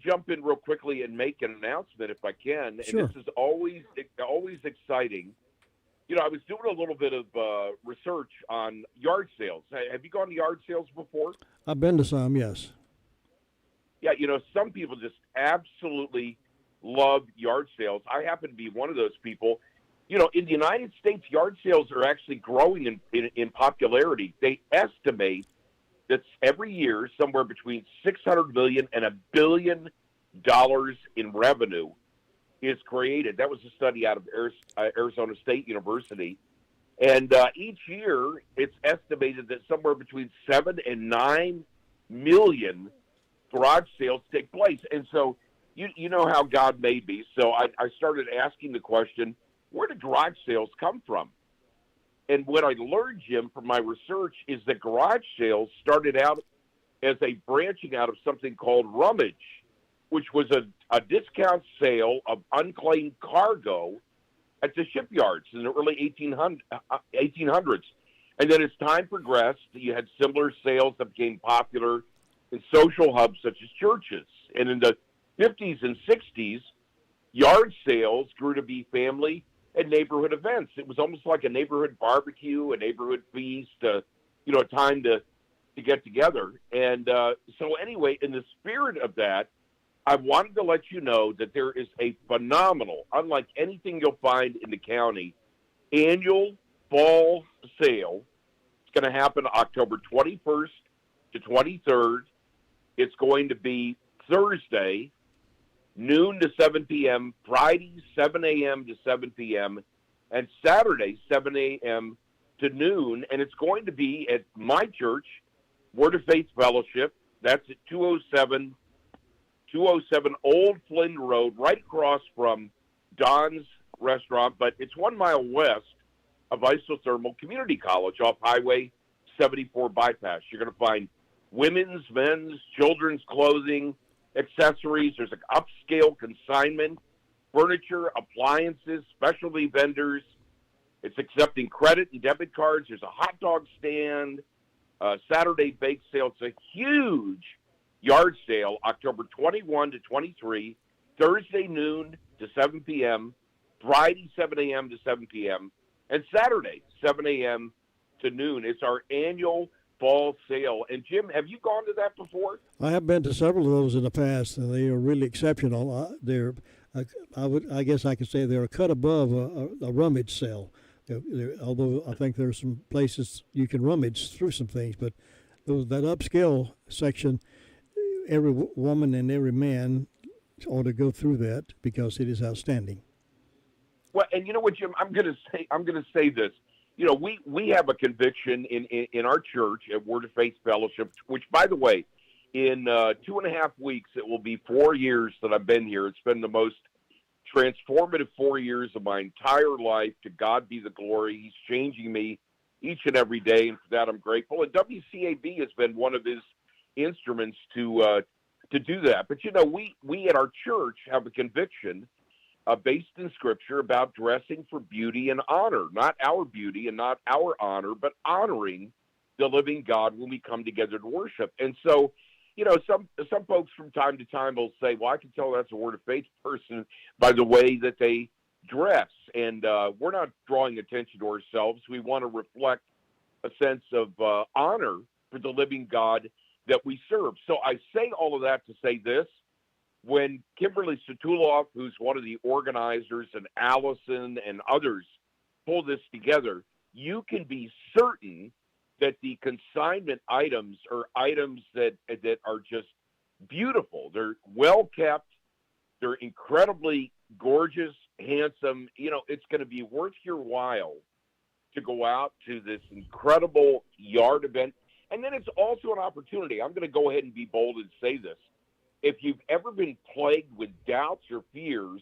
jump in real quickly and make an announcement if I can. Sure. And this is always exciting. I was doing a little bit of research on yard sales. Have you gone to yard sales before? I've been to some, yes. Yeah, some people just absolutely love yard sales. I happen to be one of those people. In the United States, yard sales are actually growing in popularity. They estimate that every year somewhere between $600 million and $1 billion in revenue is created. That was a study out of Arizona State University. And each year, it's estimated that somewhere between 7 and 9 million garage sales take place. And so you know how God made me. So I started asking the question, where do garage sales come from? And what I learned, Jim, from my research is that garage sales started out as a branching out of something called rummage, which was a discount sale of unclaimed cargo at the shipyards in the early 1800s. And then as time progressed, you had similar sales that became popular in social hubs such as churches. And in the 50s and 60s, yard sales grew to be family and neighborhood events. It was almost like a neighborhood barbecue, a neighborhood feast, a time to get together. And so anyway, in the spirit of that, I wanted to let you know that there is a phenomenal, unlike anything you'll find in the county, annual fall sale. It's going to happen October 21st to 23rd. It's going to be Thursday, noon to 7 p.m., Friday, 7 a.m. to 7 p.m., and Saturday, 7 a.m. to noon. And it's going to be at my church, Word of Faith Fellowship. That's at 207 Old Flynn Road, right across from Don's Restaurant, but it's 1 mile west of Isothermal Community College off Highway 74 bypass. You're going to find women's, men's, children's clothing, accessories. There's an upscale consignment, furniture, appliances, specialty vendors, It's accepting credit and debit cards. There's a hot dog stand, Saturday bake sale. It's a huge yard sale, October 21 to 23, Thursday noon to 7 p.m., Friday 7 a.m. to 7 p.m., and Saturday 7 a.m. to noon. It's our annual fall sale. And, Jim, have you gone to that before? I have been to several of those in the past, and they are really exceptional. I guess I could say they're a cut above a rummage sale. Although I think there are some places you can rummage through some things, but that upscale section, every woman and every man ought to go through that because it is outstanding. Well, and you know what, Jim? I'm going to say this. You know, we have a conviction in our church at Word of Faith Fellowship, which, by the way, in 2.5 weeks, it will be 4 years that I've been here. It's been the most transformative 4 years of my entire life. To God be the glory. He's changing me each and every day, and for that I'm grateful. And WCAB has been one of his instruments to do that. But, you know, we at our church have a conviction based in Scripture about dressing for beauty and honor, not our beauty and not our honor, but honoring the living God when we come together to worship. And so, you know, some folks from time to time will say, well, I can tell that's a Word of Faith person by the way that they dress. And we're not drawing attention to ourselves. We want to reflect a sense of honor for the living God that we serve. So I say all of that to say this. When Kimberly Satuloff, who's one of the organizers, and Allison and others pull this together, you can be certain that the consignment items are items that are just beautiful. They're well kept. They're incredibly gorgeous, handsome. You know, it's going to be worth your while to go out to this incredible yard event. And then it's also an opportunity. I'm going to go ahead and be bold and say this. If you've ever been plagued with doubts or fears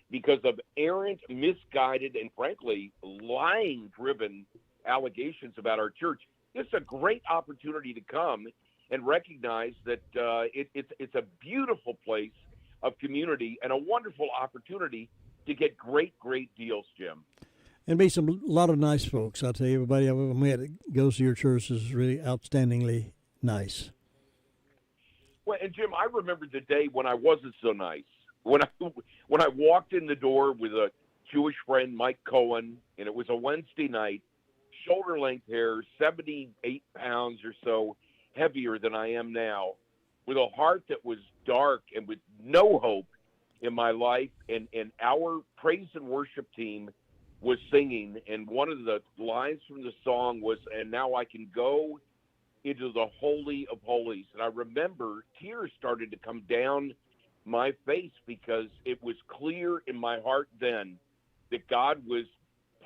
because of errant, misguided, and frankly, lying-driven allegations about our church, this is a great opportunity to come and recognize that it's a beautiful place of community and a wonderful opportunity to get great, great deals, Jim. And meet a lot of nice folks. I'll tell you, everybody I've ever met that goes to your church is really outstandingly nice. Well, and Jim, I remember the day when I wasn't so nice. When I walked in the door with a Jewish friend, Mike Cohen, and it was a Wednesday night, shoulder-length hair, 78 pounds or so heavier than I am now, with a heart that was dark and with no hope in my life. And our praise and worship team was singing, and one of the lines from the song was, "And now I can go into the Holy of Holies." And I remember tears started to come down my face because it was clear in my heart then that God was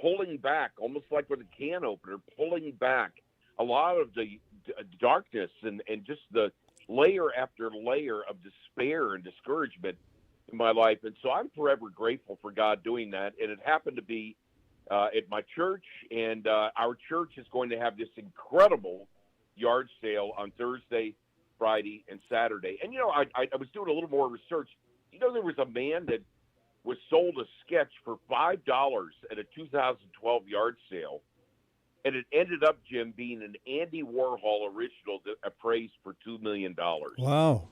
pulling back, almost like with a can opener, pulling back a lot of the darkness and just the layer after layer of despair and discouragement in my life. And so I'm forever grateful for God doing that. And it happened to be at my church, and our church is going to have this incredible yard sale on Thursday, Friday, and Saturday. And, you know, I was doing a little more research. You know, there was a man that was sold a sketch for $5 at a 2012 yard sale, and it ended up, Jim, being an Andy Warhol original that appraised for $2 million. Wow.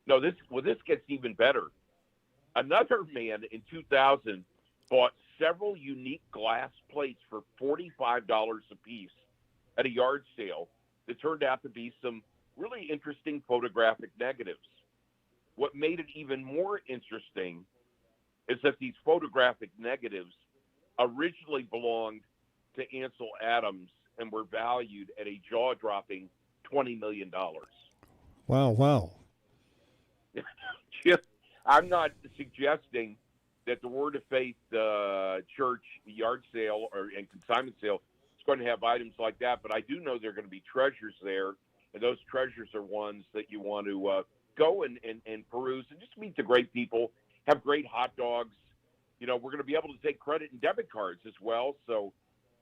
No, this gets even better. Another man in 2000 bought several unique glass plates for $45 a piece at a yard sale that turned out to be some really interesting photographic negatives. What made it even more interesting is that these photographic negatives originally belonged to Ansel Adams and were valued at a jaw-dropping $20 million. Wow. I'm not suggesting that the Word of Faith church yard sale and consignment sale is going to have items like that, but I do know there are going to be treasures there, and those treasures are ones that you want to go and peruse and just meet the great people, have great hot dogs. You know, we're going to be able to take credit and debit cards as well, so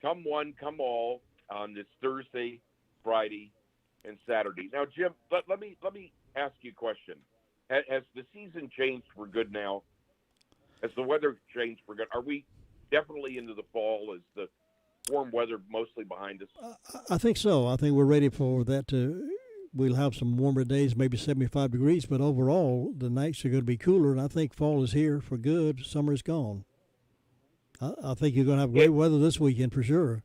come one, come all on this Thursday, Friday, and Saturday. Now, Jim, let me ask you a question. Has the season changed for good now? Has the weather changed for good? Are we definitely into the fall as the warm weather mostly behind us? I think so. I think we're ready for that we'll have some warmer days, maybe 75 degrees, but overall the nights are going to be cooler, and I think fall is here for good. Summer is gone. I think you're going to have great weather this weekend for sure.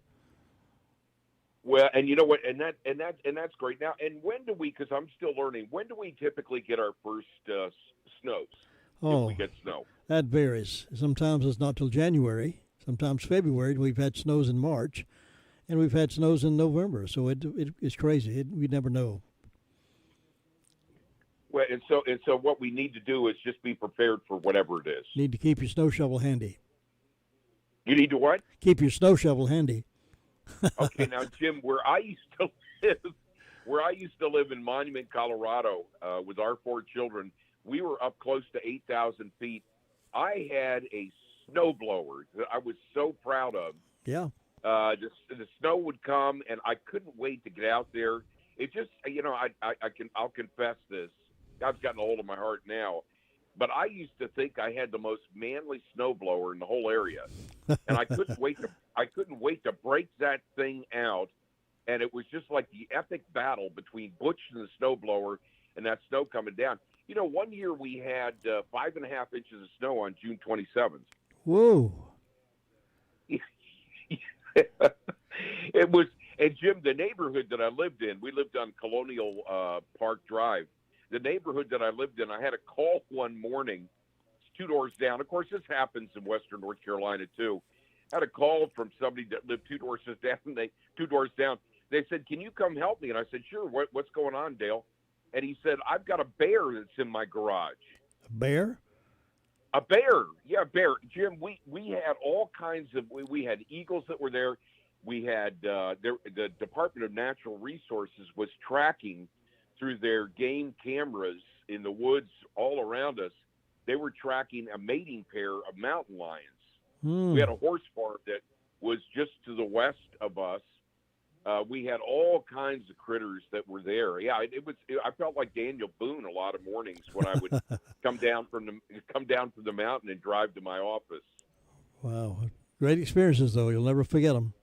Well, and you know what, and that's great. Now, and when do we? Because I'm still learning. When do we typically get our first snows? If we get snow, that varies. Sometimes it's not till January. Sometimes February. We've had snows in March, and we've had snows in November. So it's crazy. We never know. Well, and so what we need to do is just be prepared for whatever it is. Need to keep your snow shovel handy. You need to what? Keep your snow shovel handy. Okay, now Jim, where I used to live in Monument, Colorado, with our 4 children, we were up close to 8,000 feet. I had a snowblower that I was so proud of. Yeah. The snow would come, and I couldn't wait to get out there. It just, I'll confess this. God's gotten a hold of my heart now. But I used to think I had the most manly snowblower in the whole area, and I couldn't wait to break that thing out. And it was just like the epic battle between Butch and the snowblower, and that snow coming down. You know, one year we had 5.5 inches of snow on June 27th. Whoa! It was, and Jim, the neighborhood that I lived in, we lived on Colonial Park Drive. The neighborhood that I lived in, I had a call one morning. It's 2 doors down. Of course, this happens in Western North Carolina too. I had a call from somebody that lived 2 doors down. 2 doors down. They said, "Can you come help me?" And I said, "Sure. What's going on, Dale?" And he said, "I've got a bear that's in my garage." A bear? A bear. Yeah, a bear. Jim, we had all kinds of. We had eagles that were there. We had the Department of Natural Resources was tracking through their game cameras in the woods all around us. They were tracking a mating pair of mountain lions. We had a horse farm that was just to the west of us. We had all kinds of critters that were there. Yeah, I felt like Daniel Boone a lot of mornings when I would come down from the mountain and drive to my office. Wow, great experiences though. You'll never forget them.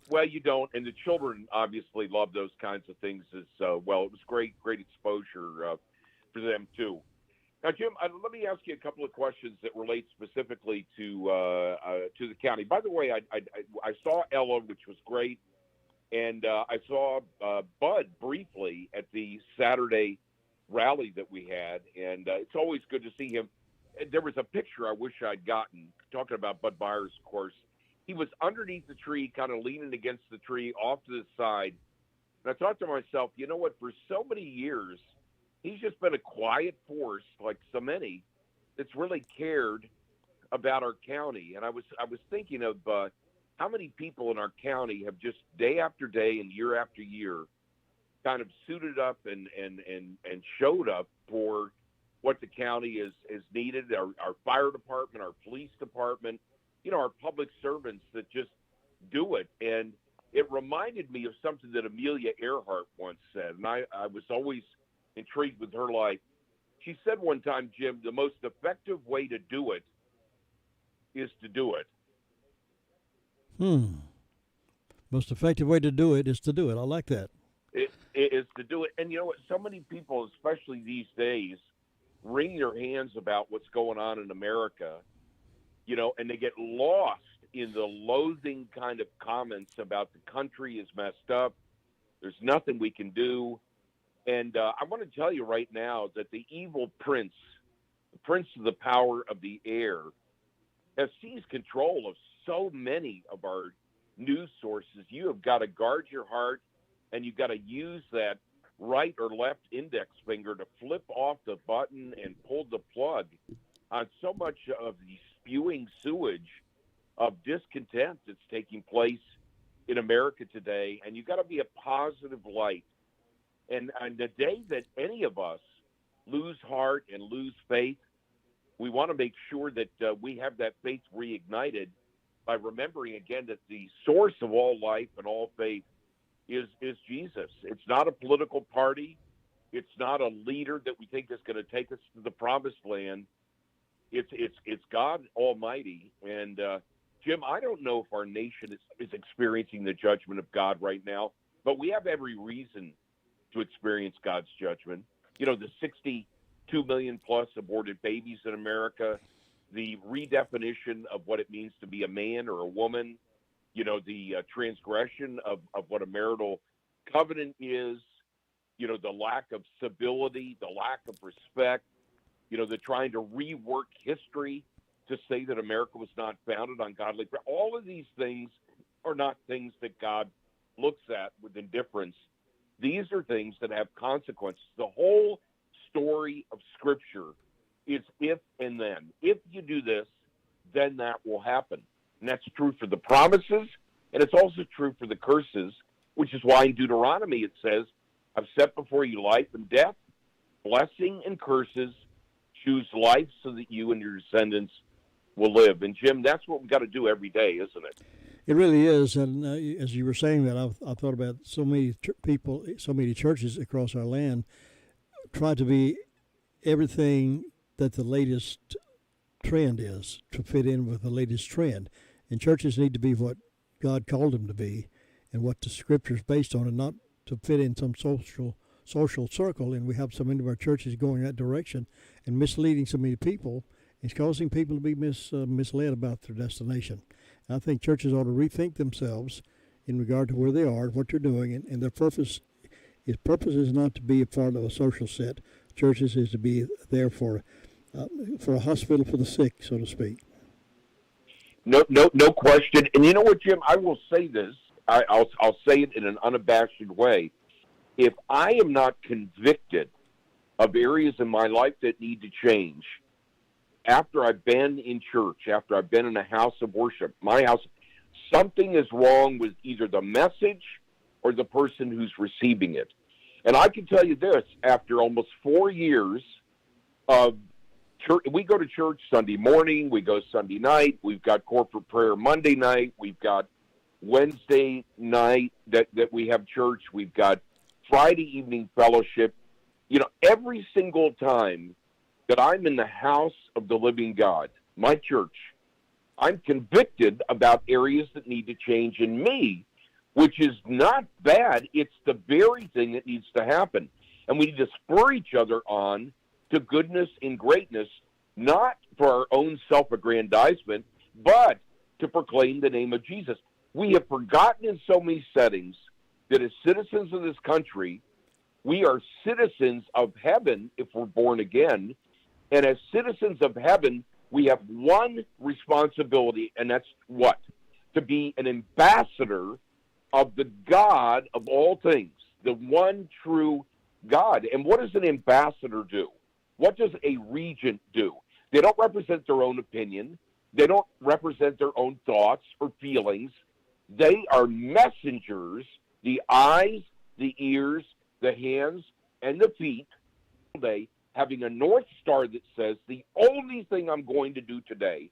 Well, you don't, and the children obviously love those kinds of things as well. It was great exposure for them too. Now, Jim, let me ask you a couple of questions that relate specifically to the county. By the way, I saw Ella, which was great, and I saw Bud briefly at the Saturday rally that we had, and it's always good to see him. There was a picture I wish I'd gotten, talking about Bud Byers, of course. He was underneath the tree, kind of leaning against the tree off to the side. And I thought to myself, you know what, for so many years, he's just been a quiet force, like so many, that's really cared about our county. And I was thinking of how many people in our county have just day after day and year after year kind of suited up and showed up for what the county is needed, our fire department, our police department, our public servants that just do it. And it reminded me of something that Amelia Earhart once said, and I was always intrigued with her life. She said one time, Jim, the most effective way to do it is to do it. Most effective way to do it is to do it. I like that. It is to do it. And you know what? So many people, especially these days, wring their hands about what's going on in America, and they get lost in the loathing kind of comments about the country is messed up. There's nothing we can do. And I want to tell you right now that the evil prince, the prince of the power of the air, has seized control of so many of our news sources. You have got to guard your heart, and you've got to use that right or left index finger to flip off the button and pull the plug on so much of the spewing sewage of discontent that's taking place in America today. And you've got to be a positive light. And the day that any of us lose heart and lose faith, we want to make sure that we have that faith reignited by remembering again that the source of all life and all faith is Jesus. It's not a political party. It's not a leader that we think is going to take us to the promised land. It's God Almighty. And Jim, I don't know if our nation is experiencing the judgment of God right now, but we have every reason to experience God's judgment. You know, the 62 million plus aborted babies in America, the redefinition of what it means to be a man or a woman, you know, the transgression of what a marital covenant is, you know, the lack of civility, the lack of respect, you know, the trying to rework history to say that America was not founded on godly. All of these things are not things that God looks at with indifference. These are things that have consequences. The whole story of Scripture is if and then. If you do this, then that will happen. And that's true for the promises, and it's also true for the curses, which is why in Deuteronomy it says, I've set before you life and death, blessing and curses. Choose life so that you and your descendants will live. And, Jim, that's what we've got to do every day, isn't it? It really is. And as you were saying that, I thought about so many people, so many churches across our land try to be everything that the latest trend is, to fit in with the latest trend. And churches need to be what God called them to be and what the Scripture is based on, and not to fit in some social circle. And we have so many of our churches going that direction and misleading so many people. It's causing people to be misled about their destination. And I think churches ought to rethink themselves in regard to where they are, what they're doing, and their purpose. His purpose is not to be a part of a social set. Churches is to be there for a hospital for the sick, so to speak. No question. And you know what, Jim? I will say this. I'll say it in an unabashed way. If I am not convicted of areas in my life that need to change, after I've been in church, after I've been in a house of worship, my house, something is wrong with either the message or the person who's receiving it. And I can tell you this, after almost 4 years of church, we go to church Sunday morning, we go Sunday night, we've got corporate prayer Monday night, we've got Wednesday night that we have church, we've got Friday evening fellowship. You know, every single time that I'm in the house of the living God, my church, I'm convicted about areas that need to change in me, which is not bad. It's the very thing that needs to happen. And we need to spur each other on to goodness and greatness, not for our own self-aggrandizement, but to proclaim the name of Jesus. We have forgotten in so many settings that as citizens of this country, we are citizens of heaven if we're born again. And as citizens of heaven, we have one responsibility, and that's what? To be an ambassador of the God of all things, the one true God. And what does an ambassador do? What does a regent do? They don't represent their own opinion. They don't represent their own thoughts or feelings. They are messengers, the eyes, the ears, the hands, and the feet, having a North Star that says the only thing I'm going to do today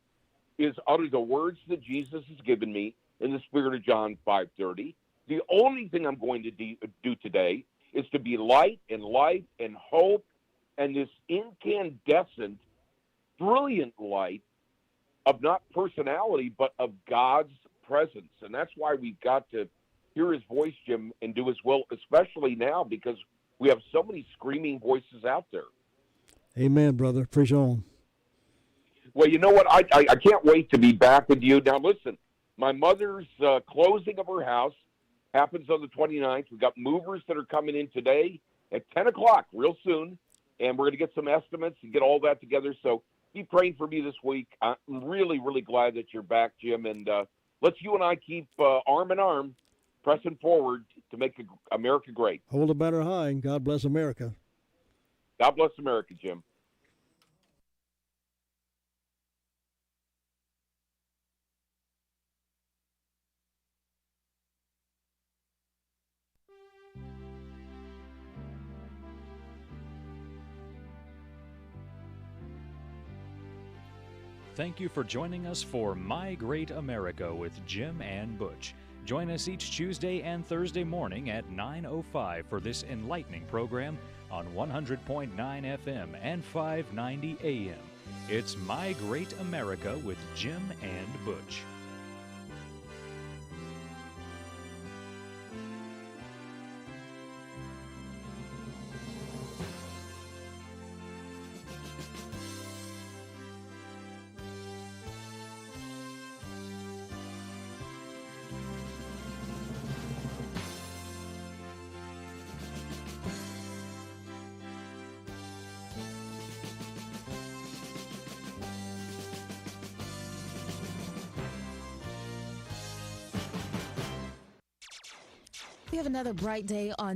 is utter the words that Jesus has given me in the spirit of John 5:30. The only thing I'm going to do today is to be light and life and hope and this incandescent, brilliant light of not personality, but of God's presence. And that's why we've got to hear his voice, Jim, and do his will, especially now because we have so many screaming voices out there. Amen, brother. Preach on. Well, you know what? I can't wait to be back with you. Now, listen, my mother's closing of her house happens on the 29th. We've got movers that are coming in today at 10 o'clock real soon, and we're going to get some estimates and get all that together. So be praying for me this week. I'm really, really glad that you're back, Jim, and let's you and I keep arm in arm pressing forward to make America great. Hold a banner high, and God bless America. God bless America, Jim. Thank you for joining us for My Great America with Jim and Butch. Join us each Tuesday and Thursday morning at 9:05 for this enlightening program on 100.9 FM and 590 AM. It's My Great America with Jim and Butch. We have another bright day on